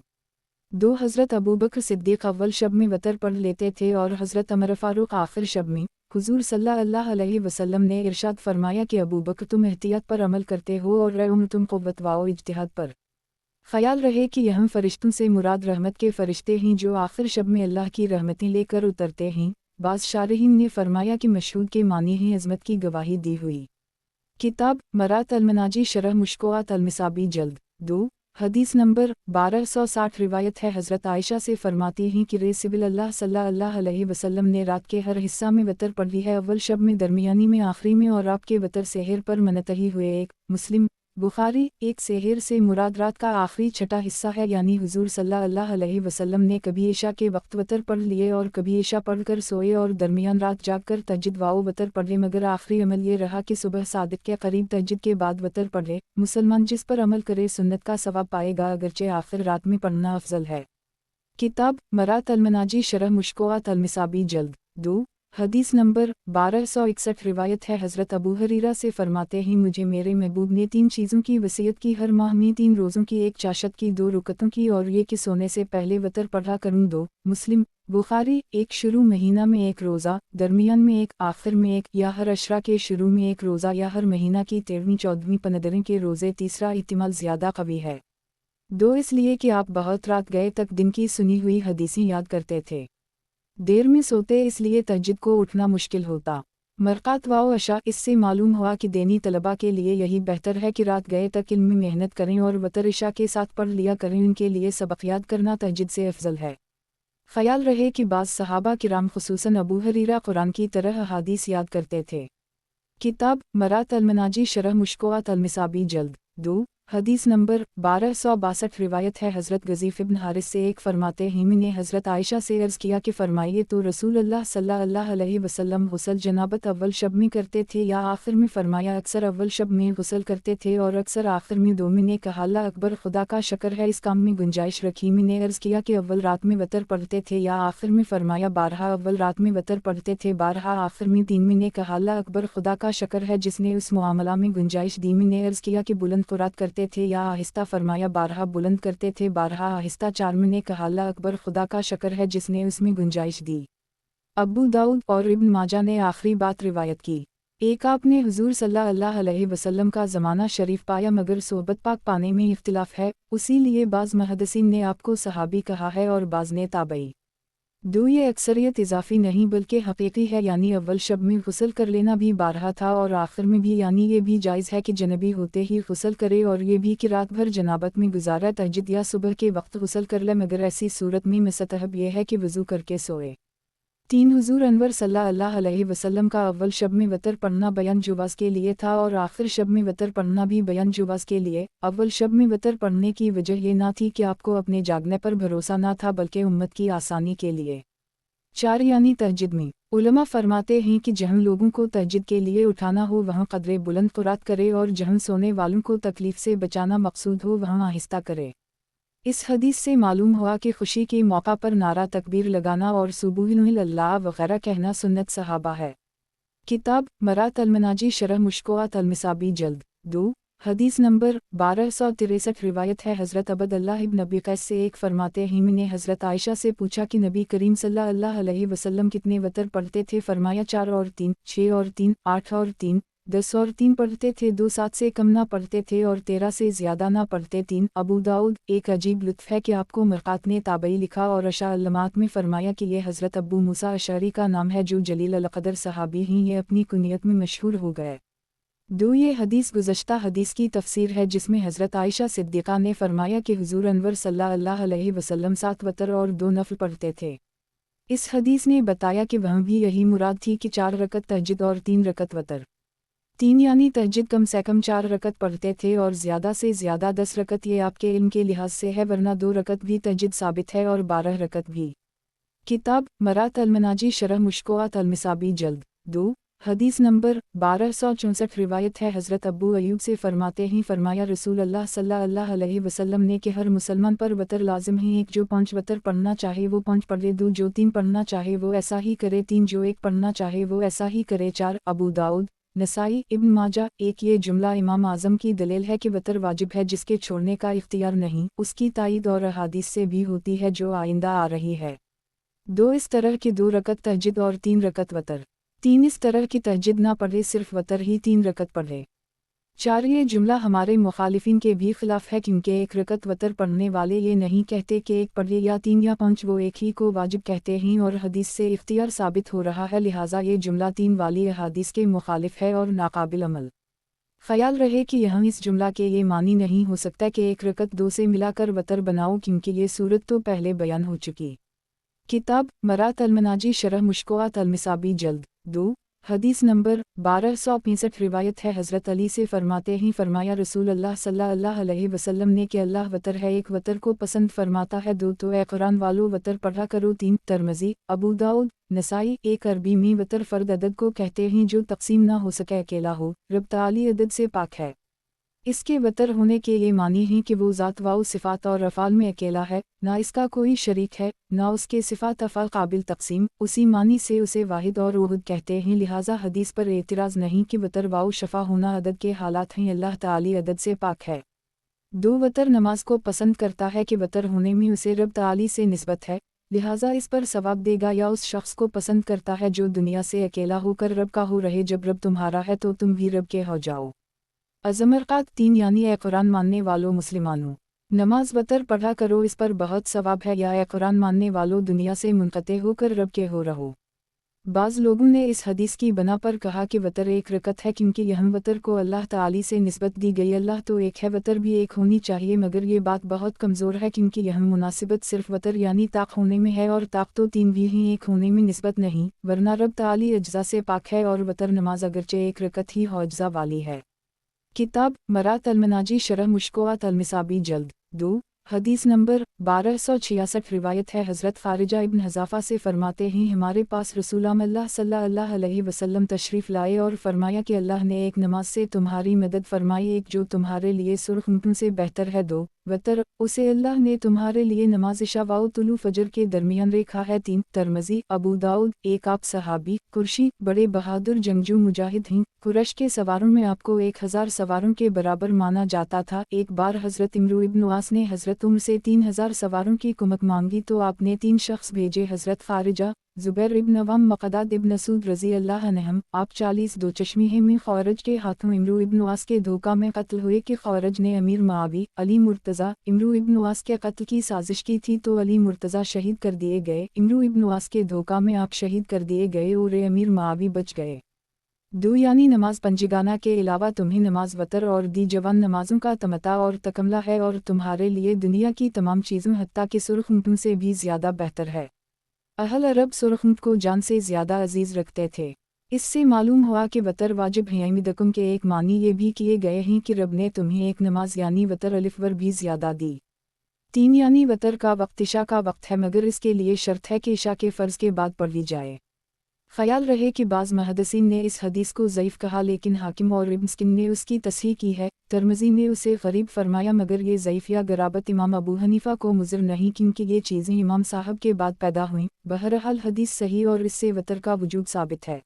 2 حضرت ابوبکر صدیق اول شب میں وتر پڑھ لیتے تھے اور حضرت عمر فاروق آخر شب میں۔ حضور صلی اللہ علیہ وسلم نے ارشاد فرمایا کہ ابوبکر تم احتیاط پر عمل کرتے ہو اور عمر تم قوت و اجتہاد پر۔ ख्याल रहे कि यह फरिश्तों से मुराद रहमत के फरिश्ते हैं जो आखिर शब में अल्लाह की रहमतें लेकर उतरते हैं। बाज़ शारहीन ने फरमाया कि मशहूद के मानी हैं अज़मत की गवाही दी हुई। किताब मरात अलमनाजी शरह मुश्कोआत अलमिसाबी जल्द 2 हदीस नंबर 1260 रिवायत है हज़रत आयशा से फरमाती हैं कि रसूल अल्लाह सल्लल्लाहु अलैहि वसल्लम ने रात के हर हिस्सा में वतर पढ़ी है, अव्वल शब में, दरमियानी में, आखिरी में, और आपके वतर सेहर पर मनतही हुए। एक मुस्लिम बुखारी। एक सेहर से मुराद रात का आखिरी छठा हिस्सा है, यानी हुजूर सल्लल्लाहु अलैहि वसल्लम ने कभी इशा के वक्त वतर पढ़ लिए और कभी इशा पढ़कर सोए और दरमियान रात जागकर तहज्जुद वाओ वतर पढ़े, मगर आखिरी अमल ये रहा कि सुबह सादिक के करीब तहज्जुद के बाद वतर पढ़े। मुसलमान जिस पर अमल करे सुन्नत का सवाब पाएगा, अगरचे आखिर रात में पढ़ना अफजल है। किताब मरात अलमनाजी शरह मुश्कोआत अलमिसाबी जल्द 2 हदीस नंबर 1261 रिवायत है हज़रत अबू हरीरा से फरमाते हैं मुझे मेरे महबूब ने 3 चीज़ों की वसीयत की, हर माह में 3 रोज़ों की, 1 चाशत की, 2 रुकतों की, और ये कि सोने से पहले वतर पढ़ा करूँ। 2 मुस्लिम बुखारी। 1 शुरू महीना में 1 रोज़ा, दरमियान में 1, आखिर में 1, या हर अशरा के शुरू में 1 रोज़ा, या हर महीना की 13वीं 14वीं 15 के रोज़े। तीसरा इहतिमाल ज़्यादा कवी है। 2 इसलिए कि आप बहुत रात गए तक दिन की सुनी हुई हदीसें याद करते थे। देर में सोते इसलिए तहज्जुद को उठना मुश्किल होता। मरक़ात वाओ अशा। इससे मालूम हुआ कि देनी तलबा के लिए यही बेहतर है कि रात गए तक इल्म में मेहनत करें और वतर इशा के साथ पढ़ लिया करें। उनके लिए सबक याद करना तहज्जुद से अफजल है। ख्याल रहे कि बाज़ सहाबा किराम खुसूसन अबू हरीरा कुरान की तरह अहादीस याद करते थे। किताब मरात अलमनाजी शरह मुश्कोआत अलमिसाबी जल्द 2 हदीस नंबर 1262 रिवायत है हज़रत गज़ीफ़ इब्न हारिस से एक फरमाते हैं मैंने हज़रत आयशा से अर्ज़ किया कि फरमाइए तो रसूल अल्लाह सल्लल्लाहु अलैहि वसल्लम गुस्ल जनाबत अव्वल शब में करते थे या आखिर में? फरमाया अक्सर अव्वल शब में गुस्ल करते थे और अक्सर आखिर में। 2 मैंने कहा अल्लाह अकबर, खुदा का शक्र है, इस काम में गुंजाइश रखी। मैंने अर्ज़ किया कि अव्वल रात में वतर पढ़ते थे या आखिर में? फरमाया बारहा अव्वल रात में वतर पढ़ते थे, बारहा आखिर में। 3 मैंने कहा अल्लाह अकबर, खुदा का शक्र है जिसने उस मामला में गुंजाइश दी। मैंने अर्ज़ किया कि बुलंद क़ुरात करते थे या आहिस्ता? फरमाया बारहा बुलंद करते थे, बारहा आहिस्ता। 4 मैंने कहा अल्लाह अकबर, खुदा का शक्र है जिसने उसमें गुंजाइश दी। अबू दाऊद और इब्न माजा ने आखिरी बात रिवायत की। एक आपने हुजूर सल्लल्लाहु अलैहि वसल्लम का ज़माना शरीफ पाया, मगर सोबत पाक पाने में इख्तिलाफ है, उसी लिए बाज़ मुहद्दिसीन ने आपको सहाबी कहा है और बाज़ ने ताबई। 2 ये अक्सरियत इजाफी नहीं बल्कि हकीकी है, यानी अव्वल शब में गुस्ल कर लेना भी बारहा था और आखिर में भी, यानी ये भी जायज़ है कि जनबी होते ही गुस्ल करे, और ये भी कि रात भर जनाबत में गुजारा तहज्जुद या सुबह के वक्त गुस्ल कर ले, मगर ऐसी सूरत में मुस्तहब ये है कि वज़ू करके सोए। 3 हुजूर अनवर सल्लल्लाहु अलैहि वसल्लम का अव्वल शब में वतर पढ़ना बयान जुवाज़ के लिए था और आखिर शब में वतर पढ़ना भी बयान जुवाज़ के लिए। अव्वल शब में वतर पढ़ने की वजह ये ना थी कि आपको अपने जागने पर भरोसा ना था, बल्कि उम्मत की आसानी के लिए। 4 यानी तहज्जुद में। उलमा फरमाते हैं कि जहाँ लोगों को तहज्जुद के लिए उठाना हो वहाँ कदरे बुलंद क़ुरात करे, और जहाँ सोने वालों को तकलीफ से बचाना मकसूद हो वहाँ आहिस्ता करे। इस हदीस से मालूम हुआ कि खुशी के मौका पर नारा तकबीर लगाना और सुबहानल्लाह वगैरह कहना सुन्नत सहाबा है। किताब मरात अलमनाजी शरह मुश्कोआत अलमिसाबी जल्द 2 हदीस नंबर 1263 रिवायत है हज़रत अब्दुल्लाह इब्न अबी कैस से एक फरमाते हैं मैंने हज़रत आयशा से पूछा कि नबी करीम सल्लल्लाहु अलैहि वसल्लम कितने वतर पढ़ते थे? फरमाया 4 और 3, 6 और 3, 8 और 3, 10 और 3 पढ़ते थे, 2 7 से कम ना पढ़ते थे और 13 से ज़्यादा ना पढ़ते। 3 अबू दाऊद। एक अजीब लुत्फ़ है कि आपको मरक़ात ने ताबई लिखा और अशा अल्लमात में फरमाया कि यह हज़रत अबू मूसा अशअरी का नाम है जो जलील अल-क़दर सहाबी हैं, ये अपनी कुनियत में मशहूर हो गए। 2 ये हदीस गुज़श्ता हदीस की तफसीर है जिसमें हज़रत आयशा सिद्दीक़ा ने फरमाया कि हुज़ूर अनवर सल्लल्लाहु अलैहि वसल्लम 7 वतर और 2 नफ़ल पढ़ते थे। इस हदीस ने बताया कि वहाँ भी यही मुराद थी कि 4 रकत तहज्जुद और 3 रकत वतर। 3 यानी तहज्जुद कम से कम 4 रकत पढ़ते थे और ज़्यादा से ज़्यादा 10 रकत। ये आपके इल्म के लिहाज से है, वरना 2 रकत भी तहज्जुद साबित है और 12 रकत भी। किताब मरात अलमनाजी शरह मुश्कोआत अलमिसाबी जल्द 2 हदीस नंबर 1264 रिवायत है हज़रत अबू अयूब से फरमाते हैं फरमाया रसूल अल्लाह सल्लल्लाहु अलैहि वसल्लम ने कि हर मुसलमान पर वतर लाजिम है। 1 जो 5 वतर पढ़ना चाहे वो 5 पढ़े, 2 जो 3 पढ़ना चाहे वो ऐसा ही करे, 3 जो 1 पढ़ना चाहे वो ऐसा ही करे। 4 अबू दाऊद, नसाई, इब्न माजा। 1 ये जुमला इमाम आज़म की दलील है कि वतर वाजिब है जिसके छोड़ने का इख्तियार नहीं। उसकी तायीद और अहादीस से भी होती है जो आइंदा आ रही है। 2 इस तरह की 2 रकत तहज्जुद और 3 रकत वतर। 3 इस तरह की तहज्जुद ना पढ़े, सिर्फ वतर ही 3 रकत पढ़े। 4 ये जुमला हमारे मुखालिफिन के भी खिलाफ है क्योंकि एक रकत वतर पढ़ने वाले ये नहीं कहते कि एक पढ़े या 3 या 5, वो एक ही को वाजिब कहते हैं और हदीस से इख्तियार साबित हो रहा है, लिहाजा ये जुमला 3 वाली अहादीस के मुखालिफ है और नाकाबिल अमल। ख्याल रहे कि यहाँ इस जुमला के ये मानी नहीं हो सकता कि एक रकत 2 से मिलाकर वतर बनाओ, क्योंकि ये सूरत तो पहले बयान हो चुकी। किताब मरात अलमनाजी शरह मुश्कोआत अलमिसाबी जल्द 2 हदीस नंबर 1265 रिवायत है, हज़रत अली से फरमाते ही फरमाया रसूल अल्लाह सल्लल्लाहु अलैहि वसल्लम ने कि अल्लाह वतर है, एक वतर को पसंद फरमाता है, 2 तो ए कुरान वालों वतर पढ़ा करो, 3 तिरमिज़ी अबू दाऊद नसाई। एक अरबी में वतर फ़र्द अदद को कहते हैं जो तकसीम ना हो सके, अकेला हो, रब ताली अदद से पाक है। इसके वतर होने के ये मानी हैं कि वो ज़ात व सिफ़ात और अफ़ाल में अकेला है, ना इसका कोई शरीक है, ना उसके सिफ़ात अफ़ाल काबिल तकसीम, उसी मानी से उसे वाहिद और वहद कहते हैं। लिहाजा हदीस पर एतराज़ नहीं कि वतर वाउ शफ़ा होना अदद के हालात हैं, अल्लाह ताली अदद से पाक है। 2 वतर नमाज को पसंद करता है कि वतर होने में उसे रब ताली से निस्बत है, लिहाजा इस पर सवाब देगा। या उस शख्स को पसंद करता है जो दुनिया से अकेला होकर रब का हो रहे, जब रब तुम्हारा है तो तुम भी रब के हो जाओ। अज़मरक़ात 3 यानी ए कुरान मानने वालों मुसलमानों, नमाज वतर पढ़ा करो, इस पर बहुत सवाब है, या ए कुरान मानने वालों दुनिया से मुनक़ते होकर रब के हो रहो। बाज़ लोगों ने इस हदीस की बना पर कहा कि वतर एक रकत है, क्योंकि यह वतर को अल्लाह ताली से निस्बत दी गई। अल्लाह तो एक है, वतर भी एक होनी चाहिए, मगर ये बात बहुत कमज़ोर है, क्योंकि यह मुनासिबत सिर्फ वतर यानी ताक होने में है, और ताक तो 3 भी ही एक होने में निस्बत नहीं, वरना रब ताली अज्जा से पाक है, और वतर नमाज अगरचे एक रकत ही हो अज्जा वाली है। किताब मरात अलमनाजी शरह मुश्कोआत अलमिसाबी जल्द 2 हदीस नंबर 1266 रिवायत है, हज़रत ख़ारिजा इब्न हज़ाफ़ा से फरमाते हैं हमारे पास रसूलुल्लाह सल्लल्लाहु अलैहि वसल्लम तशरीफ़ लाए और फरमाया कि अल्लाह ने एक नमाज से तुम्हारी मदद फरमाई, एक जो तुम्हारे लिए सुर्ख ऊँटों से बेहतर है, 2 वतर उसे अल्लाह ने तुम्हारे लिए नमाज इशा व तुलू फजर के दरमियान रखा है, 3 तिरमिज़ी अबू दाऊद। एक आप सहाबी कुरशी बड़े बहादुर जंगजू मुजाहिद हैं, कुरैश के सवारों में आपको 1000 सवारों के बराबर माना जाता था। एक बार हज़रत इमरू इब्न आस ने हज़रत उम्र से 3000 सवारों की कुमक मांगी तो आपने 3 शख्स भेजे, हज़रत ख़ारिजा, ज़ुबैर इब्न अवाम, मक़दाद इब्न सूद रज़ी अल्लाह अन्हुम। आप 40 दो चश्मी में ख़ौरज के हाथों इमरू इब्न आस के धोखा में कत्ल हुए कि ख़ौरज ने अमीर मुआवी, अली मुर्तज़ा, इमरू इब्न आस के कत्ल की साजिश की थी तो अली मुर्तज़ा शहीद कर दिए गए। इमरू इब्न आस के धोखा में आप शहीद कर दिए गए और अमीर मुआवी बच गए। 2 यानी नमाज पंजगाना के अलावा तुम्हें नमाज वतर और दी जवान नमाजों का तमता और तकमला है, और तुम्हारे लिए दुनिया की तमाम चीज़ों हत्ता के सुर्ख ऊँटों से भी ज़्यादा बेहतर है। अहल अरब सुर्ख ऊँट को जान से ज़्यादा अजीज़ रखते थे। इससे मालूम हुआ कि वतर वाजिब है। इमदकुम के एक मानी ये भी किए गए हैं कि रब ने तुम्हें एक नमाज यानी वतर अलिफवर भी ज़्यादा दी। 3 यानी वतर का वक्त इशा का वक्त है, मगर इसके लिए शर्त है कि इशा के फ़र्ज़ के बाद पढ़ ली जाए। ख्याल रहे कि बाज़ मुहद्दिसीन ने इस हदीस को ज़ईफ़ कहा, लेकिन हाकिम और इब्न सिकिन ने उसकी तस्हीह की है। तिरमिज़ी ने उसे गरीब फरमाया, मगर ये ज़ईफ़ या गराबत इमाम अबू हनीफ़ा को मुज़र नहीं, क्योंकि ये चीज़ें इमाम साहब के बाद पैदा हुईं। बहरहाल हदीस सही और इससे वतर का वजूद साबित है।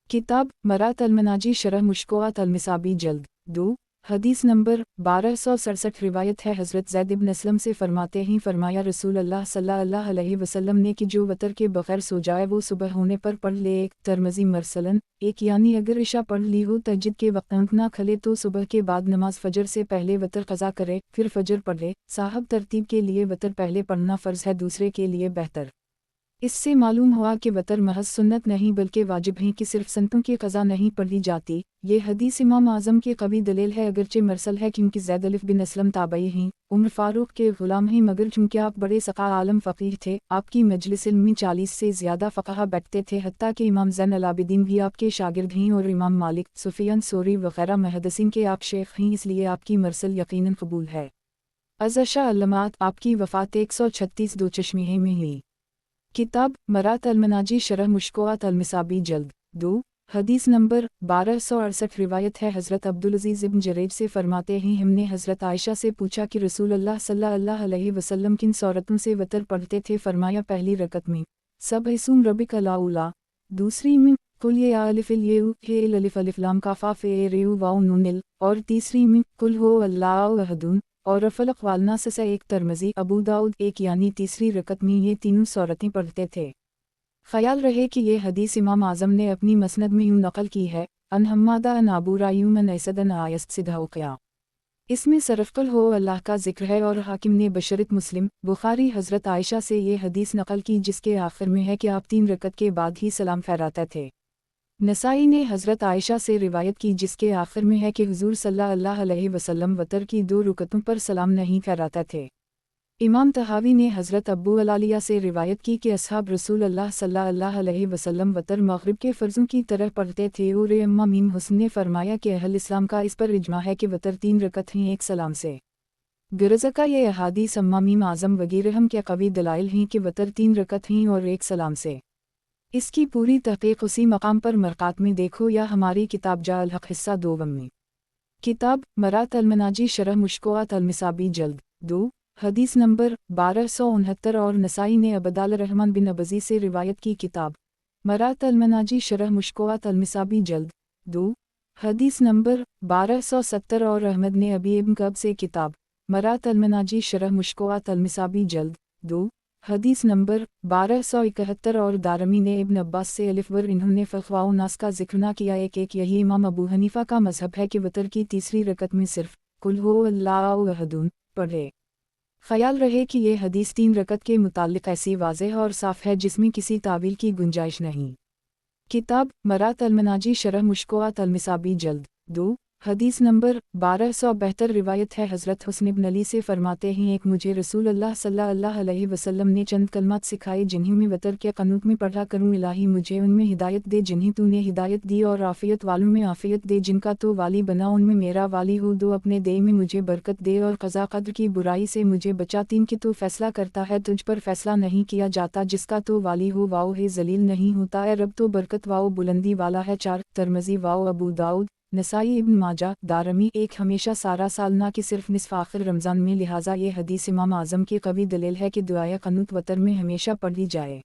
किताब मरात अलमनाजी शरह मुश्कोआत अलमिसाबी जल्द 2 हदीस नंबर 1267 रिवायत है, हज़रत ज़ैद इब्न असलम से फरमाते हैं फरमाया रसूल अल्लाह सल्लल्लाहु अलैहि वसल्लम ने कि जो वतर के बग़ैर सो जाए वो सुबह होने पर पढ़ ले। एक तिरमिज़ी मरसलन 1 यानी अगर इशा पढ़ ली हो, तहज्जुद के वक्त आँख ना खले तो सुबह के बाद नमाज फ़जर से पहले वतर क़ज़ा करे, फिर फ़जर पढ़ ले। साहब तरतीब के लिए वतर पहले पढ़ना फ़र्ज़ है, दूसरे के लिए बेहतर। इससे मालूम हुआ कि वतर महज सुन्नत नहीं बल्कि वाजिब है कि सिर्फ संतों की क़ज़ा नहीं पढ़ी जाती। ये हदीस इमाम आज़म की कवी दलील है, अगरचे मरसल है, क्योंकि ज़ैद अलिफ़ बिन असलम ताबई हैं, उम्र फ़ारूक के ग़ुलाम हैं, मगर चूँकि आप बड़े सक़ा आलम फ़क़ीह थे, आपकी मजलिस इल्म में 40 से ज़्यादा फ़क़हा बैठते थे, हत्ता कि इमाम ज़ैनुल आबिदीन भी आपके शागिर्द हैं और इमाम मालिक, सुफ़ियान सोरी वग़ैरह मुहद्दिसीन के आप शेख हैं, इसलिए आपकी मरसल यकीनन कबूल है। अज़शा अल्लमात आपकी वफ़ात 136 दो चश्मे में हुई। किताब मरात अलमनाजी शरह मुश्कोआत अलमिसाबी जल्द 2 हदीस नंबर 1268 रिवायत है, हज़रत अब्दुल अज़ीज़ इब्न जरेज से फरमाते हैं हमने हज़रत आयशा से पूछा कि रसूल अल्लाह सल्लल्लाहु अलैहि वसल्लम किन सूरतों से वतर पढ़ते थे। फरमाया पहली रकत में सब हिसूम रबिक अलाउला, दूसरी में कुल या अलिफ़िल येउ हे अलिफ़ अलिफ़ लाम काफ़ा फ़े रेउ वाउ नूनिल, और तीसरी में कुल हो अल्लाहु अहदुन और फलक वालनास से। एक तिरमिज़ी अबू दाऊद 1 यानी तीसरी रकत में ये तीनों सूरतें पढ़ते थे। ख्याल रहे कि ये हदीस इमाम आज़म ने अपनी मसनद में यूँ नकल की है, अन हम्मादा अन अबू रायूम अन ऐसद अन आयस सिद्दौक़िया। इसमें सरफ़क़ल हो अल्लाह का ज़िक्र है और हाकिम ने बशरत मुस्लिम बुखारी हज़रत आयशा से ये हदीस नकल की जिसके आखिर में है कि आप 3 रकत के बाद ही सलाम फहराते थे। नसाई ने हज़रत आयशा से रिवायत की जिसके आखिर में है कि हुज़ूर सल्लल्लाहु अलैहि वसल्लम वतर की 2 रुकतों पर सलाम नहीं फहराते थे। इमाम तहावी ने हज़रत अब्बू अलालिया से रिवायत की कि असहाब रसूल अल्लाह सल्लल्लाहु अलैहि वसल्लम वतर मग़रिब के फ़र्ज़ों की तरह पढ़ते थे और अम्मा मीम हुस्न ने फरमाया कि अहल इस्लाम का इस पर इजमा है कि वतर 3 रकत हैं एक सलाम से। गिरज़ा का ये अहादीस अम्मा मीम आज़म वगैरह हम के कवी दलाइल हैं कि वतर 3 रकत हैं और एक सलाम से। इसकी पूरी तहक़ीक़ उसी मकाम पर मरक़ात में देखो या हमारी किताब जा अल हक़ हिस्सा 2 में। किताब मरात अल-मनाजी शरह मुश्किलात अल-मिसाबी जल्द 2 हदीस नंबर 1269 और नसाई ने अबदाल रहमान बिन अबजी से रिवायत की किताब मरात अल-मनाजी शरह मुश्किलात अल-मिसाबी जल्द 2 हदीस नंबर 1270 और अहमद ने अबी इब्न कब से किताब मरात अल-मनाजी शरह मुश्किलात अल-मिसाबी जल्द 2 हदीस नंबर 1271 और दारमी ने इब्न अब्बास से अलिफवर इन्होंने फ़ख्वाउ नास का जिक्र ना किया। एक यही इमाम अबू हनीफ़ा का मज़हब है कि वतर की तीसरी रकत में सिर्फ कुल हु अल्लाहु अहद पढ़े। ख्याल रहे कि ये हदीस 3 रकत के मुताल्लिक़ ऐसी वाज़ेह और साफ़ है जिसमें किसी तावील की गुंजाइश नहीं। किताब मरात अल-मनाजी शरह मुश्किलात अल-मिसाबी जल्द 2 हदीस नंबर 1272 रिवायत है हज़रत हुस्न इब्न अली से फरमाते हैं एक मुझे रसूल अल्लाह सल्लल्लाहु अलैहि वसल्लम ने चंद कलमात सिखाए जिन्हें मैं वतर के क़नूत में पढ़ा करूँ। इलाही मुझे उनमें हिदायत दे जिन्हें तूने हिदायत दी और आफ़ियत वालों में आफ़ियत दे जिनका तो वाली बना उनमें मेरा वाली हो। 2 अपने दे में मुझे बरकत दे और क़ज़ा क़द्र की बुराई से मुझे बचा। 3 कि तू फ़ैसला करता है तुझ पर फ़ैसला नहीं किया जाता जिसका तो वाली हो। वाओ है ज़लील नहीं होता है रब तो बरकत वाओ बुलंदी वाला है। 4 तिरमिज़ी वाओ अबू दाऊद नसाई इब्न माजा दारमी। 1 हमेशा सारा साल ना कि सिर्फ निस्फ़ आखिर रमज़ान में। लिहाजा ये हदीस इमाम आज़म की कवी दलील है कि दुआए क़नूत वतर में हमेशा पढ़ी जाए।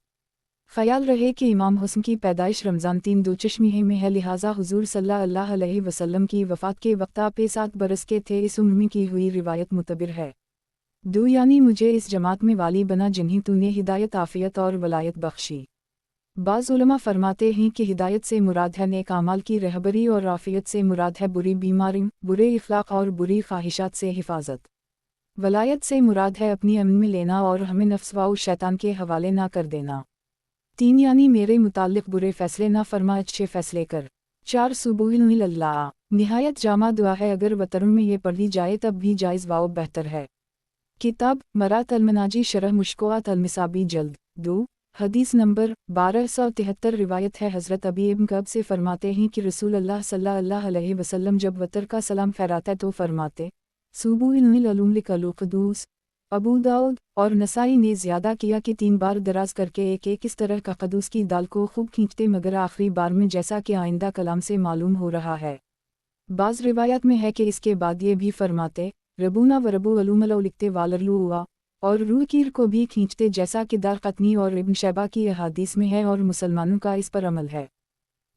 ख्याल रहे कि इमाम हुस्न की पैदाइश रमज़ान 3 दूचश्मीह में है लिहाजा हुज़ूर सल्लल्लाहु अलैहि वसल्लम की वफ़ात के वक्त आप 7 बरस के थे। इस उम्र में की हुई रिवायत मुतबिर है। 2 यानी मुझे इस जमात में वाली बना जिन्हें तूने हिदायत आफ़ियत और वलायत बख्शी। बाज़ उलमा फरमाते हैं कि हिदायत से मुराद है नेक आमाल की रहबरी और आफ़ियत से मुराद है बुरी बीमारी बुरे इख़लाक़ और बुरी ख्वाहिशात से हिफाजत। वलायत से मुराद है अपनी अमन में लेना और हमें नफ्स व शैतान के हवाले ना कर देना। 3 यानी मेरे मुताल्लिक़ बुरे फ़ैसले ना फरमा अच्छे फ़ैसले कर। 4 सुबुहिल्लाह निहायत जामा दुआ है अगर वतरों में ये पढ़ी जाए तब भी जायज़ व बेहतर है। किताब मरात अल-मनाजी शरह मुश्किलात अल-मिसाबी जल्द 2 हदीस नंबर 1273 रिवायत है हज़रत अबी इब्न कब से फरमाते हैं कि रसूल अल्लाह सल्लल्लाहु अलैहि वसल्लम जब वतर का सलाम फहराते तो फरमाते सुबुहिल्लुक़दूस। अबू दाऊद और नसाई ने ज़्यादा किया कि 3 बार दराज करके एक इस तरह का कदूस की दाल को खूब खींचते मगर आखिरी बार में जैसा कि आइंदा कलाम से मालूम हो रहा है। बाज़ रिवायत में है कि इसके बाद ये भी फरमाते रबूना व रबू अलूमलो लिखते वालरलू हुआ और रूह कीर को भी खींचते जैसा कि दार क़तनी और इब्न शैबा की अहादीस में है और मुसलमानों का इस पर अमल है।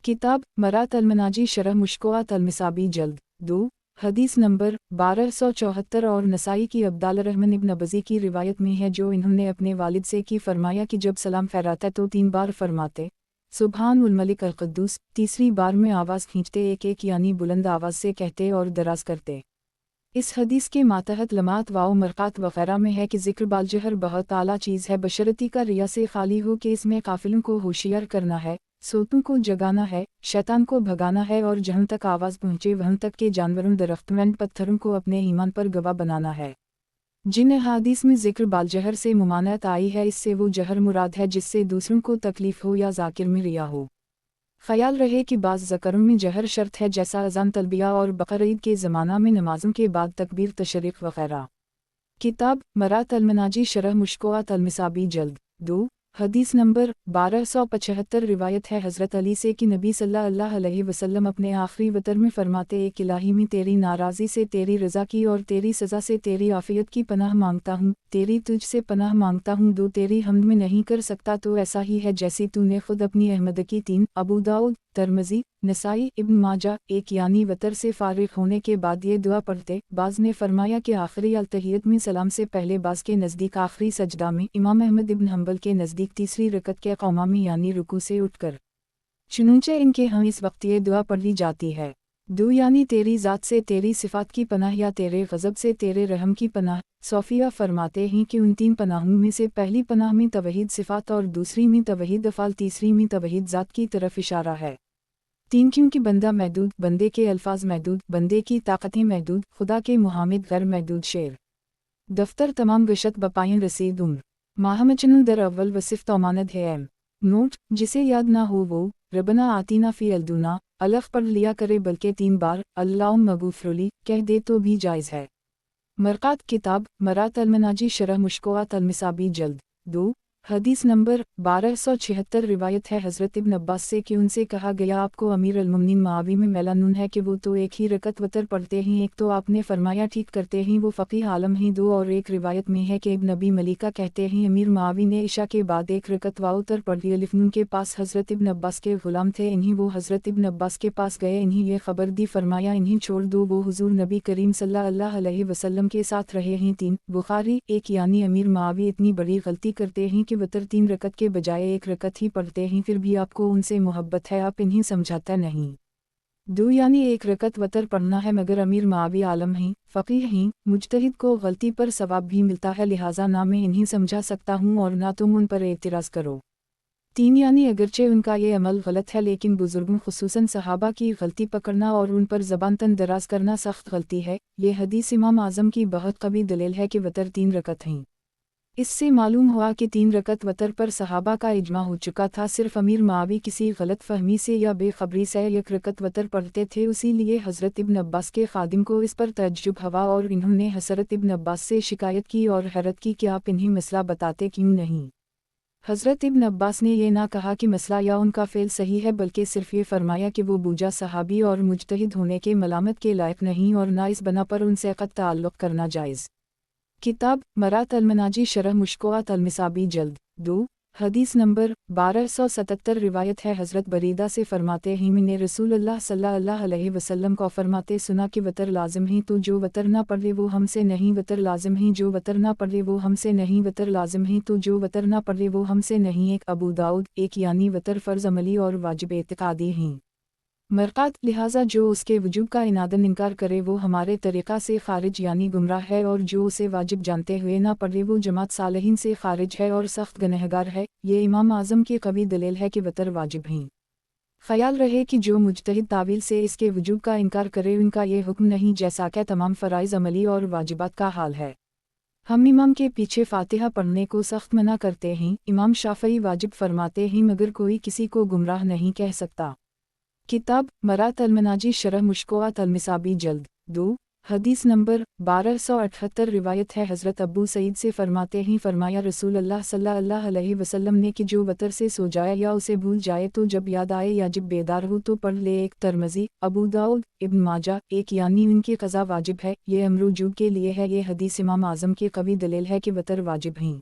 किताब मरात अल-मनाजी शरह मुश्किलात अल-मिसाबी जल्द 2 हदीस नंबर 1274 और नसाई की अब्दाल रहमान इब्न अबजी की रिवायत में है जो इन्होंने अपने वालिद से की फरमाया कि जब सलाम फहराता तो 3 बार फरमाते सुबहान उल मलिक अल क़ुद्दूस। तीसरी बार में आवाज़ खींचते एक यानी बुलंद आवाज़ से कहते और दराज करते। इस हदीस के मातहत लमात वाओ मरक़ात वग़ैरह में है कि ज़िक्र बालजहर बहुत आला चीज़ है बशर्ती का रिया से खाली हो कि इसमें काफ़िलों को होशियार करना है, सोतों को जगाना है, शैतान को भगाना है और जहाँ तक आवाज़ पहुँचे वहाँ तक के जानवरों दरख्तों एंड पत्थरों को अपने ईमान पर गवाह बनाना है। जिन अहादीस में ज़िक्र बालजहर से मुमानत आई है इससे वो जहर मुराद है जिससे दूसरों को तकलीफ़ हो या ज़ाकिर में रिया हो। ख्याल रहे कि बाज़ ज़करों में जहर शर्त है जैसा अज़ान तलबिया और बकरीद के ज़माना में नमाज़ों के बाद तकबीर तशरीक़ वग़ैरह। किताब मरात अल-मनाजी शरह मुश्किलात अल-मिसाबी जल्द 2 हदीस नंबर 1275 रिवायत है हज़रत अली से कि नबी सल्लल्लाहु अलैहि वसल्लम अपने आखिरी वतर में फरमाते एक इलाही में तेरी नाराज़ी से तेरी रज़ा की और तेरी सज़ा से तेरी आफ़ियत की पनाह मांगता हूँ। तेरी तुझ से पनाह मांगता हूँ। 2 तेरी हमद में नहीं कर सकता तो ऐसा ही है जैसी तूने खुद अपनी अहमद की। 3 अबू दाऊद तरमज़ी, नसाई, इब्न माजा, एक यानी वतर से फारिग होने के बाद ये दुआ पढ़ते। बाज़ ने फरमाया कि आखिरी अल-तहियत में सलाम से पहले बाज़ के नज़दीक आखिरी सजदा में, इमाम अहमद इब्न हंबल के नज़दीक तीसरी रकत के क़ौमा में यानी रुकू से उठकर। चुनूंचे इनके हम इस वक्त ये दुआ पढ़ी जाती है। दो यानी तेरी ज़ात से तेरी सिफ़ात की पनाह या तेरे ग़ज़ब से तेरे रहम की पनाह। सोफिया फरमाते हैं कि उन तीन पनाहों में से पहली पनाह में तवहीद सिफ़ात और दूसरी में तवहीद अफ़ाल, तीसरी में तवहीद ज़ात की तरफ इशारा है। तीन क्योंकि बंदा महदूद, बंदे के अल्फाज महदूद, बंदे की ताकतें महदूद, खुदा के मुहामिद गैर महदूद। शेर दफ्तर तमाम गशत बपाइन रसीद उम्र माहमचनुल दर अव्वल वसिफ़ तोमानद है एम। नोट, जिसे याद ना हो वो रबना आतीना फ़ी अलदुना अलफ़ पढ़ लिया करे बल्कि 3 बार अल्लाहुम्मा मगफ़ूरली कह दे तो भी जायज़ है। मरक़ात किताब मरात अलमनाजी शरह मुश्कोआत अलमिसाबी जल्द 2 हदीस नंबर 1276 रिवायत है हज़रत इब्न अब्बास से कि उनसे कहा गया आपको अमीर अल-मुमिनीन मुआवी में मेलानुन है कि वो तो एक ही रकत वतर पढ़ते हैं। एक तो आपने फरमाया ठीक करते हैं वो फ़क़ीह आलम हैं। 2 और एक रिवायत में है कि इब्न अबी मलीका कहते हैं अमीर मुआवी ने इशा के बाद एक रकत वाउतर पढ़ी। अलिफ़नून के पास हज़रत इब्न अब्बास के ग़ुलाम थे, इन्हीं वो हज़रत इब्न अब्बास के पास गए, इन्हीं ये ख़बर दी, फरमाया इन्हीं छोड़ दो, वो हुज़ूर नबी करीम सल्लल्लाहु अलैहि वसल्लम के साथ रहे हैं। 3 बुखारी, एक यानी अमीर मुआवी इतनी बड़ी गलती करते हैं कि वतर 3 रकत के बजाय एक रकत ही पढ़ते हैं, फिर भी आपको उनसे मोहब्बत है, आप इन्हीं समझाता नहीं। 2 यानी एक रकत वतर पढ़ना है मगर अमीर मुआवी आलम हैं, फ़क़ीह हैं, मुज्तहिद को गलती पर सवाब भी मिलता है, लिहाजा ना मैं इन्हीं समझा सकता हूँ और ना तुम उन पर एतराज़ करो। 3 यानी अगरचे उनका ये अमल गलत है लेकिन बुजुर्गों खुसूसन सहाबा की गलती पकड़ना और उन पर ज़बान तन दराज करना सख्त गलती है। ये हदीस इमाम आज़म की बहुत कवी दलील है कि वतर 3 रकत हैं। इससे मालूम हुआ कि 3 रकत वतर पर सहाबा का इजमा हो चुका था। सिर्फ अमीर मुआवी किसी गलत फहमी से या बेखबरी से एक रकत वतर पढ़ते थे, इसीलिए हज़रत इब्न अब्बास के खादिम को इस पर तअज्जुब हुआ और इन्होंने हज़रत इब्न अब्बास से शिकायत की और हैरत की कि आप इन्हें मसला बताते क्यों नहीं। हज़रत इब्न अब्बास ने यह ना कहा कि मसला या उनका फ़ेल सही है, बल्कि सिर्फ ये फरमाया कि वो बूझा सहाबी और मुज्तहिद होने के मलामत के लायक नहीं और ना इस बना पर उनसे क़त ताल्लुक़ करना जायज़। किताब मरात अलमनाजी शरह मुश्कोआत अलमिसाबी जल्द 2 हदीस नंबर 1277 रिवायत है हज़रत बरीदा से फरमाते हैं मैंने रसूलुल्लाह सल्लल्लाहु अलैहि वसल्लम को फरमाते सुना कि वतर लाजिम ही, तो जो वतर ना पढ़े वो हमसे नहीं, वतर लाजिम ही, जो वतर ना पढ़े वो हमसे नहीं, वतर लाजिम ही, तो जो वतर ना पढ़े वो हमसे नहीं। एक अबू दाऊद, एक यानी वतर फ़र्ज़ अमली और वाजिब एतिक़ादी हैं। मरक़ात, लिहाजा जो उसके वजूब का इनादन इनकार करे वो हमारे तरीक़ा से ख़ारिज यानी गुमराह है, और जो उसे वाजिब जानते हुए ना पढ़े वो जमात सालिहीन से ख़ारिज है और सख्त गुनहगार है। ये इमाम आज़म की कवी दलील है कि वतर वाजिब हैं। ख़याल रहे कि जो मुज्तहिद तावील से इसके वजूब का इनकार करे उनका ये हुक्म नहीं जैसा कि तमाम फ़राइज़ अमली और वाजिबात का हाल है। हम इमाम के पीछे फ़ातिहा पढ़ने को सख्त मना करते हैं। इमाम शाफ़ई वाजिब फरमाते हैं मगर कोई किसी को गुमराह नहीं कह सकता। किताब मरात अलमनाजी शरह मुश्कोआत अलमिसाबी जल्द 2 हदीस नंबर 1278 रिवायत है हज़रत अबू सईद से फरमाते हैं फरमाया रसूलुल्लाह सल्लल्लाहु अलैहि वसल्लम ने कि जो वतर से सो जाए या उसे भूल जाए तो जब याद आए या जब बेदार हो तो पढ़ ले। एक तरमज़ी, अबू दाऊद, इब्न माजा, एक यानी उनकी क़ज़ा वाजिब है, ये अम्र वजूब के लिए है। ये हदीस इमाम आज़म की कवी दलील है कि वतर वाजिब हैं।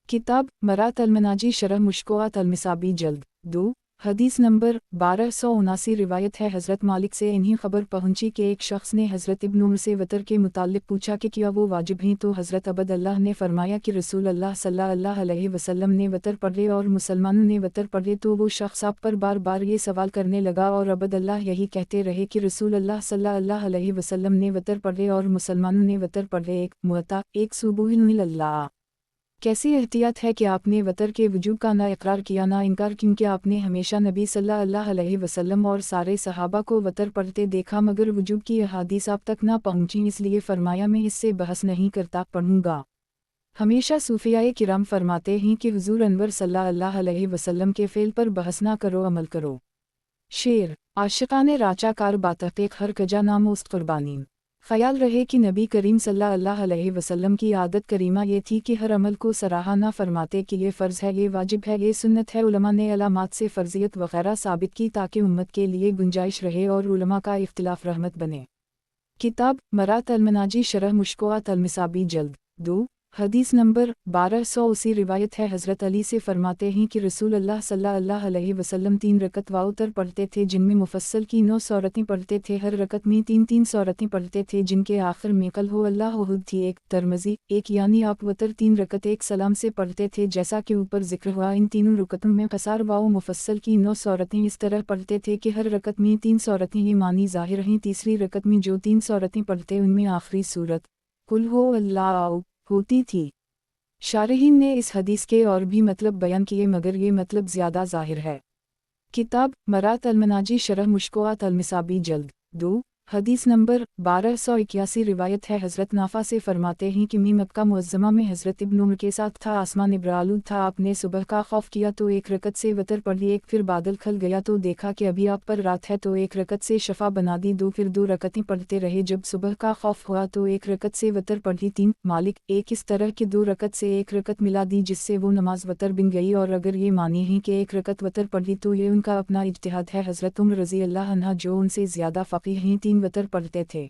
किताब मरात अलमनाजी शरह मुश्कोआत अलमिसाबी जल्द 2 हदीस नंबर 1279 रिवायत है हज़रत मालिक से इन्हीं खबर पहुंची कि एक शख्स ने हज़रत इब्न उमर से वतर के मुताल्लिक़ पूछा कि क्या वो वाजिब हैं, तो हज़रत अब्दुल्लाह ने फरमाया कि रसूलुल्लाह सल्लल्लाहु अलैहि वसल्लम ने वतर पढ़े और मुसलमानों ने वतर पढ़े। तो वो शख्स आप पर बार बार ये सवाल करने लगा और अब्दुल्लाह यही कहते रहे कि रसूलुल्लाह सल्लल्लाहु अलैहि वसल्लम ने वतर पढ़े और मुसलमानों ने वतर पढ़े। एक मुअत्ता, एक सुबुह। कैसी एहतियात है कि आपने वतर के वजूब का ना इकरार किया ना इनकार, क्योंकि आपने हमेशा नबी सल्लल्लाहु अलैहि वसल्लम और सारे सहाबा को वतर पढ़ते देखा मगर वजूब की अहादीस आप तक ना पहुंची, इसलिए फरमाया मैं इससे बहस नहीं करता, पढ़ूंगा। हमेशा सूफियाए किराम फरमाते हैं कि हुजूर अनवर सल्लल्लाहु अलैहि वसल्लम के फ़ेल पर बहस ना करो, अमल करो। शेर आशिकाने राचाकार बातक़ हर कजा नाम उस्त क़ुरबानी। ख़याल रहे कि नबी करीम सल्लल्लाहु अलैहि वसल्लम की आदत करीमा ये थी कि हर अमल को सराहा ना फरमाते कि ये फ़र्ज़ है, ये वाजिब है, ये सुन्नत है। उलमा ने अलामात से फ़र्ज़ियत वग़ैरह साबित की ताकि उम्मत के लिए गुंजाइश रहे और उलमा का इख्तिलाफ़ रहमत बने। किताब मरात अलमनाजी शरह मुश्कोआत अलमिसाबी जल्द 2 حدیث نمبر 1200 اسی روایت ہے حضرت علی سے فرماتے ہیں کہ رسول اللہ صلی اللہ علیہ وسلم 3 رکعت واوتر پڑھتے تھے جن میں مفصل کی 9 سورتیں پڑھتے تھے، ہر رکعت میں 3 سورتیں پڑھتے تھے جن کے آخر میں قل ہو اللہ احد تھی۔ ایک ترمذی 1 یعنی آپ وتر 3 رکعت ایک سلام سے پڑھتے تھے جیسا کہ اوپر ذکر ہوا۔ ان تینوں رکعتوں میں قصار واو مفصل کی 9 سورتیں اس طرح پڑھتے تھے کہ ہر رکعت میں 3 سورتیں، یہ معنی ظاہر ہیں تیسری رکعت میں جو 3 سورتیں پڑھتے ان میں آخری سورت قل ہو اللہ ہوتی تھی۔ شارحین نے اس حدیث کے اور بھی مطلب بیان کیے مگر یہ مطلب زیادہ ظاہر ہے۔ کتاب مرات المناجی شرح مشکوات المصابی جلد 2 حدیث نمبر 1281 روایت ہے حضرت نافع سے فرماتے ہیں کہ میں مکہ معظمہ میں حضرت ابن عمر کے ساتھ تھا، آسمان ابرآلود تھا، آپ نے صبح کا خوف کیا تو 1 رکعت سے وتر پڑھ لی، پھر بادل کھل گیا تو دیکھا کہ ابھی آپ پر رات ہے تو 1 رکعت سے شفع بنا دی، پھر 2 رکعتیں پڑھتے رہے، جب صبح کا خوف ہوا تو 1 رکعت سے وتر پڑھ لی۔ 3 مالک 1 اس طرح کہ 2 رکعت سے 1 رکعت ملا دی جس سے وہ نماز وتر بن گئی، اور اگر یہ مانی ہے کہ 1 رکعت وتر پڑھ لی تو یہ ان کا اپنا اجتہاد ہے۔ حضرت عمر رضی اللہ عنہ جو ان سے زیادہ فقیہ ہیں 3 وتر پڑھتے تھے،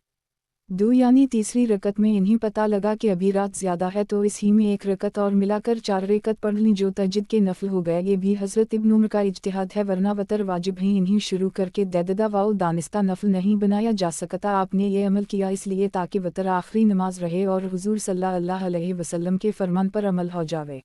2 یعنی تیسری رکعت میں انہیں پتہ لگا کہ ابھی رات زیادہ ہے تو اس ہی میں 1 رکعت اور ملا کر 4 رکعت پڑھ لیں جو تہجد کے نفل ہو گئے۔ یہ بھی حضرت ابن عمر کا اجتہاد ہے ورنہ وتر واجب ہیں، انہیں شروع کر کے دیدہ واؤ دانستہ نفل نہیں بنایا جا سکتا۔ آپ نے یہ عمل کیا اس لیے تاکہ وتر آخری نماز رہے اور حضور صلی اللہ علیہ وسلم کے فرمان پر عمل ہو جاوے۔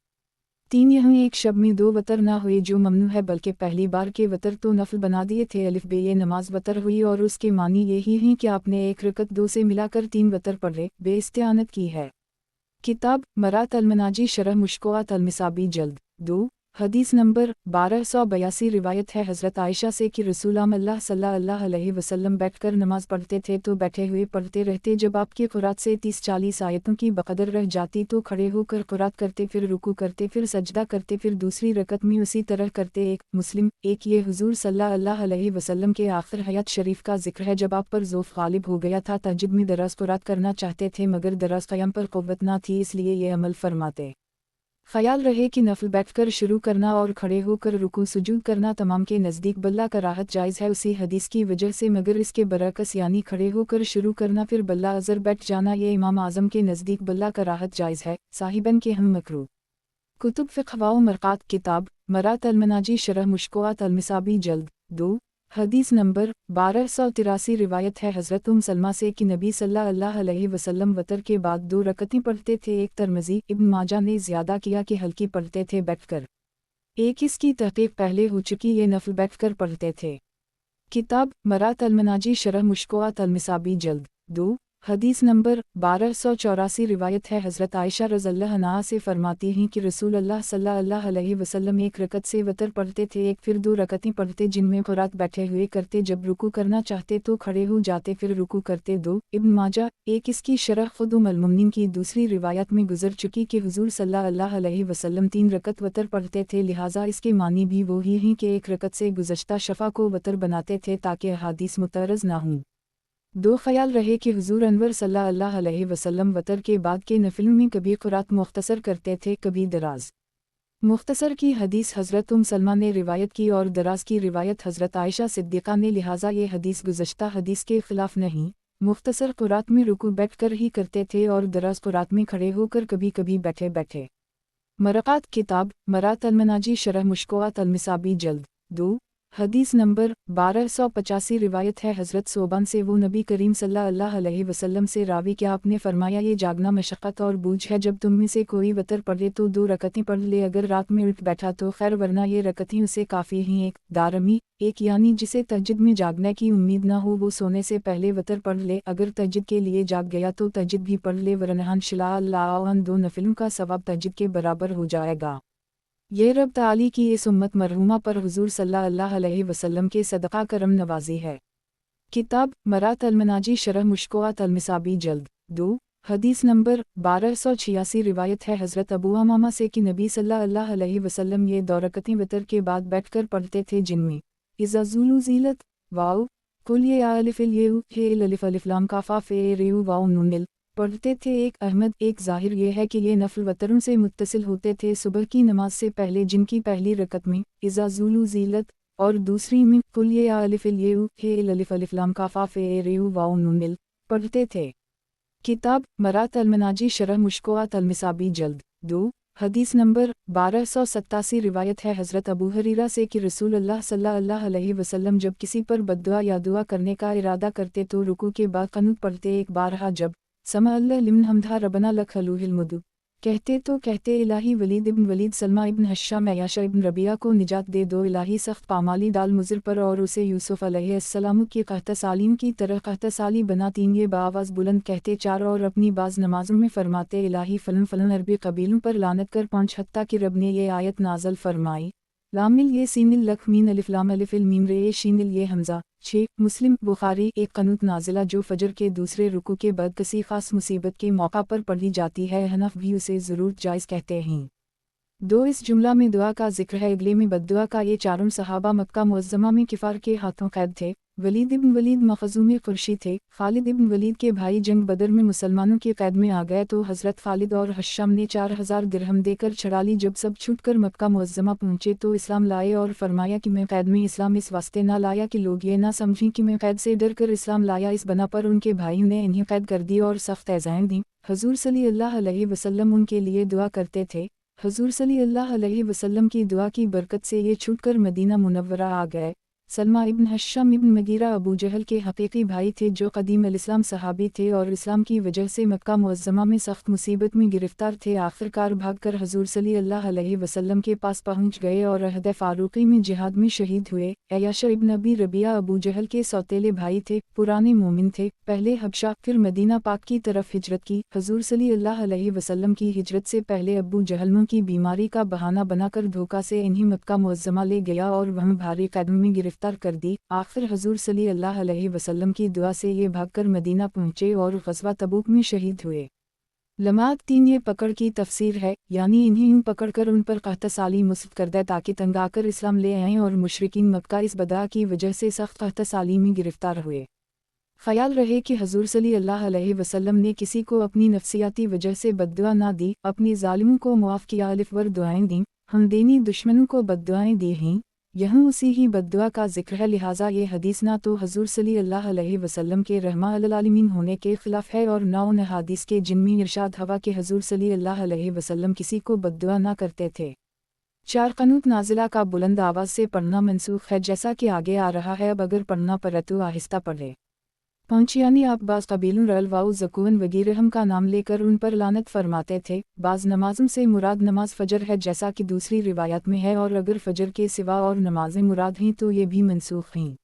3 یہاں ایک شب میں 2 وتر نہ ہوئے جو ممنوع ہے بلکہ پہلی بار کے وتر تو نفل بنا دیے تھے۔ ب یہ نماز وتر ہوئی اور اس کے معنی یہی ہیں کہ آپ نے 1 رکعت 2 سے ملا کر 3 وتر پڑھے، بے استعانت کی ہے۔ کتاب مرات المناجی شرح مشکوات المصابی جلد 2 حدیث نمبر 1282 روایت ہے حضرت عائشہ سے کہ رسول اللہ صلی اللہ علیہ وسلم بیٹھ کر نماز پڑھتے تھے تو بیٹھے ہوئے پڑھتے رہتے، جب آپ کی قرات سے 30-40 آیتوں کی بقدر رہ جاتی تو کھڑے ہو کر قرات کرتے، پھر رکوع کرتے، پھر سجدہ کرتے، پھر دوسری رکعت میں اسی طرح کرتے۔ 1 مسلم 1 یہ حضور صلی اللہ علیہ وسلم کے آخر حیات شریف کا ذکر ہے جب آپ پر ضعف غالب ہو گیا تھا، تہجد میں دراز قرات کرنا چاہتے تھے مگر دراز قیام پر قوت نہ تھی اس لیے یہ عمل فرماتے۔ خیال رہے کہ نفل بیٹھ کر شروع کرنا اور کھڑے ہو کر رکوع سجود کرنا تمام کے نزدیک بلا کراہت جائز ہے اسی حدیث کی وجہ سے، مگر اس کے برعکس یعنی کھڑے ہو کر شروع کرنا پھر بلا ازر بیٹھ جانا یہ امام اعظم کے نزدیک بلا کراہت جائز ہے۔ صاحبن کے ہم مکروہ کتب فقہ و مرقات کتاب مرات المناجی شرح مشکوات المصابی جلد 2 حدیث نمبر 1283 روایت ہے حضرت سلمہ سے کہ نبی صلی اللہ علیہ وسلم وتر کے بعد 2 رکعتیں پڑھتے تھے۔ 1 ترمذی ابن ماجہ نے زیادہ کیا کہ ہلکی پڑھتے تھے بیٹھ کر، 1 اس کی تحقیق پہلے ہو چکی، یہ نفل بیٹھ کر پڑھتے تھے۔ کتاب مرات المناجی شرح مشکوات المصابی جلد 2 حدیث نمبر 1284 روایت ہے حضرت عائشہ رضی اللہ عنہا سے فرماتی ہیں کہ رسول اللہ صلی اللہ علیہ وسلم 1 رکعت سے وتر پڑھتے تھے، 1 پھر 2 رکعتیں پڑھتے جن میں قرات بیٹھے ہوئے کرتے، جب رکوع کرنا چاہتے تو کھڑے ہو جاتے پھر رکوع کرتے۔ 2 ابن ماجہ 1 اس کی شرح خود ام المؤمنین کی دوسری روایت میں گزر چکی کہ حضور صلی اللہ علیہ وسلم 3 رکعت وتر پڑھتے تھے، لہٰذا اس کے معنی بھی وہی ہیں کہ 1 رکعت سے گزشتہ شفع کو وتر بناتے تھے تاکہ احادیث متعارض نہ ہوں۔ 2 خیال رہے کہ حضور انور صلی اللہ علیہ وسلم وتر کے بعد کے نفلوں میں کبھی قرات مختصر کرتے تھے کبھی دراز۔ مختصر کی حدیث حضرت سلمہ نے روایت کی اور دراز کی روایت حضرت عائشہ صدیقہ نے، لہٰذا یہ حدیث گزشتہ حدیث کے خلاف نہیں۔ مختصر قرات میں رکوع بیٹھ کر ہی کرتے تھے اور دراز قرات میں کھڑے ہو کر کبھی کبھی بیٹھے بیٹھے۔ مرقات کتاب مرات المناجی شرح مشکوات المصابی جلد 2 حدیث نمبر 1285 روایت ہے حضرت صوبان سے، وہ نبی کریم صلی اللہ علیہ وسلم سے راوی کہ آپ نے فرمایا یہ جاگنا مشقت اور بوجھ ہے، جب تم میں سے کوئی وتر پڑھے تو 2 رکعتیں پڑھ لے، اگر رات میں اٹھ بیٹھا تو خیر ورنہ یہ رکعتیں اسے کافی ہیں۔ 1 دارمی 1 یعنی جسے تہجد میں جاگنے کی امید نہ ہو وہ سونے سے پہلے وتر پڑھ لے، اگر تہجد کے لیے جاگ گیا تو تہجد بھی پڑھ لے ورنہ انشاء اللہ ان 2 نفلوں کا ثواب تہجد کے برابر ہو جائے گا۔ یہ رب تعالی کی اس امت مرحومہ پر حضور صلی اللہ علیہ وسلم کے صدقہ کرم نوازی ہے۔ کتاب مرات المناجی شرح مشکوات المصابی جلد 2 حدیث نمبر 1286 روایت ہے حضرت ابو امامہ سے کہ نبی صلی اللہ علیہ وسلم یہ 2 رکعتیں وتر کے بعد بیٹھ کر پڑھتے تھے جن میں اذا زلزلت واو قل یا الف الیو ہے الف الف لام کاف فے ریو واو نون ال پڑھتے تھے۔ 1 احمد 1 ظاہر یہ ہے کہ یہ نفل وتروں سے متصل ہوتے تھے صبح کی نماز سے پہلے، جن کی پہلی رکعت میں اذا زلزلت اور دوسری میں قل یا الف الیو ہے الف الف لام کاف فے ریو واو نون ال پڑھتے تھے۔ किताब मरात अलमनाजी शरह मुश्कोआत अलमिसाबी जल्द 2 हदीस नंबर 1287 रिवायत है हज़रत अबू हरीरा से कि रसूल अल्लाह सल्लल्लाहु अलैहि वसल्लम जब किसी पर बद्दुआ या दुआ करने का इरादा करते तो रुकू के बाद क़नूत पढ़ते। एक बारहा जब समा अल्लाह लिमन हमदा रबना लक हलूहिल मुदु कहते तो कहते इलाही वलीद इब्न वलीद सलमा इब्न हश्शाम याशा इब्न रबिया को निजात दे दो। इलाही सख्त पामाली डाल मुज़र पर और उसे यूसुफ अलैहिस्सलाम की कहतसालीम की तरह कहतसाली बना। 3 ये बाआवाज़ बुलंद कहते। 4 और अपनी बाज़ नमाज़ों में फरमाते इलाही फ़लन फ़लन अरबी कबीलों पर लानत कर। 5 हत्ता कि रब ने ये आयत नाज़ल फरमाई लामिल ये सीनिल लख मीन अलिफ लाम अलिफ इल मीम रे ये शीनिल ये हमज़ा। 6 मुस्लिम बुखारी एक क़नूत नाज़िला जो फ़जर के दूसरे रुकू के बाद किसी ख़ास मुसीबत के मौका पर पढ़ी जाती है। हनफ भी उसे ज़रूर जायज़ कहते हैं। 2 इस जुमला में दुआ का जिक्र है। अगले में बद्दुआ का। ये चारों सहाबा मक्का मुअज़्ज़मा में किफ़ार के हाथों कैद थे। वलीद इब्न वलीद मखज़ूम क़ुरशी थे। खालिद इब्न वलीद के भाई जंग बदर में मुसलमानों के कैद में आ गए तो हज़रत खालिद और हश्शाम ने 4000 दिरहम देकर छड़ा ली। जब सब छूटकर मक्का मुअज़्ज़मा पहुँचे तो इस्लाम लाए और फरमाया कि मैं कैद में इस्लाम इस वास्ते ना लाया कि लोग ये ना समझें कि मैं कैद से डर कर इस्लाम लाया। इस बना पर उनके भाइयों ने इन्हें कैद कर दी और सख्त एज़ाएँ दी। हुज़ूर सल्लल्लाहु अलैहि वसल्लम उनके लिए दुआ करते थे। हुज़ूर सल्लल्लाहु अलैहि वसल्लम की दुआ की बरकत से ये छूटकर मदीना मुनव्वरा आ गए। सलमा इब्न हश्शाम इब्न मगीरा अबू जहल के हकीकी भाई थे जो कदीम अल-इस्लाम सहाबी थे और इस्लाम की वजह से मक्का मुअज़्ज़मा में सख्त मुसीबत में गिरफ्तार थे। आखिरकार भागकर हुज़ूर सल्लल्लाहु अलैहि वसल्लम के पास पहुंच गए और अहद फ़ारूक़ी में जिहाद में शहीद हुए। याशा इब्न अबी रबिया अबू जहल के सौतेले भाई थे। पुराने मोमिन थे। पहले हबशा फिर मदीना पाक की तरफ हिजरत की। हुज़ूर सल्लल्लाहु अलैहि वसल्लम की हिजरत से पहले अबू जहल की बीमारी का बहाना बनाकर धोखा से इन्हें मक्का मुअज़्ज़मा ले गया और वहाँ भारी कदम में गिरफ्तार कर दी। आखिर हुज़ूर सल्लल्लाहु अलैहि वसल्लम की दुआ से ये भागकर मदीना पहुँचे और ग़ज़वा तबूक में शहीद हुए। लमात 3 ये पकड़ की तफसीर है, यानी इन्हें यूँ पकड़कर उन पर कहतसाली मुस्फ़ कर दे ताकि तंग आकर इस्लाम ले आएँ और मुशरिकीन मक्का इस बदा की वजह से सख्त कहतसाली में गिरफ्तार हुए। ख़याल रहे कि हुज़ूर सल्लल्लाहु अलैहि वसल्लम ने किसी को अपनी नफ्सियाती वजह से बद्दुआ ना दी, अपने ज़ालिमों को मुआफ़ किया, अलिफ़ वर दुआएँ दीं, हमदेनी दुश्मनों को बद्दुआएँ दी हैं। यहाँ उसी ही बद्दुआ का जिक्र है। लिहाजा ये हदीस ना तो हुज़ूर सल्लल्लाहु अलैहि वसल्लम के रहमा अल आलमीन होने के ख़िलाफ़ है और ना उन हदीस के जिनमें इरशाद हवा कि हुज़ूर सल्लल्लाहु अलैहि वसल्लम किसी को बद्दुआ ना करते थे। 4 क़नूत नाज़िला का बुलंद आवाज़ से पढ़ना मनसूख है जैसा कि आगे आ रहा है। अब अगर पढ़ना पड़े तो आहिस्ता पढ़े। 5 यानी आप बाज़ कबीलों रल वाउ ज़कून वगैरह का नाम लेकर उन पर लानत फरमाते थे। बाज़ नमाज़ों से मुराद नमाज फ़जर है जैसा कि दूसरी रिवायत में है और अगर फ़जर के सिवा और नमाज़ें मुराद हैं तो ये भी मनसूख हैं।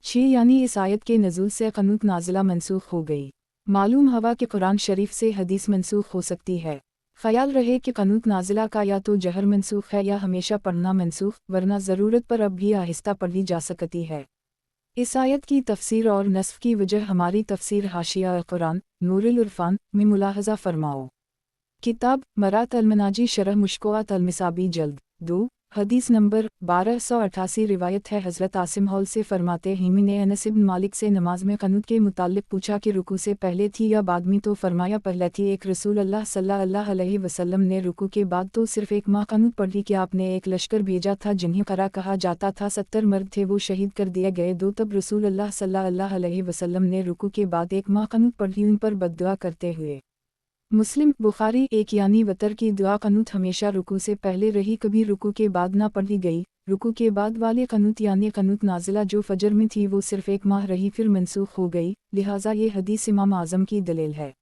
6 यानी इस आयत के नज़ूल से क़नूत नाज़िला मनसूख हो गई। मालूम हवा कि कुरान शरीफ से हदीस मनसूख हो सकती है। ख़याल रहे कि क़नूत नाज़िला का या तो जहर मनसूख है या हमेशा पढ़ना मनसूख, वरना ज़रूरत पर अब भी आहिस्ता पढ़ी जा सकती है। इस आयत की तफसीर और नस्फ़ की वजह हमारी तफसीर हाशिया अल-कुरान नूरुल इरफ़ान में मुलाहज़ा फरमाओ। किताब मरात अलमनाजी शरह मुश्कोआत अलमिसाबी जल्द 2 हदीस नंबर 1288 रिवायत है हज़रत आसिम हौल से फरमाते हैं मैंने अनस इब्न मालिक से नमाज में क़नूत के मुताल्लिक़ पूछा कि रुकू से पहले थी या बाद में, तो फरमाया पहले थी। एक रसूल अल्लाह सल्लल्लाहु अलैहि वसल्लम ने रुकू के बाद तो सिर्फ़ एक माह क़नूत पढ़ी कि आपने एक लश्कर भेजा था जिन्हें क़रा कहा जाता था। 70 मर्द थे, वो शहीद कर दिए गए। 2 तब रसूल अल्लाह सल्लल्लाहु अलैहि वसल्लम ने रुकू के बाद एक माह क़नूत पढ़ी उन पर बद्दुआ करते हुए। मुस्लिम बुखारी एक यानी वतर की दुआ क़नूत हमेशा रुकू से पहले रही, कभी रुकू के बाद ना पढ़ी गई। रुकू के बाद वाले क़नूत यानी क़नूत नाज़िला जो फ़जर में थी वो सिर्फ़ एक माह रही फिर मनसूख हो गई। लिहाजा ये हदीस इमाम आज़म की दलील है।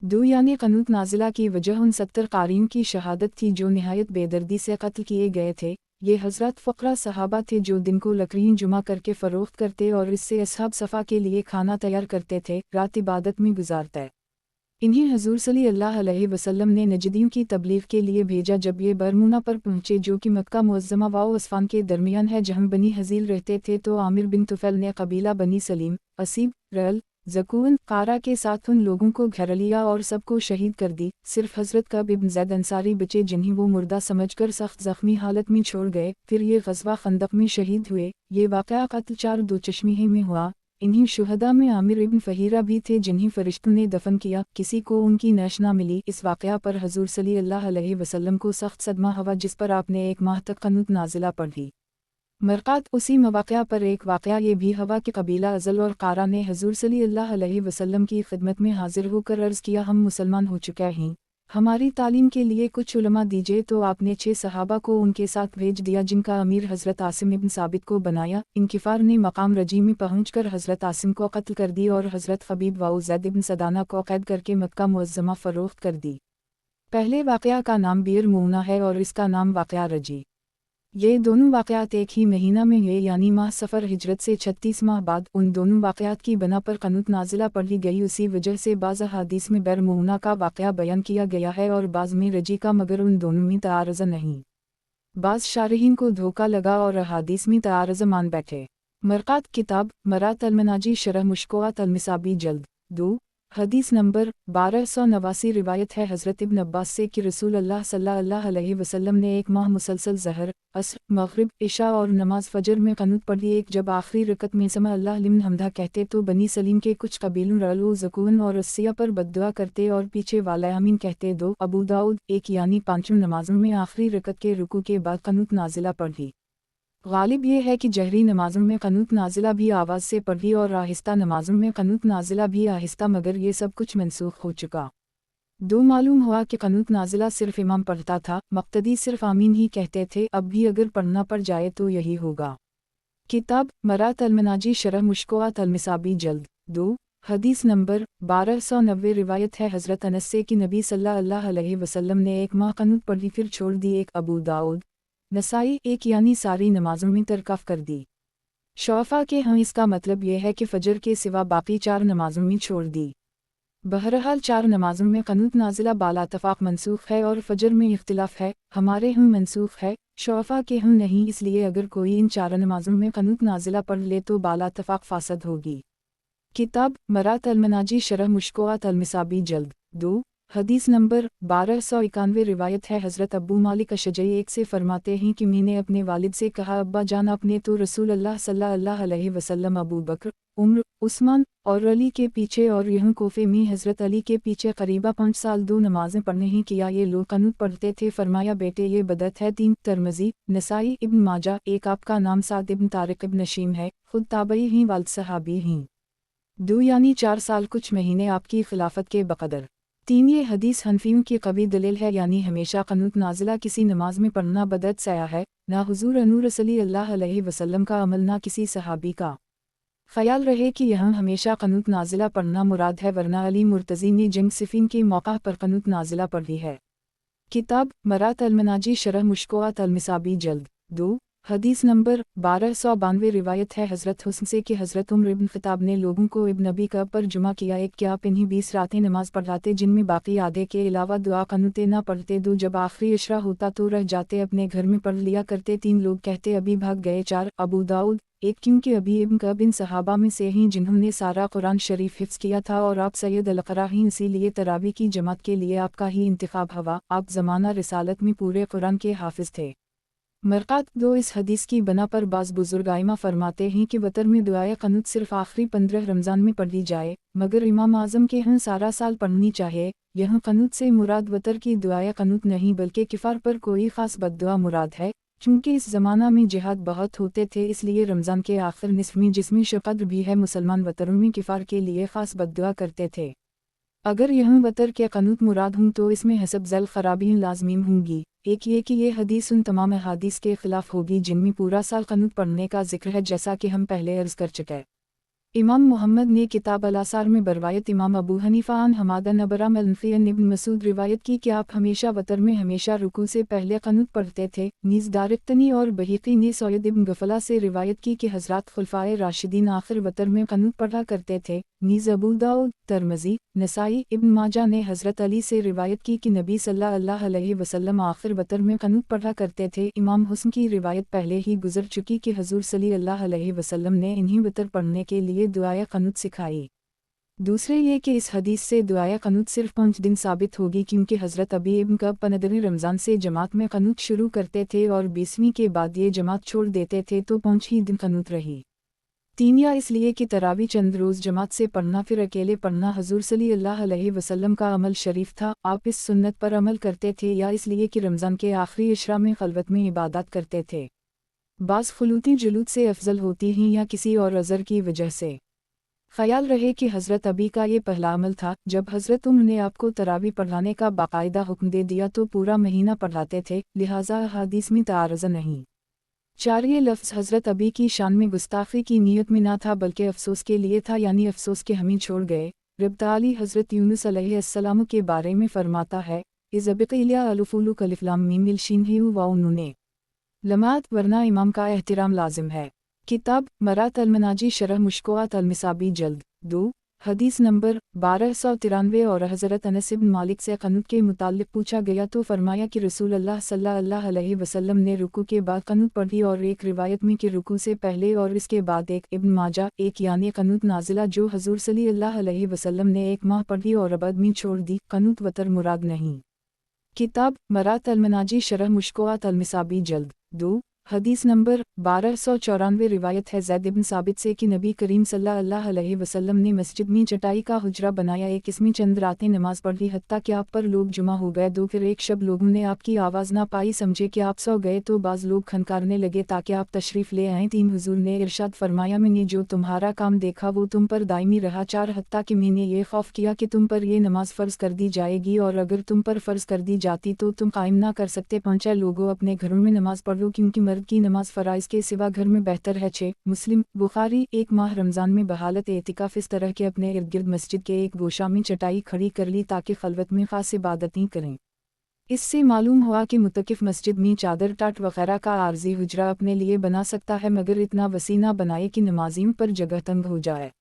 2 यानी क़नूत नाज़िला की वजह उन 70 क़ारियों की शहादत थी जो निहायत बेदर्दी से कत्ल किए गए थे। ये हज़रत फ़क़रा सहाबा थे जो दिन को लकड़ियाँ जुमा करके फ़रोख्त करते और इससे असहाब सफ़ा के लिए खाना तैयार करते थे, रात इबादत में गुजारते। इन्हें हुज़ूर सल्लल्लाहु अलैहि वसल्लम ने नजदियों की तबलीग के लिए भेजा। जब ये बरमुना पर पहुँचे जो कि मक्का मुअज़्ज़मा व अस्फ़ान के दरमियान है जहाँ बनी हज़ील रहते थे, तो आमिर बिन तुफ़ैल ने कबीला बनी सलीम, असीब, रल, ज़कून, क़ारा के साथ उन लोगों को घेर लिया और सबको शहीद कर दी। सिर्फ हज़रत कब इब्न ज़ैद अंसारी बचे जिन्हें वो मुर्दा समझकर सख्त ज़ख्मी हालत में छोड़ गए। फिर ये ग़ज़वा ख़ंदक में शहीद हुए। ये वाक़या क़त्ल 4 दो चश्मीहे में हुआ। इन्हीं शुहदा में आमिर इब्न फ़हीरा भी थे जिन्हें फ़रिश्तों ने दफन किया, किसी को उनकी नश ना मिली। इस वाक़या पर हुज़ूर सल्लल्लाहु अलैहि वसल्लम को सख्त सदमा हुआ जिस पर आपने एक माह तक क़नूत नाज़िला पढ़ी। मरक़ात उसी मवाक़या पर एक वाक़या ये भी हवा कि कबीला अज़ल और क़ारा ने हज़ूर सल्लल्लाहु अलैहि वसल्लम की खिदमत में हाज़िर होकर अर्ज़ किया, हम मुसलमान हो चुके हैं, हमारी तालीम के लिए कुछ उलमा दीजिए। तो आपने 6 सहाबा को उनके साथ भेज दिया, जिनका अमीर हज़रत आसिम इब्न साबित को बनाया। इनकिफ़ार ने मकाम रजी में पहुँचकर हज़रत आसिम को कत्ल कर दी और हज़रत ख़बीब व ज़ैद इब्न सदाना को कैद करके मक्का मुअज़्ज़मा फ़रोख्त कर दी। पहले वाक़या का नाम बीर मुना है और इसका नाम वाक़या रजी। ये दोनों वाक़यात एक ही महीना में हुए, यानी माह सफ़र हिजरत से 36 माह बाद। उन दोनों वाक़यात की बना पर क़ुनूत नाज़िला पढ़ी गई। उसी वजह से बाज़ अहादीस में बीर मुना का वाक़या बयान किया गया है और बाज़ में रजी का, मगर उन दोनों में तारज़ नहीं। बाज़ शारहीन को धोखा लगा और अहादीस में तारज़ मान बैठे। मरक़ात किताब मरात अलमनाजी शरह मुश्कोआत अलमिसाबी जल्द 2 हदीस नंबर 1289 रिवायत है हज़रत इब्न अब्बास से कि रसूल अल्लाह सल्लल्लाहु अलैहि वसल्लम ने एक माह मुसलसल ज़हर, अस्र, मग़रिब, इशा और नमाज फ़जर में क़ुनूत पढ़ी। एक जब आखिरी रकत में समा अल्लाह लिमन हमदा कहते तो बनी सलीम के कुछ कबीलों रलू ज़कून और रस्सिया पर बद्दुआ करते और पीछे वाला आमीन कहते। 2 अबू दाऊद 1 यानी पांचों नमाज़ों में आखिरी रकत के रुकू के बाद क़ुनूत नाज़िला पढ़ी। गालिब ये है कि जहरी नमाज़ों में क़ुनूत नाज़िला भी आवाज़ से पढ़ी और आहिस्ता नमाज़ों में क़ुनूत नाज़िला भी आहिस्ता, मगर ये सब कुछ मनसूख हो चुका। 2 मालूम हुआ कि क़ुनूत नाज़िला सिर्फ़ इमाम पढ़ता था, मक़तदी सिर्फ़ आमीन ही कहते थे। अब भी अगर पढ़ना पड़ जाए तो यही होगा। किताब मरात अलमनाजी शरह मुश्कोआत अलमिसाबी जल्द 2 हदीस नंबर 1290 रिवायत है हज़रत अनस से कि नबी सल्लल्लाहु अलैहि वसल्लम ने एक माह क़ुनूत पढ़ी फिर छोड़ दी। 1 अबू दाऊद नसाई 1 यानी सारी नमाज़ों में तरकफ़ कर दी। शौफ़ा के हम इसका मतलब यह है कि फ़जर के सिवा बाकी 4 नमाज़ों में छोड़ दी। बहरहाल 4 नमाज़ों में क़ुनूत नाज़िला बालातफ़ाक़ मनसूख़ है और फ़जर में इख्तिलाफ़ है, हमारे हम मनसूख़ है, शौफ़ा के हम नहीं। इसलिए अगर कोई इन 4 नमाज़ों में क़ुनूत नाज़िला पढ़ ले तो बालातफ़ाक़ फ़ासद होगी। किताब मरात अलमनाजी शरह मुश्कोआत अलमिसाबी जल्द 2 हदीस नंबर 1291 रिवायत है हज़रत अबू मालिक अशजई 1 से फरमाते हैं कि मैंने अपने वालिद से कहा, अब्बा जान आपने तो रसूल अल्लाह सल्लल्लाहु अलैहि वसल्लम, अबू बकर, उमर, उस्मान और अली के पीछे और यूं कोफे में हज़रत अली के पीछे करीबा 5 साल 2 नमाज़ें पढ़ने ही किया, ये लोग क़ुनूत पढ़ते थे। फरमाया, बेटे ये बदअत है। 3 तिरमिज़ी, नसाई, इब्न माजा। 1 आपका नाम साद इब्न तारिक इब्न नशीम है, खुद ताबई ही वालिद सहाबी हैं। 2 यानी 4 साल कुछ महीने आपकी खिलाफत के बक़दर। 3 ये हदीस हनफियों की कवी दलील है, यानी हमेशा क़ुनूत नाज़िला किसी नमाज में पढ़ना बदअत सया है, ना हुज़ूर अनूर सल्लल्लाहु अलैहि वसल्लम का अमल, ना किसी सहाबी का। ख्याल रहे कि यहाँ हमेशा क़ुनूत नाज़िला पढ़ना मुराद है, वरना अली मुर्तज़ी ने जंग सिफ़ीन के मौका पर क़ुनूत नाज़िला पढ़ी है। किताब मरात अलमनाजी शरह मुश्कोआत अलमिसाबी जल्द 2 हदीस नंबर 1292 रिवायत है हज़रत हुस्न से कि हज़रत उमर इब्न ख़त्ताब ने लोगों को इब्न अबी कब पर जुमा किया। 1 क्या आप इन्हीं 20 रातें नमाज पढ़ाते जिनमें बाकी आधे के अलावा दुआ क़ुनूतें ना पढ़ते। 2 जब आखिरी इशरा होता तो रह जाते, अपने घर में पढ़ लिया करते। 3 लोग कहते अभी भाग गए। 4 अबू दाऊद 1 क्योंकि अबी इब्न कब इन सहाबा में से हैं जिन्होंने सारा कुरान शरीफ हिफ्ज़ किया था और आप सैयद अल-क़रा हैं, इसीलिए तरावी की जमात के लिए आपका ही इंतखाब हुआ। आप ज़माना रिसालत में पूरे कुरान के हाफिज़ थे। मरक़ात 2 इस हदीस की बना पर बाज़ बुज़ुर्ग आइमा फरमाते हैं कि वतर में दुआए क़ुनूत सिर्फ़ आखिरी 15 रमज़ान में पढ़ी जाए, मगर इमाम आज़म के यहाँ सारा साल पढ़नी चाहिए। यह क़ुनूत से मुराद वतर की दुआए क़ुनूत नहीं बल्कि किफ़ार पर कोई ख़ास बद्दुआ मुराद है। चूँकि इस ज़माना में जिहाद बहुत होते थे, इसलिए रमज़ान के आखिर निस्फ़ में जिसमें शक़द्र भी है, मुसलमान वतरों में किफ़ार के लिए ख़ास बद्दुआ करते थे। अगर यह वतर के क़ुनूत मुराद हूँ तो इसमें हसब ज़ल ख़राबी लाज़मीम होंगी। एक ये कि ये हदीस उन तमाम अहादीस के ख़िलाफ़ होगी जिनमें पूरा साल क़ुनूत पढ़ने का ज़िक्र है, जैसा कि हम पहले अर्ज़ कर चुके। इमाम मुहम्मद ने किताब अल-आसार में बरवायत इमाम अबू हनीफ़ा अन हमाद अन अबराम अन इब्न मसूद रिवायत की कि आप हमेशा वतर में हमेशा रुकू से पहले क़ुनूत पढ़ते थे। नीज़ दारिक़्तनी और बहीक़ी ने सैयद इब्न गफ़ला से रिवायत की कि हज़रात खुलफ़ाए राशिदीन आखिर वतर में क़ुनूत पढ़ा करते थे। नीज़ अबू दाऊद, तिरमिज़ी, नसाई, इब्न माजा ने हज़रत अली से रिवायत की कि नबी सल्लल्लाहु अलैहि वसल्लम आखिर वतर में क़ुनूत पढ़ा करते थे। इमाम हुस्न की रिवायत पहले ही गुज़र चुकी कि हज़ूर सल्लल्लाहु अलैहि वसल्लम ने इन्हीं वतर पढ़ने के लिए दुआए क़ुनूत सिखाई। दूसरे ये कि इस हदीस से दुआए क़ुनूत सिर्फ़ 5 दिन साबित होगी, क्योंकि हज़रत अबी इब्न कब पंद्रहवीं रमज़ान से जमात में क़ुनूत शुरू करते थे और 20वीं के बाद ये जमात छोड़ देते थे, तो 5 ही दिन क़ुनूत रही। 3 या इसलिए कि तरावी चंद रोज़ जमात से पढ़ना फिर अकेले पढ़ना हज़ूर सल्लल्लाहु अलैहि वसल्लम का अमल शरीफ था, आप इस सुन्नत पर अमल करते थे, या इसलिए कि रमज़ान के आखिरी इशरा में खलवत में इबादत करते थे। बाज़ खलूती जुलूद से अफजल होती हैं या किसी और अज़र की वजह से। ख़याल रहे कि हज़रत अबी का ये पहला अमल था, जब हज़रत उम्र ने आपको तरावी पढ़ाने का बाकायदा हुक्म दे दिया तो पूरा महीना पढ़ाते थे, लिहाजा अहादीस में तारज़ नहीं। 4 ये लफ्ज़ हज़रत अबी की शान में गुस्ताखी की नीयत में ना था बल्कि अफसोस के लिए था, यानी अफसोस के हमें छोड़ गए। रब ताली हज़रत यूनुस अलैहिस्सलाम के बारे में फ़रमाता है, इज़ अबक़िया अलफ़ुलु कलिफ़लाम मीम मिलशीन ही व उन्होंने लमात वरना इमाम का एहतिराम लाजिम है। किताब मरात अलमनाजी शरह मुश्कोआत अलमिसाबी जल्द 2 हदीस नंबर 1293 और हज़रत अनस इब्न मालिक से क़नूत के मुताल्लिक़ पूछा गया तो फरमाया कि रसूल अल्लाह सल्लल्लाहु अलैहि वसल्लम ने रुकू के बाद क़नूत पढ़ी, और एक रिवायत में कि रुकू से पहले और इसके बाद एक। इब्न माजा 1 यानी क़नूत नाजिला जो हज़ूर सल्लल्लाहु अलैहि वसल्लम ने 1 माह पढ़ी और अबद में छोड़ दी। क़नूत वतर मुराद नहीं। किताब मरात अलमनाजी शरह मुश्कोआत अलमिसाबी जल्द 2 हदीस नंबर 1294 रिवायत है ज़ैद इब्न साबित से कि नबी करीम सल्लल्लाहु अलैहि वसल्लम ने मस्जिद में चटाई का हुजरा बनाया, एक इसमें चंद रातें नमाज पढ़ी हत्ता कि आप पर लोग जुमा हो गए। 2 फिर एक शब लोगों ने आपकी आवाज़ ना पाई, समझे कि आप सो गए तो बाज़ लोग खनकारने लगे ताकि आप तशरीफ़ ले आएँ। 3 हुजूर ने इरशाद फरमाया, मैंने जो तुम्हारा काम देखा वो तुम पर दायमी रहा। 4 हत्ता कि मैंने ये खौफ किया कि तुम पर ये नमाज फ़र्ज़ कर दी जाएगी, और अगर तुम पर फ़र्ज़ कर दी जाती तो तुम कायम ना कर सकते। 5 लोगों अपने घरों में नमाज पढ़ो क्योंकि मर्द की नमाज फ़राइज़ के सिवा घर में बेहतर है। 6 मुस्लिम बुखारी 1 माह रमज़ान में बहालत एतिकाफ़ इस तरह के अपने इर्द गिर्द मस्जिद के एक गोशा में चटाई खड़ी कर ली ताकि खलवत में ख़ास इबादतें करें। इससे मालूम हुआ कि मुतकिफ़ मस्जिद में चादर टाट वग़ैरह का आर्जी हुजरा अपने लिए बना सकता है, मगर इतना वसी ना बनाए कि नमाजियों पर जगह तंग हो जाए।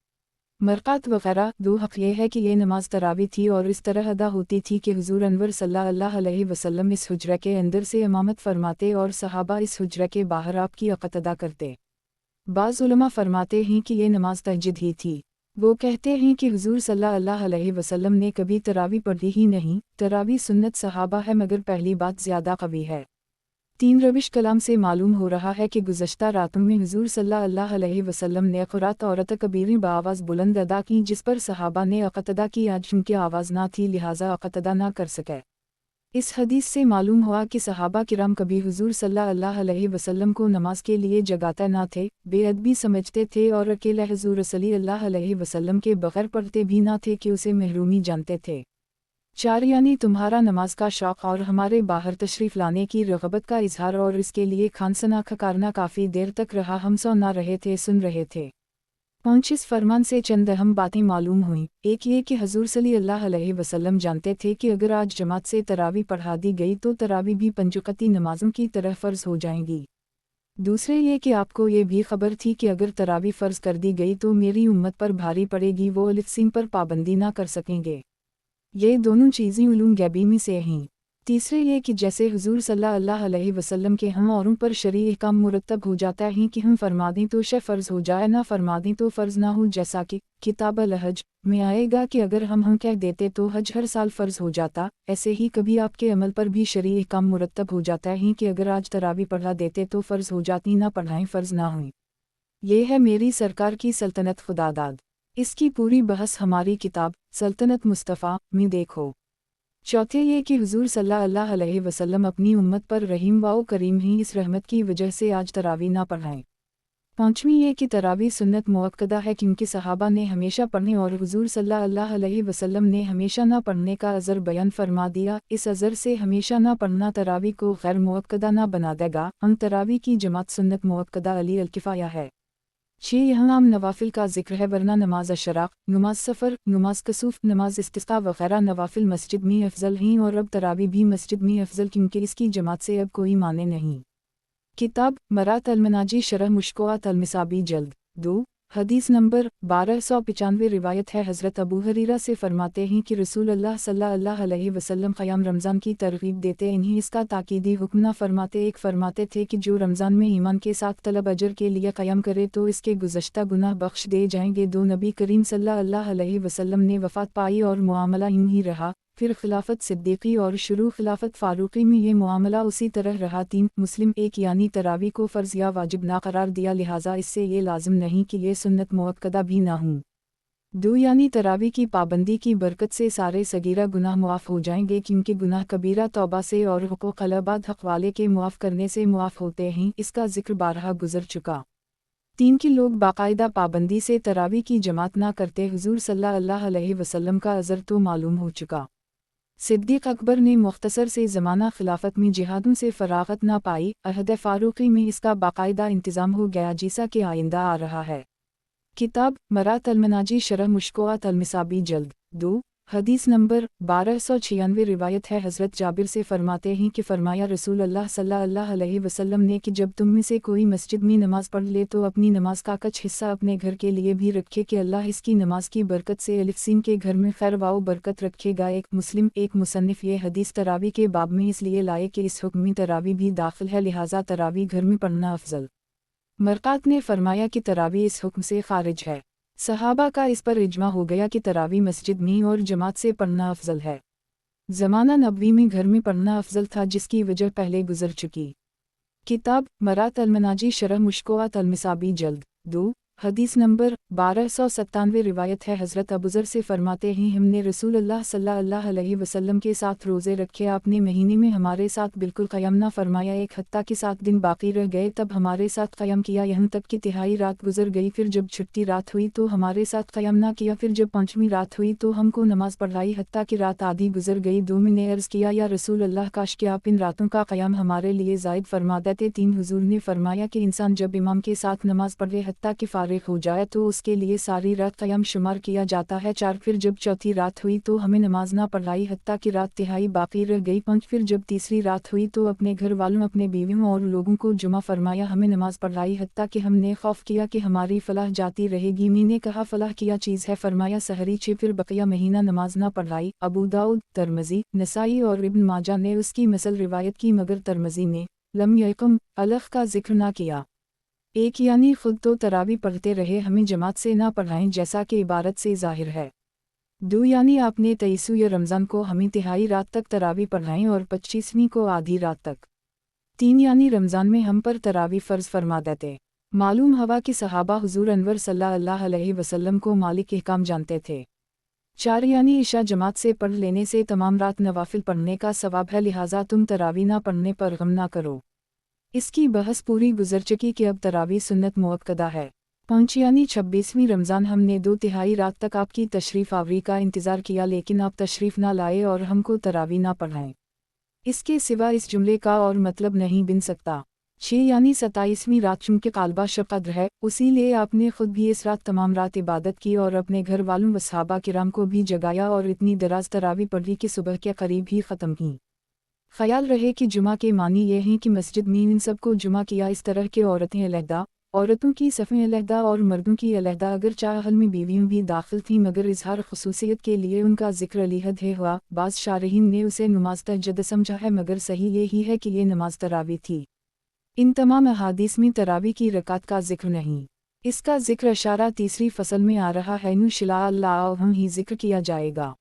मरक़ात वग़ैरह 2 हक़ ये है कि ये नमाज तरावी थी और इस तरह अदा होती थी कि हुज़ूर अनवर सल्लल्लाहु अलैहि वसल्लम इस हुजरा के अंदर से इमामत फरमाते और सहाबा इस हुजरा के बाहर आपकी अक़त अदा करते। बाज़ उलमा फरमाते हैं कि ये नमाज तहज्जुद ही थी। वो कहते हैं कि हुज़ूर सल्लल्लाहु अलैहि वसल्लम ने कभी तरावी पढ़ी ही नहीं। तरावी सुन्नत सहाबा है, मगर पहली बात ज़्यादा क़वी है। 3 रविश कलाम से मालूम हो रहा है कि गुज़श्ता रातों में हुज़ूर सल्लल्लाहु अलैहि वसल्लम ने क़ुरात औरत कबीरें बाआवाज़ बुलंद अदा की, जिस पर सहाबा ने अक़त अदा की। आज उनकी आवाज़ ना थी, लिहाजा अक़त अदा ना कर सके। इस हदीस से मालूम हुआ कि सहाबा किराम कभी हुज़ूर सल्लल्लाहु अलैहि वसल्लम को नमाज के लिए जगाते ना थे, बेअदबी समझते थे और अकेले हुज़ूर सल्लल्लाहु अलैहि वसल्लम के बग़ैर पढ़ते भी ना थे कि उसे महरूमी जानते थे। 4 यानी तुम्हारा नमाज का शौक़ और हमारे बाहर तशरीफ़ लाने की रग़बत का इजहार, और इसके लिए खानसना खकारना काफ़ी देर तक रहा। हम सो ना रहे थे, सुन रहे थे। 5 इस फरमान से चंद अहम बातें मालूम हुई। एक ये कि हुज़ूर सल्लल्लाहु अलैहि वसल्लम जानते थे कि अगर आज जमात से तरावी पढ़ा दी गई तो तरावी भी 5 वक़्ती नमाज़ों की तरह फ़र्ज़ हो जाएंगी। दूसरे ये कि आपको ये भी खबर थी कि अगर तरावी फ़र्ज़ कर दी गई तो मेरी उम्मत पर भारी पड़ेगी, वो अलिफ़ पर पाबंदी ना कर सकेंगे। ये दोनों चीज़ें उलूम गैबी में से हैं। तीसरे ये कि जैसे हुज़ूर सल्लल्लाहु अलैहि वसल्लम के हम औरों पर शरई अहकाम मुरतब हो जाता है कि हम फरमा दें तो शय फ़र्ज़ हो जाए, ना फरमा दें तो फ़र्ज़ ना हो, जैसा कि किताब अल-हज में आएगा कि अगर हम कह देते तो हज हर साल फ़र्ज़ हो जाता। ऐसे ही कभी आपके अमल पर भी शरई अहकाम मुरतब हो जाता है कि अगर आज तरावी पढ़ा देते तो फ़र्ज़ हो जाती, ना पढ़ाएं फ़र्ज़ ना हुई। ये है मेरी सरकार की सल्तनत खुदादाद। इसकी पूरी बहस हमारी किताब सल्तनत मुस्तफ़ा में देखो। चौथे ये कि हुज़ूर सल्लल्लाहु अलैहि वसल्लम अपनी उम्मत पर रहीम व करीम ही, इस रहमत की वजह से आज तरावी ना पढ़ाएं। 5वीं ये कि तरावी सुन्नत मुअक्कदा है क्योंकि सहाबा ने हमेशा पढ़ने और हुज़ूर सल्लल्लाहु अलैहि वसल्लम ने हमेशा ना पढ़ने का अज़र बयान फरमा दिया। इस अज़र से हमेशा ना पढ़ना तरावी को गैर मुअक्कदा ना बना देगा। हम तरावी की जमात सुन्नत मुअक्कदा अली अल-किफ़ाया है। 6 यहाँ आम नवाफिल का जिक्र है, वरना नमाज अशराक, नमाज सफ़र, नमाज कसूफ, नमाज इस्तिस्क़ा वग़ैरह नवाफिल मस्जिद में अफजल हैं, और अब तरावी भी मस्जिद में अफजल क्योंकि इसकी जमात से अब कोई माने नहीं। किताब मरात अलमनाजी शरह मुश्कोआत अलमिसाबी जल्द 2 हदीस नंबर 1295 रिवायत है हज़रत अबू हरीरा से फरमाते हैं कि रसूल अल्लाह सल्लल्लाहु अलैहि वसल्लम क़याम रमज़ान की तरग़ीब देते, इन्हें इसका ताकीदी हुक्म ना फरमाते। एक फरमाते थे कि जो रमज़ान में ईमान के साथ तलब अजर के लिए क़याम करे तो इसके गुज़श्ता गुनाह बख्श दे जाएंगे। 2 नबी करीम सल्लल्लाहु अलैहि वसल्लम ने वफ़ात पाई और मुआमला यूं ही रहा। फिर खिलाफत सिद्दीक़ी और शुरू खिलाफत फ़ारूक़ी में ये मुआमला उसी तरह रहा। 3 मुस्लिम 1 यानी तरावी को फ़र्ज़ या वाजिब ना करार दिया, लिहाजा इससे ये लाजिम नहीं कि ये सुन्नत मुअक्कदा भी ना हूँ। दो यानी तरावी की पाबंदी की बरकत से सारे सगीरा गुनाह मुआफ़ हो जाएंगे, क्योंकि गुनाह कबीरा तौबा से और हुकूक़ अलबाद हक़ वाले के मुआफ़ करने से मुआफ़ होते हैं। इसका जिक्र बारहा गुज़र चुका। 3 कि लोग बाकायदा पाबंदी से तरावी की जमात ना करते। हुज़ूर सल्लल्लाहु अलैहि वसल्लम का अज़र तो मालूम हो चुका। सिद्दीक़ अकबर ने मुख्तसर से ज़माना खिलाफत में जिहादों से फ़राग़त ना पाई। अहद फ़ारूक़ी में इसका बाकायदा इंतज़ाम हो गया, जैसा कि आइंदा आ रहा है। किताब मरात अलमनाजी शरह मुश्कोआत अलमिसाबी जल्द 2 हदीस नंबर 1296 रिवायत है, हज़रत जाबिर से फरमाते हैं कि फरमाया रसूल अल्लाह सल्लल्लाहु अलैहि वसल्लम ने कि जब तुम में से कोई मस्जिद में नमाज़ पढ़ ले तो अपनी नमाज का कुछ हिस्सा अपने घर के लिए भी रखे कि अल्लाह इसकी नमाज की बरकत से अलिफ़सीन के घर में खैर वाओ बरकत रखेगा। एक मुस्लिम एक मुसन्निफ़ ये हदीस तरावी के बाब में इसलिए लाए कि इस हुक्म में तरावी भी दाखिल है, लिहाजा तरावी घर में पढ़ना अफजल। मरकात ने फरमाया कि तरावी इस हुक्म से खारिज है। सहाबा का इस पर इजमा हो गया कि तरावी मस्जिद में और जमात से पढ़ना अफजल है। ज़माना नबवी में घर में पढ़ना अफजल था, जिसकी वजह पहले गुजर चुकी। किताब मरात अलमनाजी शरह मुश्कोआत अलमिसाबी जल्द 2 हदीस नंबर 1297 रिवायत है, हज़रत अबूज़र से फरमाते हैं हमने रसूलुल्लाह सल्लल्लाहु अलैहि वसल्लम के साथ रोज़े रखे, आपने महीने में हमारे साथ बिल्कुल क़याम ना फरमाया, एक हत्ता कि 7 दिन बाकी रह गए तब हमारे साथ क़याम किया, यहाँ तक कि तिहाई रात गुजर गई। फिर जब छठी रात हुई तो हमारे साथ क़याम ना किया, फिर जब 5वीं रात हुई तो हमको नमाज़ पढ़ाई, हत्ता कि रात आधी गुजर गई। दो ने अर्ज़ किया, या रसूलल्लाह काश कि आप इन रातों का क़याम हमारे लिए ज़ायद फरमा देते। 3 हुज़ूर ने फरमाया कि इंसान जब इमाम के साथ नमाज़ पढ़े हत्ता कि फारिग हो जाए तो उसके लिए सारी रात क़याम शुमार किया जाता है। 4 फिर जब चौथी रात हुई तो हमें नमाज ना पढ़ाई हत्ता कि रात तिहाई बाकी रह गई। 5 फिर जब तीसरी रात हुई तो अपने घर वालों अपने बीवियों और लोगों को जुमा फरमाया, हमें नमाज पढ़ाई हत्ता कि हमने खौफ किया कि हमारी फलाह जाती रहेगी। मैंने कहा फलाह क्या चीज़ है, फरमाया सहरी। 6 फिर बकिया महीना नमाज ना पढ़ाई। अबू दाऊद, तिरमिज़ी, नसाई और इब्न माजा ने उसकी मसल रिवायत की, मगर तिरमिज़ी ने लम यकुम अलफ़ का जिक्र ना किया। एक यानी खुद तो तरावी पढ़ते रहे, हमें जमात से ना पढ़ाएं, जैसा कि इबारत से ज़ाहिर है। 2 यानी आपने 23 या रमज़ान को हमें तिहाई रात तक तरावी पढ़ाएं और 25वीं को आधी रात तक। 3 यानी रमज़ान में हम पर तरावी फ़र्ज़ फरमा देते। मालूम हवा कि सहाबा हुज़ूर अनवर सल्लल्लाहु अलैहि वसल्लम को मालिक अहकाम जानते थे। 4 यानी इशा जमात से पढ़ लेने से तमाम रात नवाफिल पढ़ने का सवाब है, लिहाजा तुम तरावी ना पढ़ने पर गम ना करो। इसकी बहस पूरी गुजर चुकी कि अब तरावी सुन्नत मुअक्कदा है। 5 यानी 26वीं रमज़ान हमने 2 तिहाई रात तक आपकी तशरीफ़ आवरी का इंतज़ार किया, लेकिन आप तशरीफ़ ना लाए और हमको तरावी ना पढ़ाएं। इसके सिवा इस जुमले का और मतलब नहीं बन सकता। 6 यानी 27वीं रात चूँकि क़ालबा शब क़द्र है, उसीलिए आपने खुद भी इस रात तमाम रात इबादत की और अपने घर वालों व सहाबा किराम को भी जगाया और इतनी दराज तरावी पढ़ी कि सुबह के करीब ही ख़त्म की। ख्याल रहे कि जुमा के मानी ये हैं कि मस्जिद में इन सब को जुमा किया। इस तरह के औरतें अलहदा, औरतों की सफ़ें अलहदा और मर्दों की अलहदा, अगर चाहल में बीवियों भी दाखिल थीं, मगर इजहार खसूसियत के लिए उनका जिक्र अलहद है हुआ। बाज़ शारहीन ने उसे नमाज तहज्जुद समझा है, मगर सही यही है कि ये नमाज तरावी थी। इन तमाम अहादीस में तरावी की रकात का जिक्र नहीं। इसका जिक्र अशारा तीसरी फसल में आ रहा है, इंशाअल्लाह ही जिक्र किया जाएगा।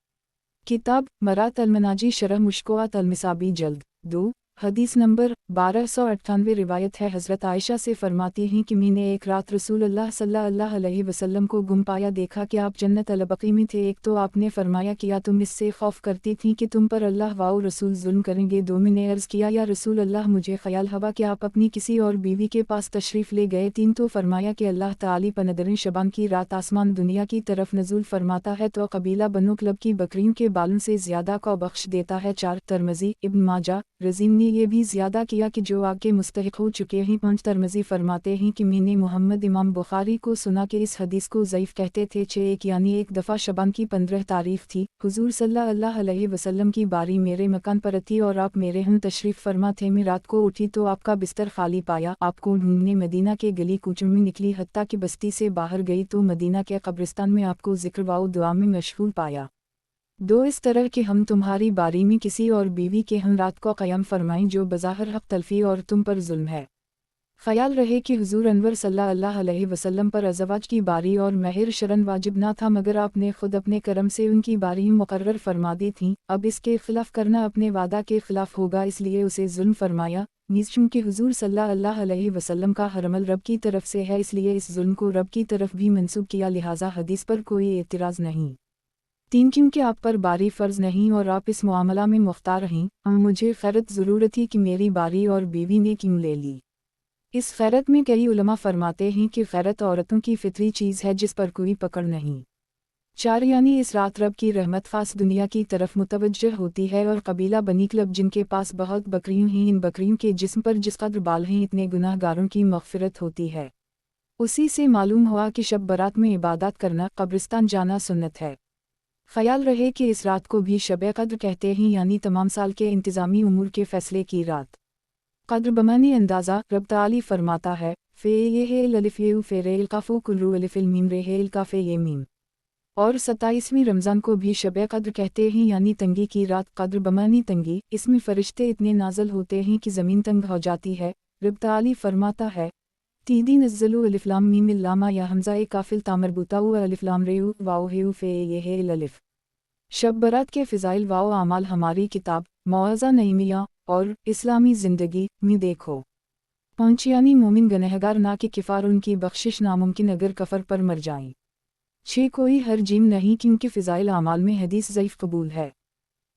किताब मरात अलमनाजी शरह मुश्कोआत अलमिसाबी जल्द 2 हदीस नंबर 1298 रिवायत है, हज़रत आयशा से फरमाती हैं कि मैंने एक रात रसूलुल्लाह सल्लल्लाहु अलैहि वसल्लम को गुम पाया, देखा कि आप जन्नत अल-बक़ी में थे। एक तो आपने फरमाया किया तुम इससे खौफ करती थी कि तुम पर अल्लाह व रसूल जुल्म करेंगे। 2 मैंने अर्ज़ किया, या रसूलल्लाह मुझे ख्याल हवा कि आप अपनी किसी और बीवी के पास तशरीफ़ ले गए। 3 तो फरमाया कि अल्लाह ताली पनदरिन शबान की रात आसमान दुनिया की तरफ नज़ूल फरमाता है तो कबीला बनो क्लब की बकरियों के बालों से ज़्यादा को बख्श देता है। 4 तिरमिज़ी, इब्न माजा, रज़ीन ने ये भी ज़्यादा किया कि जो आग के मुस्तहिक़ हो चुके हैं। 5 तिरमिज़ी फरमाते हैं कि मैंने मोहम्मद इमाम बुखारी को सुना कि इस हदीस को ज़ईफ़ कहते थे। 6 एक यानी एक दफ़ा शबान की 15 तारीख़ थी, हुज़ूर सल्लल्लाहु अलैहि वसल्लम की बारी मेरे मकान पर थी और आप मेरे हम तशरीफ़ फरमा थे। मैं रात को उठी तो आपका बिस्तर खाली पाया, आपको ढूंढने मदीना के गली कूचों में निकली, हत्ता कि बस्ती से बाहर गई तो मदीना के कब्रिस्तान में आपको ज़िक्र व दुआ में मशगूल पाया। 2 इस तरह कि हम तुम्हारी बारी में किसी और बीवी के हम रात को क़याम फरमाएं जो बज़ाहिर हक़ तलफ़ी और तुम पर जुल्म है। ख्याल रहे कि हुज़ूर अनवर सल्लल्लाहु अलैहि वसल्लम पर अज़वाज की बारी और महर शरन वाजिब ना था, मगर आपने खुद अपने करम से उनकी बारी मुकर्रर फरमा दी थी। अब इसके खिलाफ करना अपने वादा के खिलाफ होगा, इसलिए उसे जुल्म फरमाया। نیز چونکہ حضور صلی اللہ علیہ وسلم کا حرمل رب کی طرف سے ہے اس لیے اس ظلم کو رب کی طرف بھی منسوب کیا، لہٰذا حدیث پر کوئی اعتراض نہیں۔ 3 کیونکہ آپ پر باری فرض نہیں اور آپ اس معاملہ میں مختار رہیں، مجھے خیرت ضرورت تھی کہ میری باری اور بیوی نے کیوں لے لی۔ اس خیرت میں کئی علماء فرماتے ہیں کہ خیرت عورتوں کی فطری چیز ہے جس پر کوئی پکڑ نہیں۔ 4 یعنی اس رات رب کی رحمت خاص دنیا کی طرف متوجہ ہوتی ہے اور قبیلہ بنی کلب جن کے پاس بہت بکریوں ہیں، ان بکریوں کے جسم پر جس قدر بال ہیں اتنے گناہ گاروں کی مغفرت ہوتی ہے۔ اسی سے معلوم ہوا کہ شب برات میں عبادت کرنا، قبرستان جانا سنت ہے۔ خیال رہے کہ اس رات کو بھی شب قدر کہتے ہیں، یعنی تمام سال کے انتظامی امور کے فیصلے کی رات۔ قدر بمانی اندازہ، رب تعالی فرماتا ہے فے یہ الف یو فیرے القافو کلرو الف المیم رے القاف یہ میم۔ اور 27ویں رمضان کو بھی شب قدر کہتے ہیں، یعنی تنگی کی رات۔ قدر بمانی تنگی، اس میں فرشتے اتنے نازل ہوتے ہیں کہ زمین تنگ ہو جاتی ہے۔ رب تعالی فرماتا ہے تیدی نزلو الف لام میم اللاما یا حمزہ کافل تامربوتاو الف لام ریو واو ہیو فے یہ الالف۔ شب برات کے فضائل واو اعمال ہماری کتاب موعظہ نعیمیہ اور اسلامی زندگی میں دیکھو۔ 5 یعنی مومن گنہگار نہ کہ کفار، ان کی بخشش ناممکن اگر کفر پر مر جائیں۔ 6 کوئی حرجیم نہیں کیونکہ فضائل اعمال میں حدیث ضعیف قبول ہے۔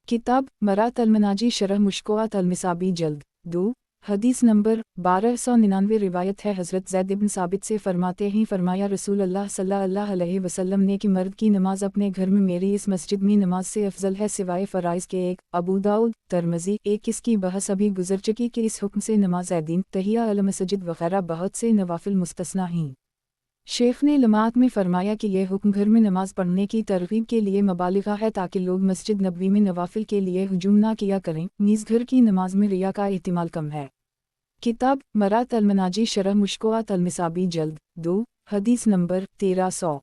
کتاب مرات المناجی شرح مشکوات المصابی جلد 2 حدیث نمبر 1299 روایت ہے، حضرت زید بن ثابت سے فرماتے ہیں فرمایا رسول اللہ صلی اللہ علیہ وسلم نے کہ مرد کی نماز اپنے گھر میں میری اس مسجد میں نماز سے افضل ہے سوائے فرائض کے۔ 1 ابو داؤد ترمذی 1 اس کی بحث ابھی گزر چکی کہ اس حکم سے نماز عیدین، تحیہ المسجد وغیرہ بہت سے نوافل مستثنی ہیں۔ شیخ نے لمحات میں فرمایا کہ یہ حکم گھر میں نماز پڑھنے کی ترغیب کے لیے مبالغہ ہے تاکہ لوگ مسجد نبوی میں نوافل کے لیے ہجوم نہ کیا کریں، نیز گھر کی نماز میں ریا کا احتمال کم ہے۔ کتاب مرات المناجی شرح مشکوات المصابی جلد 2 حدیث نمبر 1300